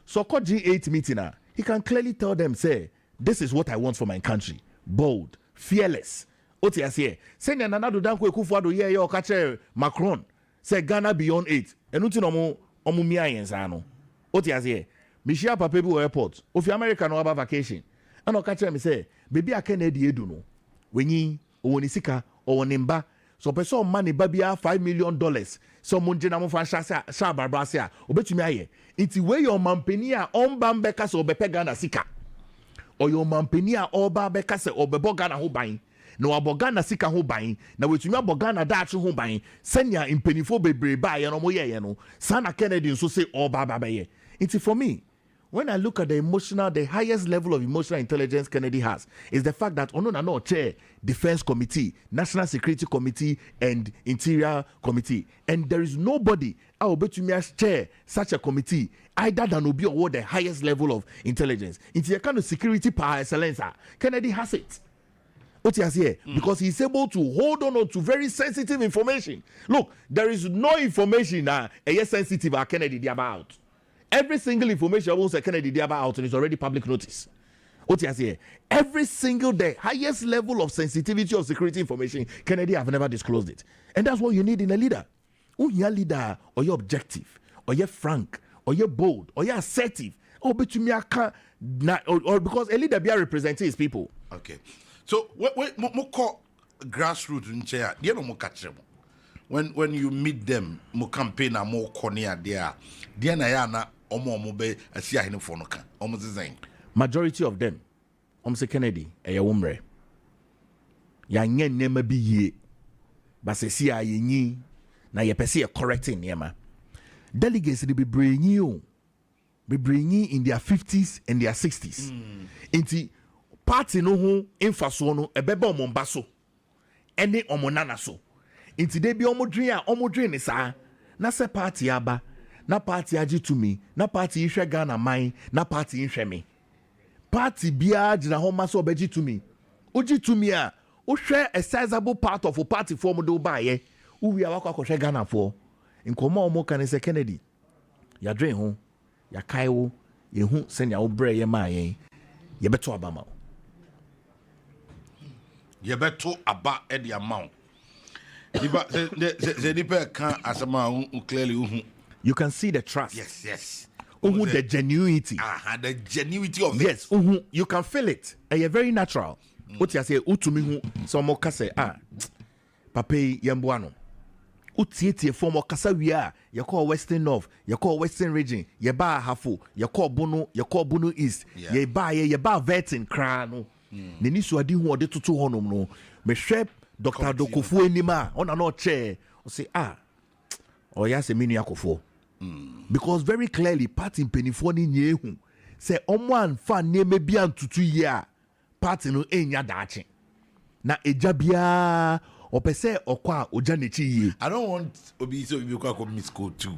So called G8 meeting. He can clearly tell them, say, this is what I want for my country. Bold, fearless. Otiasie. Say nanado danko ekufuado ye yo kache Macron. Say Ghana beyond 8. Enuti no omu mia yensano. Otiasie. Mishia papebu airport. Ofi America no aba vacation. Ano kache me say, baby a Kennedy edu no. Wenyi owonisika owonimba. So person money babia $5 million. So munjena mo fan sha barbasia. Obetumi aye. Iti we your mampeni a onbambeka so obepe Ghana sika. Or your mampeni a obabeka se obebo Ghana ho ban. Na wabogana sika ho ban. Na wetumi abogana dachi ho ban. Senya impenifo bebre ba ye no mo ye no. Sana Kennedy so say obabaye. Iti for me, when I look at the highest level of emotional intelligence Kennedy has is the fact that no chair Defense Committee, National Security Committee, and Interior Committee, and there is nobody I will bet to me as chair such a committee either than Obi or the highest level of intelligence. Into a kind of security par excellence, Kennedy has it. What he has here, because he's able to hold on to very sensitive information. Look, there is no information sensitive Kennedy about. Every single information I say Kennedy about is already public notice. What he has here, every single day, highest level of sensitivity of security information, Kennedy have never disclosed it. And that's what you need in a leader. Your leader, or you're objective, or you're frank, or you're bold, or you're assertive, or because a leader be representing his people. Okay. So what call grassroots in chair? You know more catch them. When you meet them, more campaign and more cornea there. Dia na ya na omo be asia hene fo no ka. Omo design. Majority of them, say Kennedy, womre. Ya nye nema bi ye. Ba se si a yenyi na ye pese ye correcting nema. Delegates be bring you. be bringing in their 50s and their 60s. Inti party no ho infaso no ebeba omombaso ene omonana so. Inti de bi omodrin ni saa na se party aba na party agi to me na party ihwe Ghana man na party ihwe me. Party bia gina ho maso obeji to me. Oji to me a o share a sizable part of a party form do baye. Uwi awakwa kwhwe Ghana for. Nkomo omo kan se Kennedy. Ya dwen ho, ya kai wo, ye hu senya wo bre ye ma yen. Ye beto aba ma. Ye beto aba e di amount. Nipa se nipa kan asema clearly you can see the trust. Yes. The genuinity. The genuinity of it. Yes, you can feel it. And you're very natural. What you say, utumi hu so mo kase papa yemboano. Utiete for mo kasa wia, you call Western North, you call Western Region, you ba Hafo, you call Bono East, you ba Vetin Krano. Neni so adi hu ode tutu honom no. Me hwe Dr. Dokufu enima, ona no chair. O say ya se minu yakofo. Because very clearly party penifo ni nyehu say omwan fa neme bia ntutu ye a party no enya dache na eja bia opese okwa oja nechi ye. I don't want obi so obi kwa miss school too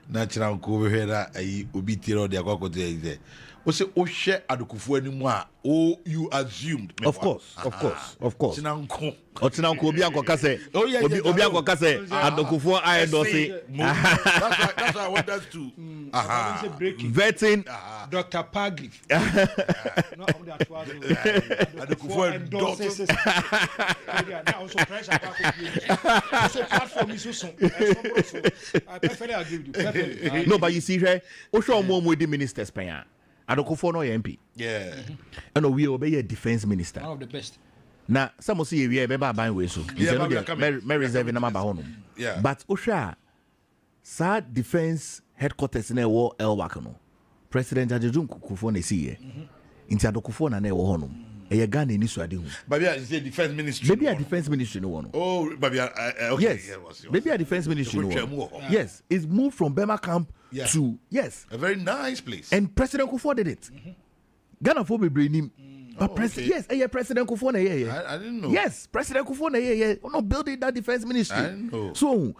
na chira nko we hera ayi obi tiro de akwa kote o se o hwe adokufu animu a you assumed of course china nko obi ankoka say obi ankoka say adokufu I do say that's why I want us to vetting Dr. Pagli no adokufu endorses now also pressure so platform is so I perfectly agree with you. No, but you see here o show mo with the ministers paya Adokofo no MP. Yeah. And we obey a defense minister. One of the best. Now, some say we be ban we so. May reserve na ba honum. Yeah. But Osha sa defense headquarters na wo Elwak no. President Agyapong Kufuor na see here. Inti Adokofo na wo honum. E Ghana ni so ade hu. Maybe a defense ministry. Maybe a defense ministry no one. Oh, maybe okay. Yes. Maybe a defense ministry no one. Yes, it's moved from Bema camp to a very nice place. And President Kufuor did it. Ghana for be bring him. But President President Kufuor na I didn't know. Yes, President Kufuor na we're not building that defense ministry. I didn't know. So,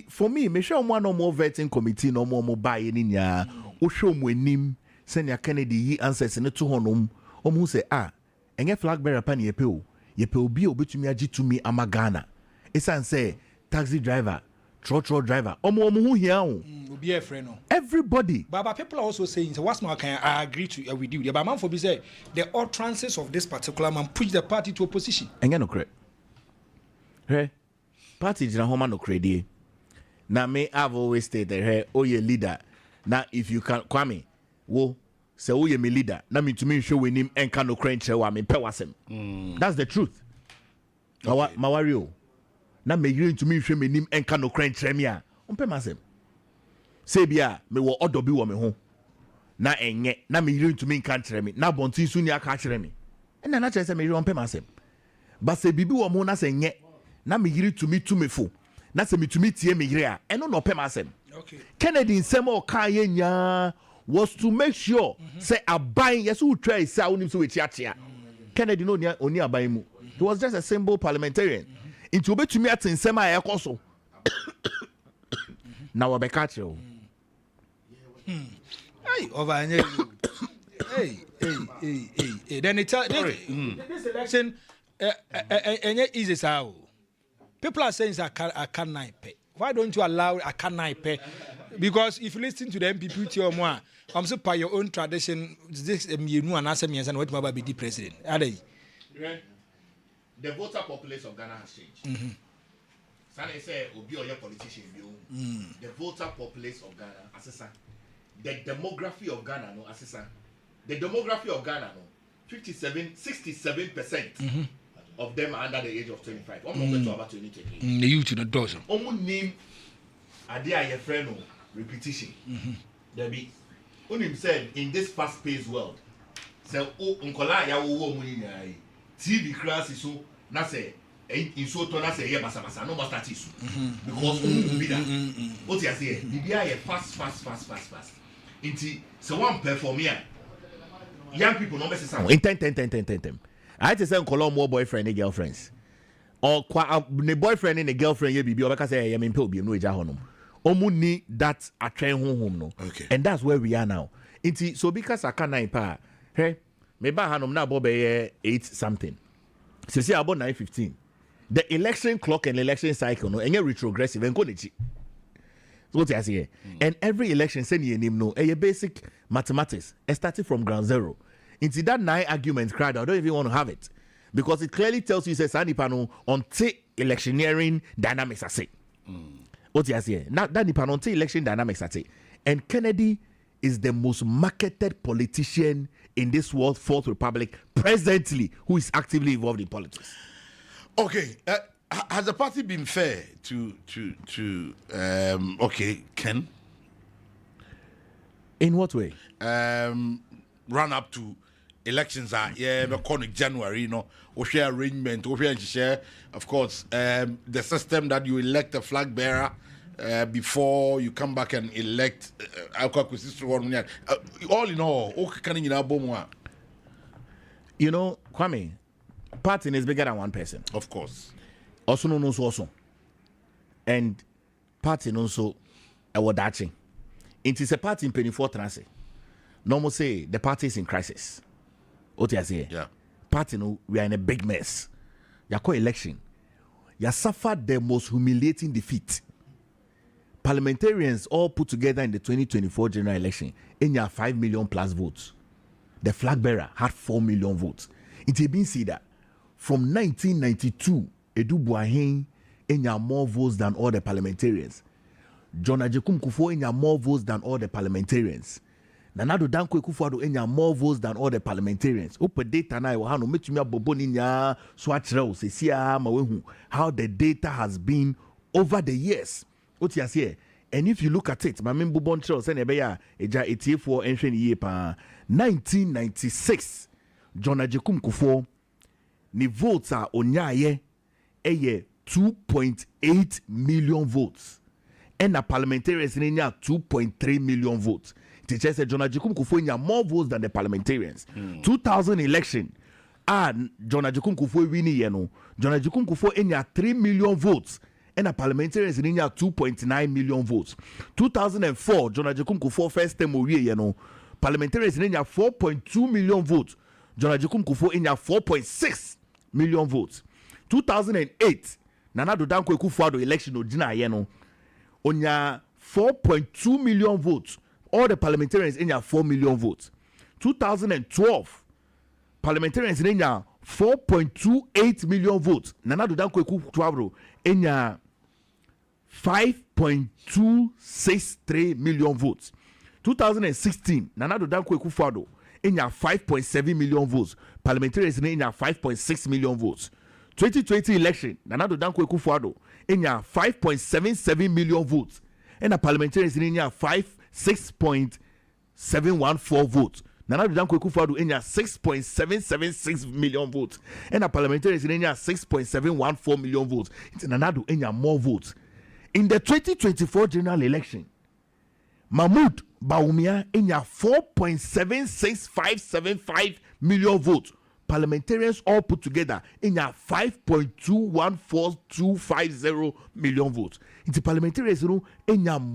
for me, me sure one no more vetting committee no more buy any nya. O show mo enim send Kennedy yi answers ne to honum. Omu say enye flag bearer pan ye pe obi obetumi agi to me ama Ghana. Esan say taxi driver, trotro driver. Omo hu hia o. Obi e frɛ no. Everybody. But people are also saying, so what's my can I agree to with you. But man for be say the utterances of this particular man push the party to opposition. Enye no credit. Hey, party jina homa no credit. Na me I've always stated hey, ye leader. Now if you can Kwame, wo say ye me leader. Na me to me show we him enka no credit wa me pe wasem. That's the truth. Okay. Mawario. Na me yiri to me hwe me nim enka no credit me a. Ompe masem. Say bia me wo odo bi wo me ho. Na enye na me yiri to me nka kyerɛ me. Na bontin su ni aka kyerɛ me. Ɛna na kyerɛ sɛ me yiri ompe masem. Ba se bibi wo mo na sɛ nye. Na me yiri to me fo. Na se me to me tie me yiri a. Ɛno no ompe masem. Okay. Kennedy nsɛm o kan ye nya was to make sure say aban yes who try say onim so we tia. Kennedy no oni aban mu. He was just a simple parliamentarian. Into obetumi atensɛm a ɛkɔ so. Na we be catch you. Hey, over hey. Then it this election easy sao. People are saying I can't pay. Why don't you allow I can't pay? Because if you listen to the MPP or more, I'm so by your own tradition, this you know and answer me and what my be the president. Are they? The voter population of Ghana has changed. Some say obi or your politician the voter population of Ghana assessor. The demography of Ghana no assessor. The demography of Ghana no 67% of them are under the age of 25. Almost about 20. The youth in a dozen. Almost name idea your friend no repetition. There be Unim said in this fast-paced world. Say unkola ya wo mu ni ai. TV class is so na say in so to na say ye basa no more start isu. Because be that. What you say? Bibia ye fast. Inti so one perform here. Young people no mess sound. In 10. I just say call more boyfriend and girlfriends. Or the boyfriend and the girlfriend you be because say I am in Pilbi no eja honum. Omu ni that a train home no. Okay. And that's where we are now. Inti so because I can't pa. Hey, me ba hanum na bobe 8 something. So see about 9:15. The election clock and election cycle no enye retrogressive and konechi. So what I say? And every election send you name no a basic mathematics. Starting from ground zero. Into that 9 arguments crowd, I don't even want to have it. Because it clearly tells you says Sandy Pano on electioneering dynamics I say. What I say? Now that Pano on election dynamics I say. And Kennedy is the most marketed politician in this world, Fourth Republic, presently, who is actively involved in politics. Okay. Has the party been fair to Ken? In what way? Run up to elections are January, you know, or share arrangement, or share, of course, the system that you elect a flag bearer before you come back and elect all in all, you know, Kwame, party is bigger than one person. Of course. Also known also. And party also a wadachi. It is a party in 24 transit. Normal say the party is in crisis. What you say? Yeah. Party no, we are in a big mess. Yako election. You suffered the most humiliating defeat. Parliamentarians all put together in the 2024 general election in your 5 million plus votes. The flag bearer had 4 million votes. It had been said that from 1992, Edu Buahin in your more votes than all the parliamentarians. John Agyapong Kufuor in your more votes than all the parliamentarians. Nanado Danko Kufuor in your more votes than all the parliamentarians. Open data na iwa hano metumia boboni nya swatchrew se sia mawehu how the data has been over the years. What you say? And if you look at it, my member Bobon Trail send ebeya eja 84 entry year pa 1996. John Agyapong Kufuor ni votes are onyaye eye 2.8 million votes. And the parliamentarians in 2.3 million votes. Teacher said John Agyapong Kufuor more votes than the parliamentarians. 2000 election, John Agyapong Kufuor winning yeno. John Agyapong Kufuor in 3 million votes. And the parliamentarians in 2.9 million votes. 2004, John Agyapong Kufuor first time yeno. Parliamentarians in 4.2 million votes. John Agyapong Kufuor in 4.6 million votes. 2008, Nana Danko Kufuor election ojina yeno. Onya 4.2 million votes. All the parliamentarians in 4 million votes. 2012, parliamentarians in 4.28 million votes. Nana Danko Kufuor in 5.263 million votes. 2016, Nana Danko Kufuor in 5.7 million votes. Parliamentarians in 5.6 million votes. 2020 election, Nana Danko Kufuor in 5.77 million votes. And the parliamentarians in 6.714 votes. Nana Danko Kufuor in 6.776 million votes. And the parliamentarians in 6.714 million votes. It's Nana in more votes. In the 2024 general election, Mahmoud Bawumia in 4.76575 million votes. Parliamentarians all put together in 5.214250 million votes. It's parliamentarians in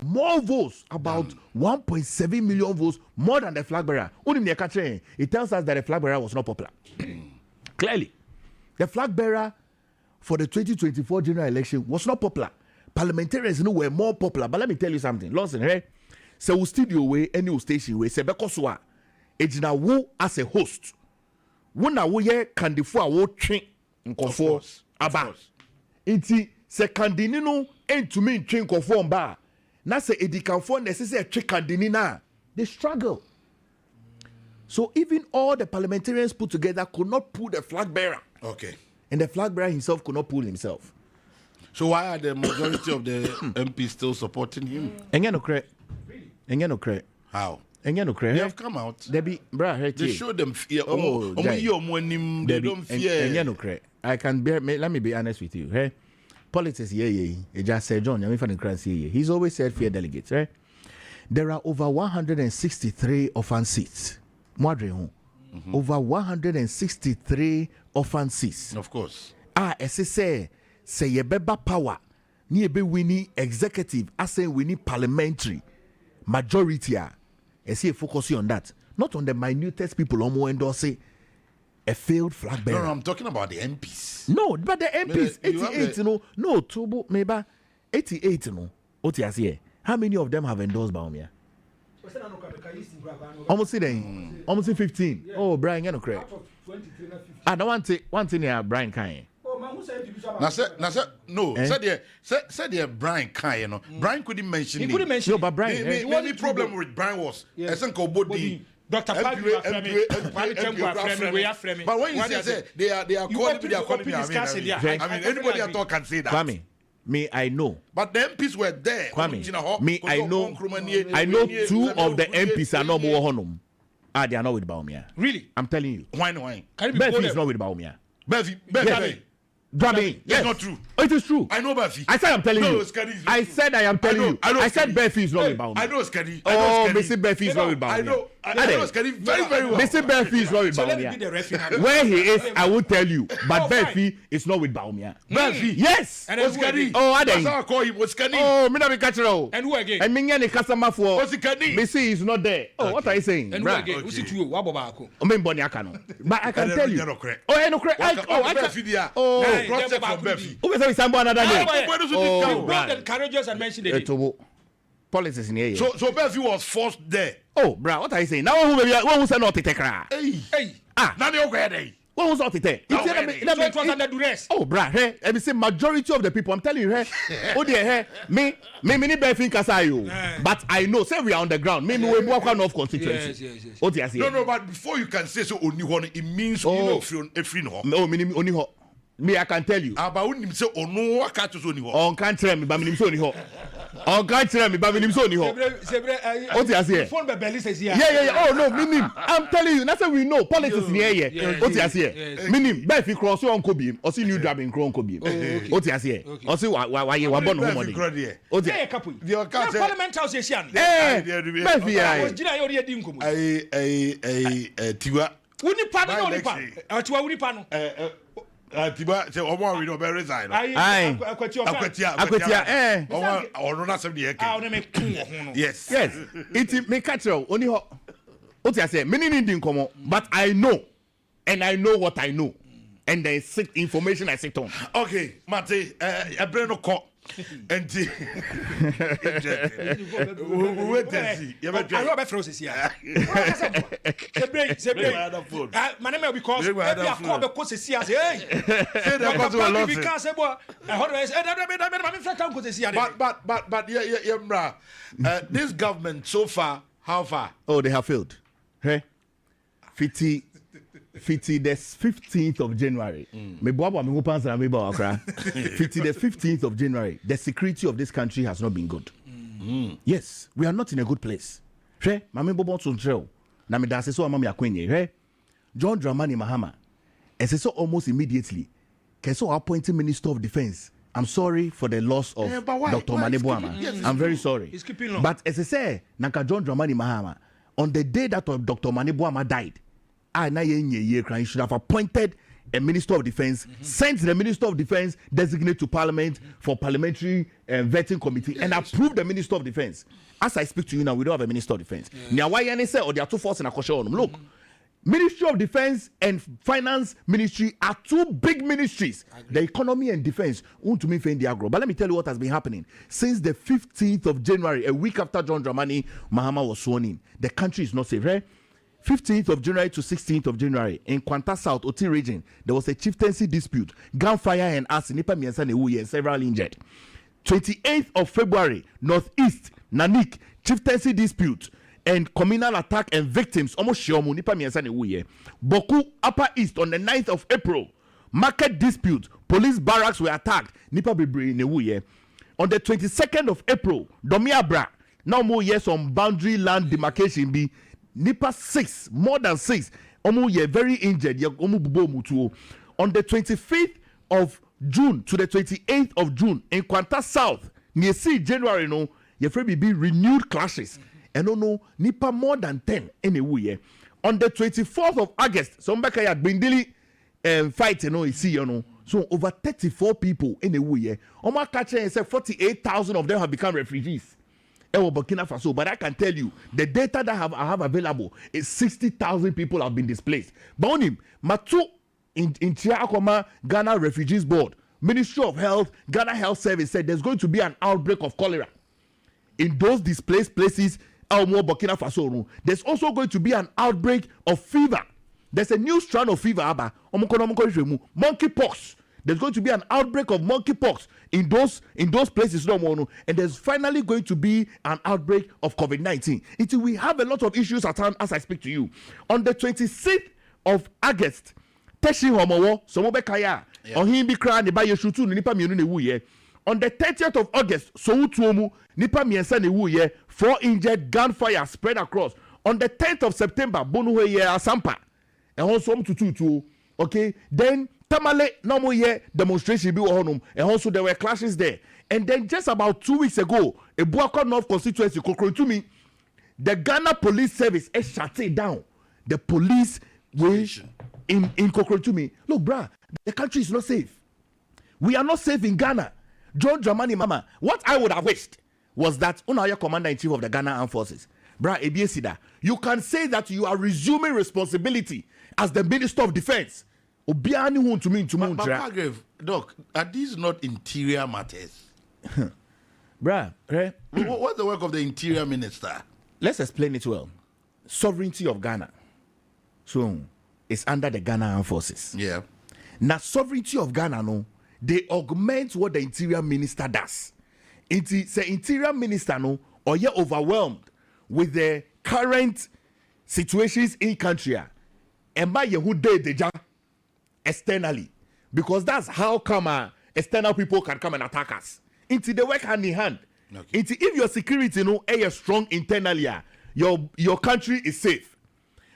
more votes, about 1.7 million votes more than the flag bearer. It tells us that the flag bearer was not popular. Clearly, the flag bearer for the 2024 general election was not popular. Parliamentarians were more popular. But let me tell you something, Lawson, hey? So we studio way, any station way, Sebekoswa, Ejina wo as a host. Wona wo ye kandifo a wo twe nkofo aba enti se kandini no entumi ntwe nkofo mba na se edikanfo na se twe kandini na they struggle. So even all the parliamentarians put together could not pull the flag bearer. Okay. And the flag bearer himself could not pull himself. So why are the majority of the MPs still supporting him? Engeno kre. How? They have come out. They show them fear. They don't fear. I can bear. Let me be honest with you. Hey? Politics, yeah. It just said John. He's always said fear delegates, right? there are over 163 orphan seats. Over 163 orphan seats. Of course. As I say ye beba power, ni be winning executive, as say winning parliamentary majority. As he focus on that, not on the minutest people almost endorse a failed flag bearer. No, I'm talking about the MPs. No, but the MPs, 88, no, Tobo, maybe 88, how many of them have endorsed Baumia? Almost 15. Oh, Brian, you know, correct. I don't want to hear Brian Kanye. Said Brian Kanye, you know. Brian couldn't mention it. He couldn't mention. No, but Brian. The only problem with Brian was Dr. But when you say they are calling me, I mean, anybody at all can say that. Kwame, me, I know. But the MPs were there. Kwame, me, I know. I know 2 of the MPs are not more honum. They are not with Baumia. Really? I'm telling you. Why? Befi is not with Baumia. Befi. Yes. It's not true. Oh, it is true. I know Befi. I said I'm telling you. I said I am telling you. I said Befi is not with Baumia. I know Skadi. Oh, Mr. Befi is not with Baumia. I know Skadi very, very well. Mr. Befi is not with Baumia. Where he is, I will tell you. But Befi is not with Baumia. Befi? Yes. And Skadi? Oh, I That's how I call him. What's Skadi? Oh, me not be catch it. And who again? And me customer for. What's Skadi? Me see is not there. Oh, what are you saying? And who again? Who's it you? Wabobako. But I can tell you. Oh, I know. Oh, Another day. Oh, and courageous and mentioned it. Politics in here. So Befi was forced there. Oh, bro, what are you saying? Now who say not to take her? Hey. Now they okay. What was not to take? It was under duress. Oh, bro, hey, I say majority of the people. I'm telling you, hey, oh dear, hey, me need Befi Kasayo, but I know. Say we are on the ground. Me we walk on off constituency. Yes. Oh dear, No, but before you can say so, only one it means you know if you know. No, only ho. Me, I can tell you. About when you say ono waka to so ni ho. On can't tell me, but me so ni ho. On can't tell me, but me so ni ho. What you say? Phone be belly says here. Yeah. Oh no, minim. I'm telling you, that's what we know. Politics in here. What you say? Minim. But if you cross your uncle beam, or see new driving crown uncle beam. What you say? Or see why you were born home money. What you couple? The parliament house is here. Befi. I was Gina already dinkum. Tiwa. Uni pan. Atiwa uni pan. Tiba say omo we no be resign. Aye. Akwatia. Ono na sem de eke. Ah, me kun ho no. Yes. It me catch you only ho. What you say? Me ni din komo, but I know. And I know what I know. And there is information I sit on. Okay, Mate, Ebre no ko. And we wait and see. You I know about frozen here. The break. My name because we are called because it's here. Hey, say that because we are lost. Because say boy, but this government so far, how far? Oh, they have failed. Hey, 50 the 15th of January. Me boaba me hopansa na me ba akra. 50 the 15th of January. The security of this country has not been good. Yes, we are not in a good place. Hwe, mame bobo to trail. Na me dase so amam yakwenye. Hwe, John Dramani Mahama. Ese so almost immediately. Keso appointing Minister of Defense. I'm sorry for the loss of Dr. Manebuama. Yes, I'm very sorry. It's keeping long. But as I say, Nanka John Dramani Mahama, on the day that Dr. Manebuama died, you should have appointed a Minister of Defense, sent the Minister of Defense designate to Parliament for parliamentary vetting committee, and approved the Minister of Defense. As I speak to you now, we don't have a Minister of Defense. Now, why any say, or there are two forces in a question? Look, Ministry of Defense and Finance Ministry are two big ministries. The economy and defense want to mean the agro. But let me tell you what has been happening since the 15th of January, a week after John Dramani Mahama was sworn in. The country is not safe, right? 15th of January to 16th of January in Kwanta South, Oti region, there was a chieftaincy dispute, gunfire and arson, and several injured. 28th of February, Northeast, Nanik, chieftaincy dispute and communal attack and victims, almost Shiomu, Boku, Upper East on the 9th of April, market dispute, police barracks were attacked, Nipa Bibri, on the 22nd of April, Domiabra, now more years on boundary land demarcation be Nipa 6, more than 6. You're very injured. On the 25th of June to the 28th of June in Kwanta South, near January, no, you're be renewed clashes. and no nipa more than 10 anyway. On the 24th of August, some back at Bindili fight, so over 34 people anyway. Oma Kache said 48,000 of them have become refugees. Burkina Faso, but I can tell you the data that I have available is 60,000 people have been displaced. But on him, Matu in Chiakoma, Ghana Refugees Board, Ministry of Health, Ghana Health Service said there's going to be an outbreak of cholera in those displaced places. Burkina Faso. There's also going to be an outbreak of fever. There's a new strand of fever, monkeypox. There's going to be an outbreak of monkeypox in those places, and there's finally going to be an outbreak of COVID-19. We have a lot of issues at hand as I speak to you. On the 26th of August, Teshi Homowo, Somobekaya, Ohimbi Kra, Niba Yeshutu, Nipa Mienu Newuye. On the 30th of August, Soutuomu, Nipa Miensa Newuye, 4 injured, gunfire spread across. On the 10th of September, Bonuwe Asampa, and also to okay, then Tamale no year demonstration be honum, and also there were clashes there. And then just about 2 weeks ago, a Buakwa North constituency, Kokrotumi, the Ghana Police Service is shut down. The police will in Kokrotumi. Look, bruh, the country is not safe. We are not safe in Ghana. John Dramani Mama, what I would have wished was that Unaya Commander-in-Chief of the Ghana Armed Forces, Bra Ebiesida, you can say that you are resuming responsibility as the Minister of Defense. But Doc, are these not interior matters? Bra, right? What's the work of the Interior Minister? Let's explain it well. Sovereignty of Ghana. So, it's under the Ghana Armed Forces. Yeah. Now, sovereignty of Ghana, no, they augment what the Interior Minister does. The Interior Minister, no, or you're overwhelmed with the current situations in country. And by who deja externally, because that's how come external people can come and attack us. They work hand in hand. Okay. If your security is strong internally, your country is safe.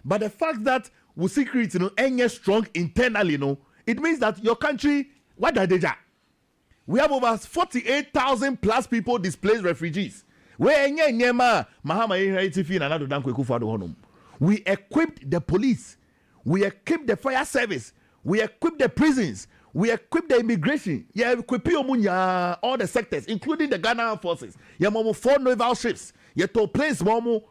But the fact that with security is strong internally, it means that your country, what are they? We have over 48,000 plus people displaced refugees. We equipped the police. We equipped the fire service. We equipped the prisons. We equipped the immigration. Yeah, equip all the sectors, including the Ghana Armed Forces. Yeah, 4 naval ships. Yeah, to planes, momo.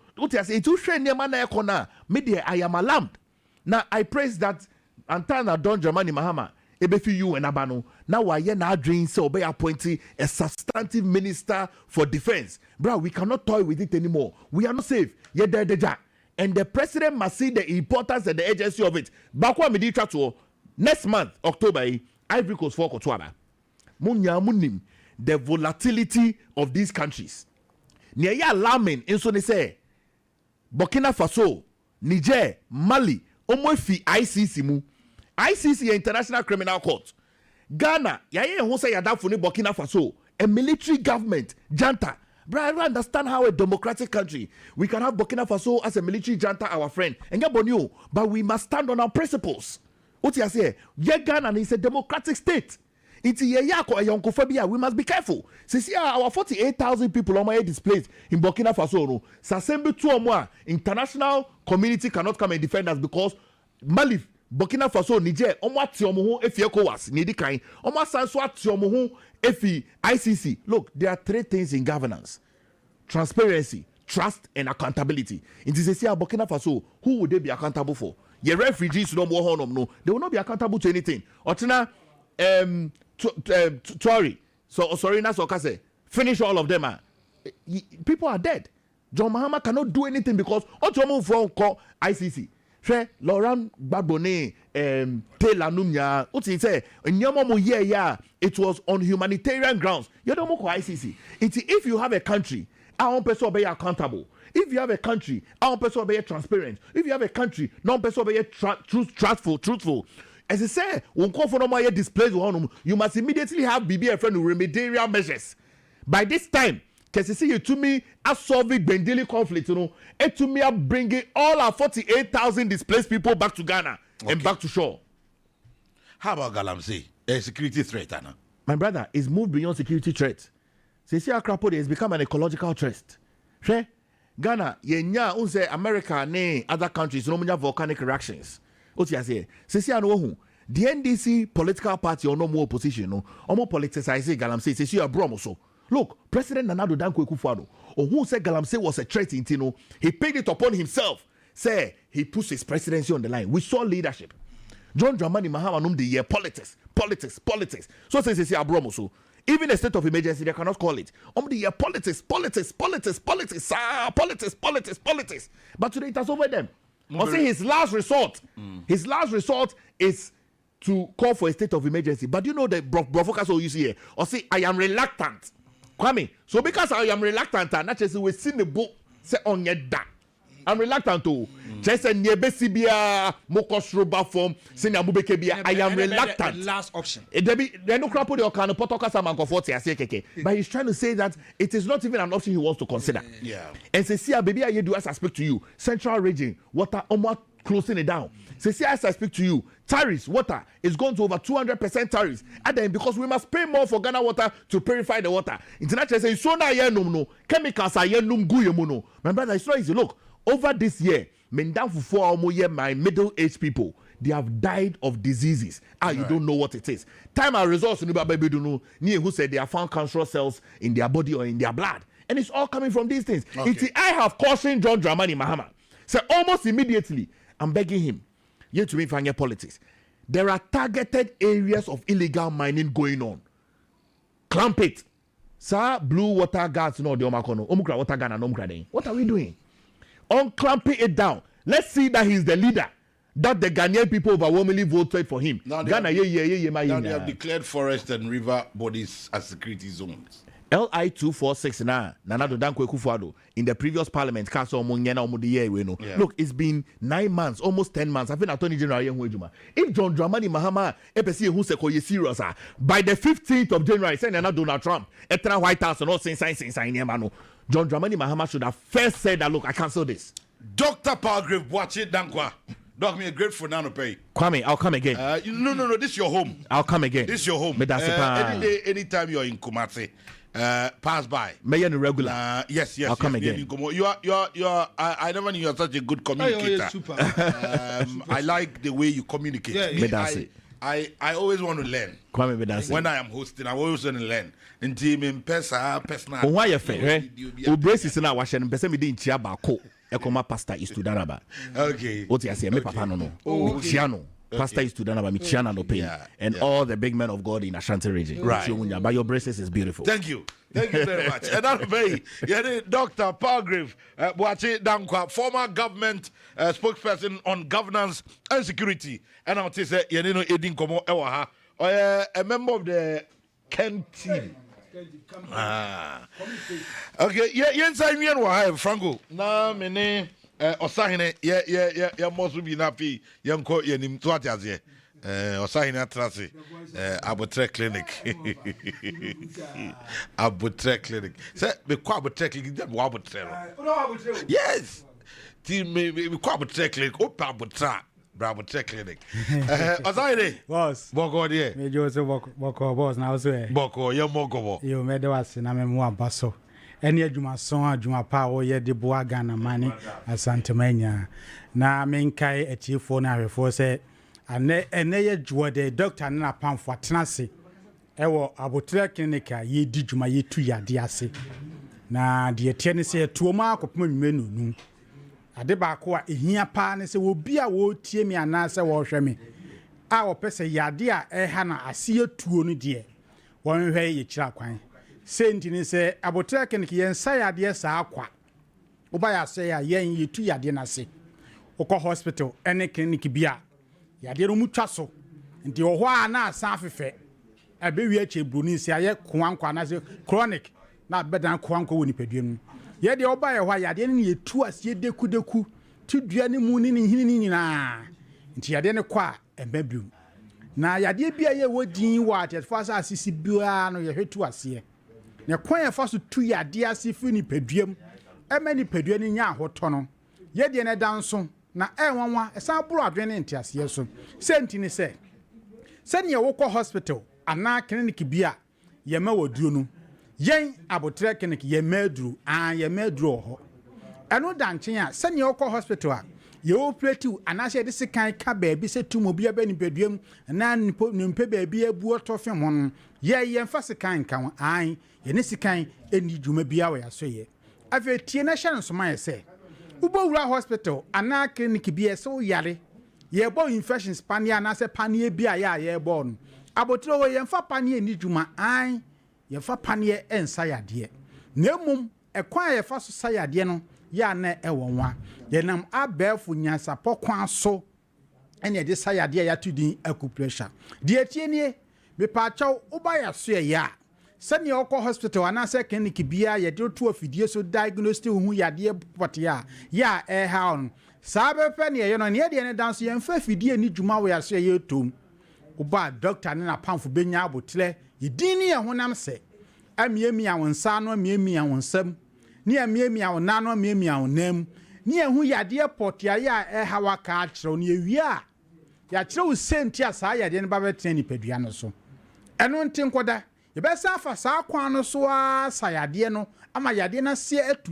I am alarmed. Now I praise that Antana Don Germany Mahama. Ebefi you and Abano. Now why ye now dream so be appointing a substantive minister for defense. Bro, we cannot toy with it anymore. We are not safe. Ye deja. And the president must see the importance and the urgency of it. Bakwa Midi Trato, next month, October, Ivory Coast for Kotwaba. Munya Munim, the volatility of these countries. Niya alarming, in so they say, Burkina Faso, Niger, Mali, Omofi ICC mu. ICC, International Criminal Court. Ghana, yaye who say yadafuni Burkina Faso, a military government, junta. Bro, I don't understand how a democratic country we can have Burkina Faso as a military junta, our friend, and Gabonio, but we must stand on our principles. What you say? Ghana is a democratic state. It's we must be careful. Since our 48,000 people are displaced in Burkina Faso, Sasembe Tuomwa, international community cannot come and defend us because Mali, Burkina Faso, Niger, Omwa Tiomohu, Efi ECOWAS, Nidikai, Omwa Sanswa Tiomohu, Efi ICC. Look, there are 3 things in governance: transparency, trust, and accountability. In this area, Burkina Faso, who would they be accountable for? Your refugees no more no, they will not be accountable to anything. Otina, Tory, so sorry, that's what I say. Finish all of them. People are dead. John Mahama cannot do anything because Otomo from call ICC. Laurent Gbagbo Taylor Numya, what he say? It was on humanitarian grounds. You don't know ICC. If you have a country, our person be accountable. If you have a country, our person be transparent. If you have a country, non person be truthful. As I say, when call for no displays, you must immediately have BBF and remedial measures. By this time, because you see, you to me are solving Bendili conflict, and to me are bringing all our 48,000 displaced people back to Ghana and back to shore. How about Galamsey? A security threat, Anna? My brother, it's moved beyond security threat. See, Akrapo has become an ecological threat. Ghana yenya unse America ne other countries no munya volcanic reactions. What you say? Sisi anu hu. The NDC political party or no more opposition no. Omo politicize Galamsey. Sisi you abromo so. Look, President Nana Addo Dankwa Akufo-Addo, who said Galamsey was a threat in Tino, he paid it upon himself. Say he pushed his presidency on the line. We saw leadership. John Dramani Mahama num the year politics. So say abromo so. Even a state of emergency, they cannot call it. The year politics. But today it has over them. Or say his last resort is to call for a state of emergency. But you know the Brofocas you see here. Or say I am reluctant. Kwame, so because I am reluctant, not just we see the book say on your da. I'm reluctant to. Just a nebesibia mokosroba form. Senior Mubekebia. I am reluctant. The last option. They no crap your kind of potoka saman comfort. But he's trying to say that it is not even an option he wants to consider. Yeah. And say, see, baby, I do as I speak to you. Central region, water almost closing it down. Say, as I speak to you, tariffs, water is going to over 200% tariffs. And then because we must pay more for Ghana water to purify the water. International say, so na no chemicals are no. My brother, it's not easy. Look, over this year, down for 4 more years, my middle-aged people, they have died of diseases. You don't know what it is. Time and results, who said they have found cancerous cells in their body or in their blood. And it's all coming from these things. Okay. I have cautioned John Dramani Mahama. So almost immediately, I'm begging him, yet to me find politics. There are targeted areas of illegal mining going on. Clamp it. Sir, blue water gas, no, the Omakono, Omukra water gun and Omukra. What are we doing? On clamping it down. Let's see that he's the leader. That the Ghanaian people overwhelmingly voted for him. Now they have declared forest and river bodies as security zones. LI 246 now, Nana Addo Dankwa Akufo-Addo in the previous parliament, Look, it's been 9 months, almost 10 months. I've been Attorney General. If John Dramani Mahama, serious, by the 15th of January, saying Donald Trump, White House, and all sign. John Dramani Mahama should have first said that, look, I cancel this. Dr. Palgrave, watch it, Dankwa. Dog, me a grateful now to pay. Kwame, I'll come again. No, this is your home. I'll come again. This is your home. Any day, anytime you're in Kumasi, pass by. Mayor regular. Yes. I'll come again. You are. I never knew you are such a good communicator. Super. I like the way you communicate. I always want to learn. When I am hosting, I always want to learn. In team, in personal. Why you fair? Brace is now watching. Person me didn't cheer back. Ekoma pastor is to Danaba. Okay. What you say? Me papa no. Chiano. Pastor is to Danaba. Me Chiana no pay. And all the big men of God in Ashanti region. Right. But your braces is beautiful. Thank you very much. And that very, Dr. Palgrave, Boache Dankwa, former government spokesperson on governance and security. And I'll say, Edin Komo Ewaha, a member of the Kent team. Okay, Franco. Na mene Osahine, must be nappy, young court, Yanim Twatiaze. Osahine Atrasi, Abutre Clinic. Abutre Clinic. Say, the Quabutre Clinic, that Wabutre. Yes. Team me Quabutre Clinic, Opabutra. Bravo Clinic. Osahine. Boss. Boko, dear. Major Boko, boss, now, sir. Boko, you're Mokobo. You made us in a memoir basso. Any of my son, Juma Power, yet the Boagana money at Santa Mania. Now, main Kai a chief for now before say, and nay, you the doctor and a pound for Tennessee. Ewo Abutre Clinic, ye did you my ye 2 year diasi. Now, the Tennessee 2 mark of menu. Adebako ehia pa ne se obi a wo tie mi anase wo hwe mi a wo pese yade a eha na ase atuo no de won hwe ye kira kwan senti ne se abotre kenke yen sa yade sa akwa wo ba ya se ya yen yetu yade na se wo hospital ene clinic bia yade no mutwa so nti wo ho a na asa afefe abewi ache bruni se aye kwankwa na se chronic na bedan kwankwa woni paduam ye de oba ye hwa yade ne yetu asie deku ti dua ne mu ne hini ni nyina nti yade ne kwa emabru na yade bia ye wodin wa atfasa asisi bua no ye hwetu asie ne kwan ye fa so tu yade ase fi ni paduam emani padua ni nya ahoto no ye de ne danso na enwanwa esan buru adwene nti asie so senti ni se ne ye wokọ hospital ana clinic bia ye ma woduro no yen abotre clinic ye madru ye madru ho eno danchen a sene okọ hospital a ye operate anase de sekan ka baabi se tumo bia ba nipaduam na nimpe baabi abu otofem ho ye mfa sekan kan an ye ne sekan eni dwuma bia we aso ye afi tie na hye nso ma ye se ubowura hospital ana clinic bia so yare ye bo infection spania na se panie bia ya ye bo no abotire wo ye mfa panie ni dwuma an ye mfa panie ensa yade na mum ekwan ye fa so sayade no ya na ewonwa ye nam abefu nyasa pokwan so ene de sayade ya tudin acupressure de atienie me pa chaw uba ya so ya sani okọ hospital anase clinic bia ye de to afidie so diagnostic hu yade pot ya ha on sabe pe ne ye no ne de ne danso ye mfa afidie ni dwuma we ya so ye tom uba doctor ne na pamfo benya abotire ye din ne ye honam se amiemi awonsa no amiemi awonsam ni amiemi awona no amiemi awonam ni ehu yade pot ya hawa ka akiro ni ewia ya kiro senti asa yade ne babetene ni padua no so eno ntinkoda ye be sa fa sa kwan no so a sa yade no ama yade na se etu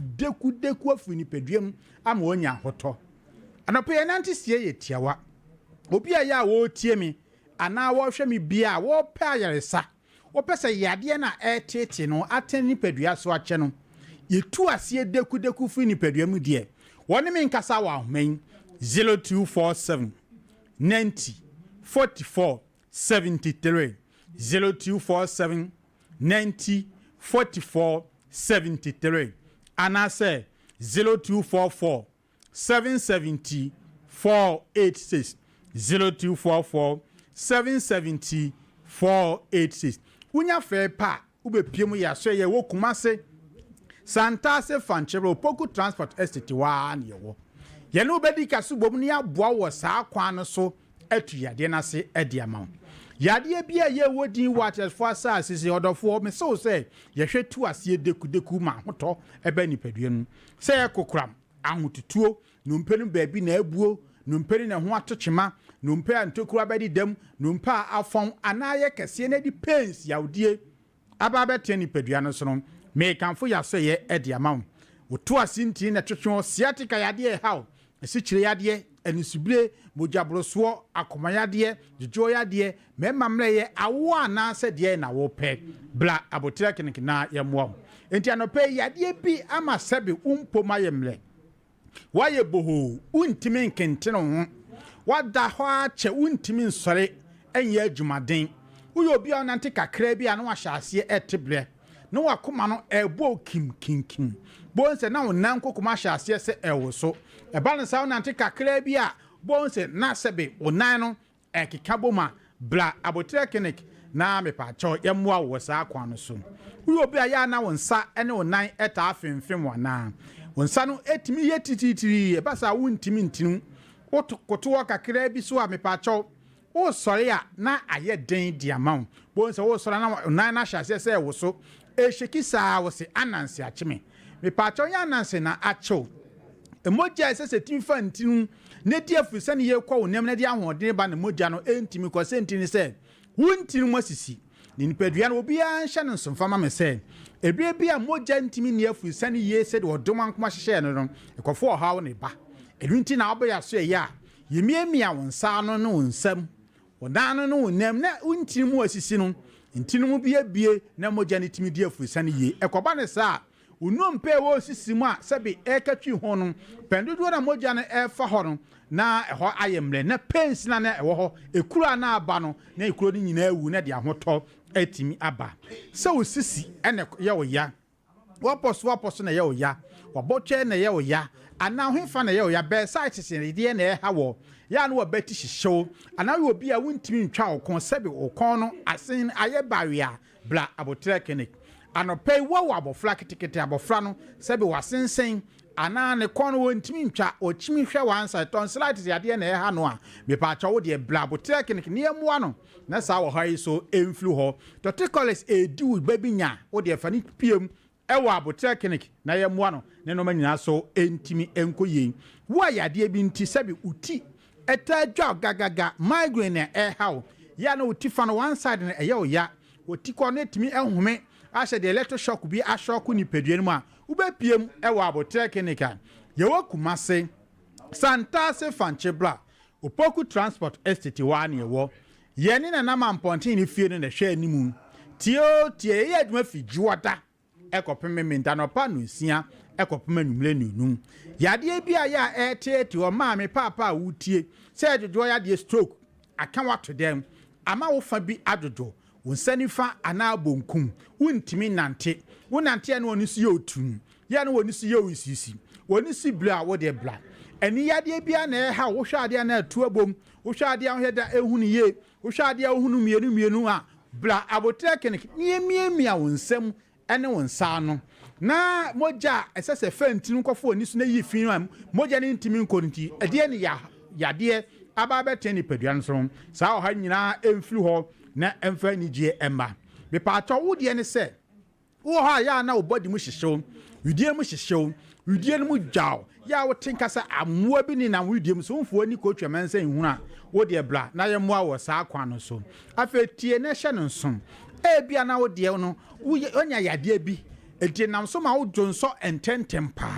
deku afu ni paduam ama onya hoto anope ye nanti sie ye tiawa obi ya wo tie mi ana wo hwe mi bia wo pa ayaresa wo pese yade na etete no aten ni padua so ache no ye tu asie deku fu ni paduam die woni mi nkasa wa men 0247 90 44 73 0247 90 44 73 anase 0244 770 486 0244 770 486 unya fe pa ube piemu ya so ye wo kumase Santase Fanchero Poku Transport Estate wa ne wo ye no bedi kaso bom ne aboa wo saa kwan no so atu yade na se edi ama yade bia ye wodi waters for sase odofo me so say ye hwetu ase deku ma hoto ebe nipadua nu say kokram ahotutuo no mpenu baabi na abuo no mpeni na ho atochema no mpe antokuru abedi dam no mpa afon anaye kese na di pains yawdie aba beteni nipadua no so no me kanfo ya so ye edi amount woto asinti na twetwe sciatica yade hawo esichire yade enisubire mojabroso akoma yade jojo yade mema mre ye awo ana se de na wo pe bla abotira kiniki na ye mo enti anope yade bi ama sebe umpoma ye mre waye boho untimi nkentene ho wada ho ache untimi nsore enye adwumaden uyo bia onante kakra bia na wahyaase etebre no wakoma no ebo kim bonse na wonan kokoma hyase se ewo so e balance onante kakra bia bonse na sebe onan no ekikaboma bla abotre clinic na mepa cho yemwa wo sa akwa no so uyo bia ya na wonsa ene onan eta afemfem wana wonsa no etimi yetititiri e basa wontimi ntinu koto kakra bi so a mepa cho o sori a na aye den diamount bonse o sori na onan na hyase se ewo so eshekisa wose anansi achime me pacho ya anansi na acho emoja ese timfa ntinu ne di afuse ne ye kwa wonem ne di ahoden ba ne moja no entimi ko sentini se wuntinu masisi ni nipadua no obi anhye ne nsomfama me se ebie bia moja ntimi ne afuse ne ye se de odoma nkoma hyehye no ekofo hawo ne ba elunti na obo ya so ya yemiemia wonsa no no nsam wodano no wonem na untinu asisi no ntinu bie na moja ne timi di afusane ye ekoba ne sa unompe wo sisimu a sebe ekatwi ho no pendodo na moja ne efa ho no na eho ayemle na pens na ewo ho ekura na aba no na ekuro ni nyina ewu na de ahoto atimi aba se wo sisi ene ye wo ya waposo na ye wo ya wabotwe na ye wo ya ana hwefa na ye wo ya be site sene de na e ha wo ya no wabeti hihyew ana wo bia wontimi ntwa okon sebe okon no asen aye bawia bla abotre clinic anope wo abofra kitikete abofra no sebe wasensen ana ne kon wontimi ntwa ochimi hwe wansa tonsillitis yade na e ha no a me pa cha wo de bla abotre clinic ne amoa no na sa wo hayi so emflu ho torticollis edu babinya wo de fani piem ewo abotre clinic na ye moa no ne no manyina so entimi enkoyen wo yade bi nti sebe uti eta dwa gagaga migraine how ya no utifa no one side na eya ya otiko no etimi ehome ahye de electroshock bi ashock ni padua mu a ubepiem ewo abotre clinic yewo kumase santase fanchebla opoku transport estate wane yewo yeni na nama mpontin ni fie no na hwe animu tie ye adwuma fi juwata ekopeme menta no pa no nsia ekopeme numle nunum yade bia ya etete o ma me papa wutie se dodo yade stroke aka wato dem ama wo fa bi adodo wonsanifa ana bonkum wontimi nante wonante na oni si yotum ya na oni si yowisisi oni si bla wo de bla eni yade bia na ha wo hwade na atu abom wo hwade ahweda ehunu ye wo hwade ahunu mienu a bla abotre kenek miemia wonsam ene wonsa no na moja esese fentinu nkofo oni so na yi fin am moja ni ntimi nkonti ede ne ya yade aba beteni peduan so sa oha nyina emfiri ho na emfa ni gie emma me pa ato wo de ne se wo ha ya na obodi mu hyehyew widie mu hyehyew widie mu jaw ya wo tinkasa amoa bi ni na widie mu so mfo ani ko twamensa nhuna wo de bla na ye moa wo sa akwa no so afa tie na hye no nsom bia na wo de no onya yade bi enti nam so ma wo dwonso ententempa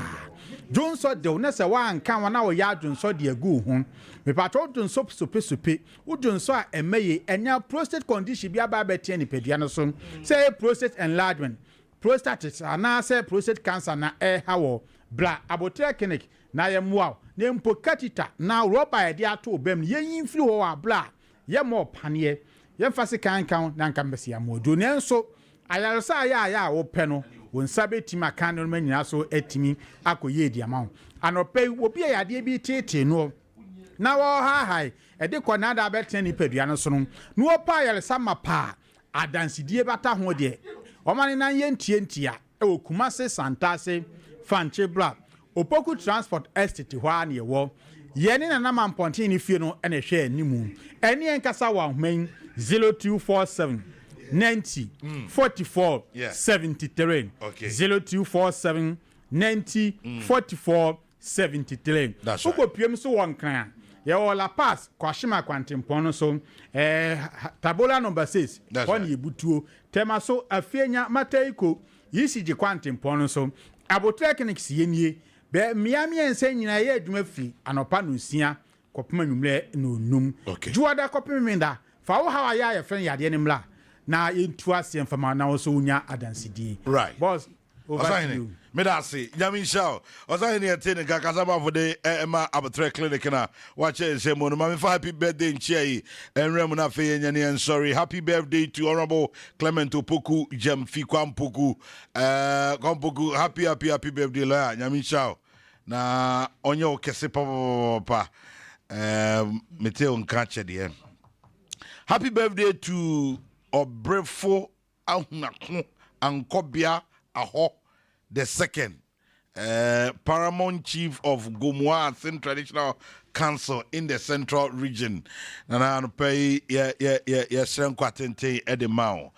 dwonso de wo na se wa anka wa na wo ya dwonso de agu ho me patro dwonso sope wo dwonso a emeye enya prostate condition bi aba betie ni pedua no so say prostate enlargement prostatitis ana say prostate cancer na hawo bla abotre clinic na ye moa na mpo catheter na rubber de ato obem ye yimfiri ho wa bla ye mo panie ye mfase kan na nkambesi amodo nenso ayaresa ya wo pɛ no won sabe tima kan no manyina so etimi akoye di ama anope obi yade bi tete no na wo ha ede kɔ na da bɛtena ni padua no so no wo pa ayaresa mapa adansidie bata ho de omane nan ye ntientia e Kumase Santase Fanchebla opoku transport estate ho an ye wo ye ne na mampontin ni fie no ene hwe animu ene enkasa wa hman 0247 90 44 73 0247 90 44 73 uko piem so wonkran ye ola pass kwashima kwantempon no so tabola number 6 on yebutuo tema so afienya mataiko yisiji kwantempon no so aboteknics yenie be miami ense nyina ye adwuma fi anopa no sia kopema nwumre no num juada kopemenda fa wo hawa ya fen yade ne mla na yentu ase mfama na wo so unya adansidi right boss over me da say Yamin Shao osahini atene kakasaba for the Emma Abattoir Clinic na wache say mo no mami for happy birthday nchia enrem na fe nyane and sorry happy birthday to Honorable Clement Opoku Jamfi Kwampoku Kwampoku happy birthday la Yamin Shao na onyo kese pa meteo nkache de happy birthday to Obrefo Ahunako Ankobia Aho the second paramount chief of Gomoa Sin Traditional Council in the Central Region. And I pay Edemao.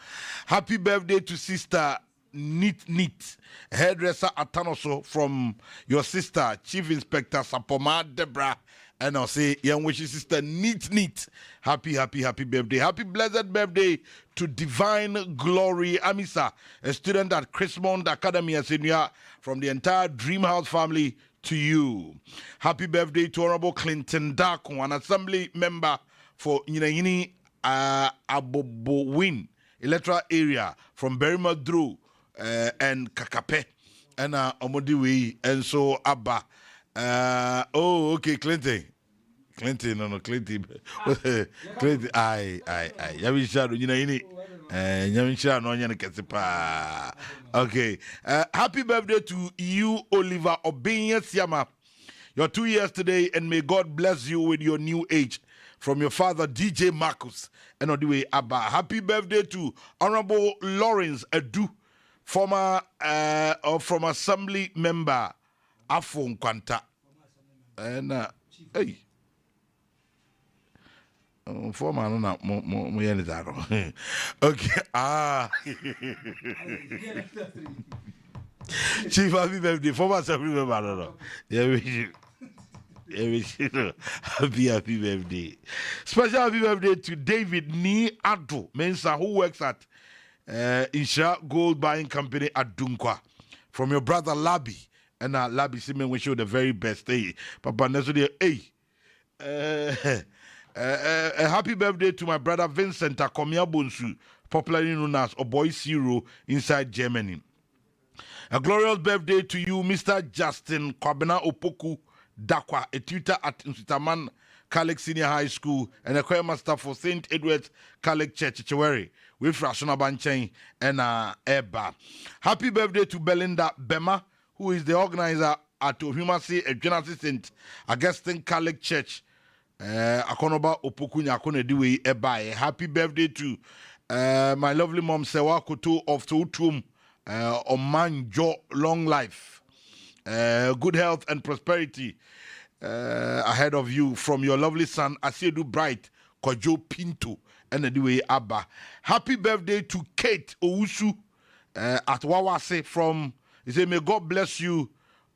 Happy birthday to Sister Neat hairdresser Atanoso from your sister Chief Inspector Sapoma Debra. And I'll say, young wishes sister Neat. Happy birthday. Happy blessed birthday to Divine Glory Amisa, a student at Chrismont Academy as senior from the entire Dream House family to you. Happy birthday to Honorable Clinton Dako, an assembly member for Yinayini Abobowin electoral area from Berimadru and Kakape and Omodiwi and so Abba. Okay, Clinton, I. Yavisha, you know, Yavisha, no, Yankesepa. Okay, happy birthday to you, Oliver Obinya Siama. You're 2 years today, and may God bless you with your new age. From your father, DJ Marcus, and on the way, Abba. Happy birthday to Honorable Lawrence Edu, former from Assembly member Afon Kwanta. And hey, former no mo yenizaro. Okay, Chief, happy birthday, former Assembly member. No. Happy birthday. Special happy birthday to David Ni Ado Mensa, who works at Isha Gold Buying Company at Dunkwa. From your brother Labi and Labi Simen wish you the very best day. Papa Nesudia, a happy birthday to my brother Vincent Akomia Bonsu, popularly known as Oboy Zero inside Germany. A glorious birthday to you, Mr. Justin Kwabena Opoku Dakwa, a tutor at Nsutaman Catholic Senior High School and a choir master for St. Edward's Catholic Church, Chicheweri, with Rashona Banchain and Eba. Happy birthday to Belinda Bema, who is the organizer at Ohumasi, a general assistant, Augustine Catholic Church. Akonoba Opoku Nyakone Diwe Eba. Happy birthday to my lovely mom, Sewa Koto of Toutum, Omanjo, long life, good health and prosperity ahead of you from your lovely son Asiedu Bright Kojo Pinto and the Abba. Happy birthday to Kate Owusu at Wawase from, he said, may God bless you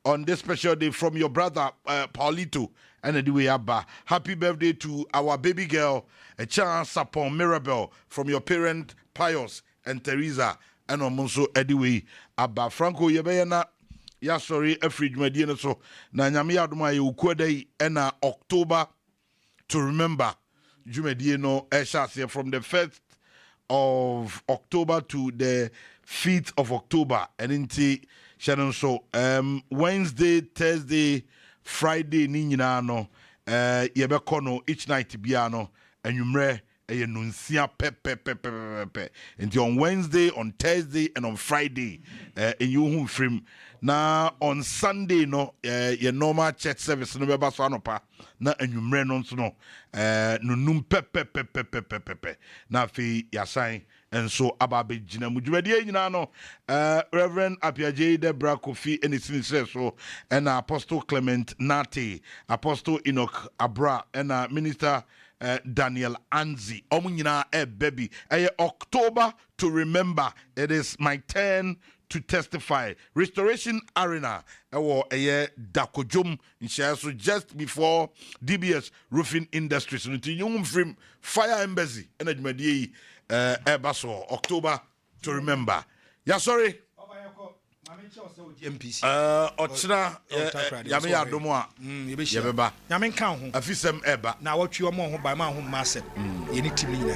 on this special day from your brother Paulito and the Abba. Happy birthday to our baby girl Chan Sapon Mirabel from your parent Pius and Teresa and Omonso Ediwe Abba. Franco Yebeyana. Ya sorry, every Jumadian so na nyame adoma ye ukwede na October to remember Jumadiano Eshase from the 1st of October to the 5th of October and into Shannon so Wednesday, Thursday, Friday ni nyina no yebekono each night biano enwumre nunsia pe and on Wednesday, on Thursday and on Friday in you film. Na on Sunday no your normal church service no beba so anopa na enwumre no nso no nunum pe na fi yasan enso ababe gina mudwade nyina no Reverend Apiaje Debra Kofi enisin so and Apostle Clement Nate, Apostle Enoch Abra and Minister Daniel Anzi omunyina baby October to remember. It is my turn to testify. Restoration Arena Dakojum in just before DBS Roofing Industries from Fire Embassy and Basso October to remember. Yeah, sorry. Ochina yame ya domo a yebeba nyame nka ho afisem eba na watwe omo ho ba ma ho masse ye ni timi na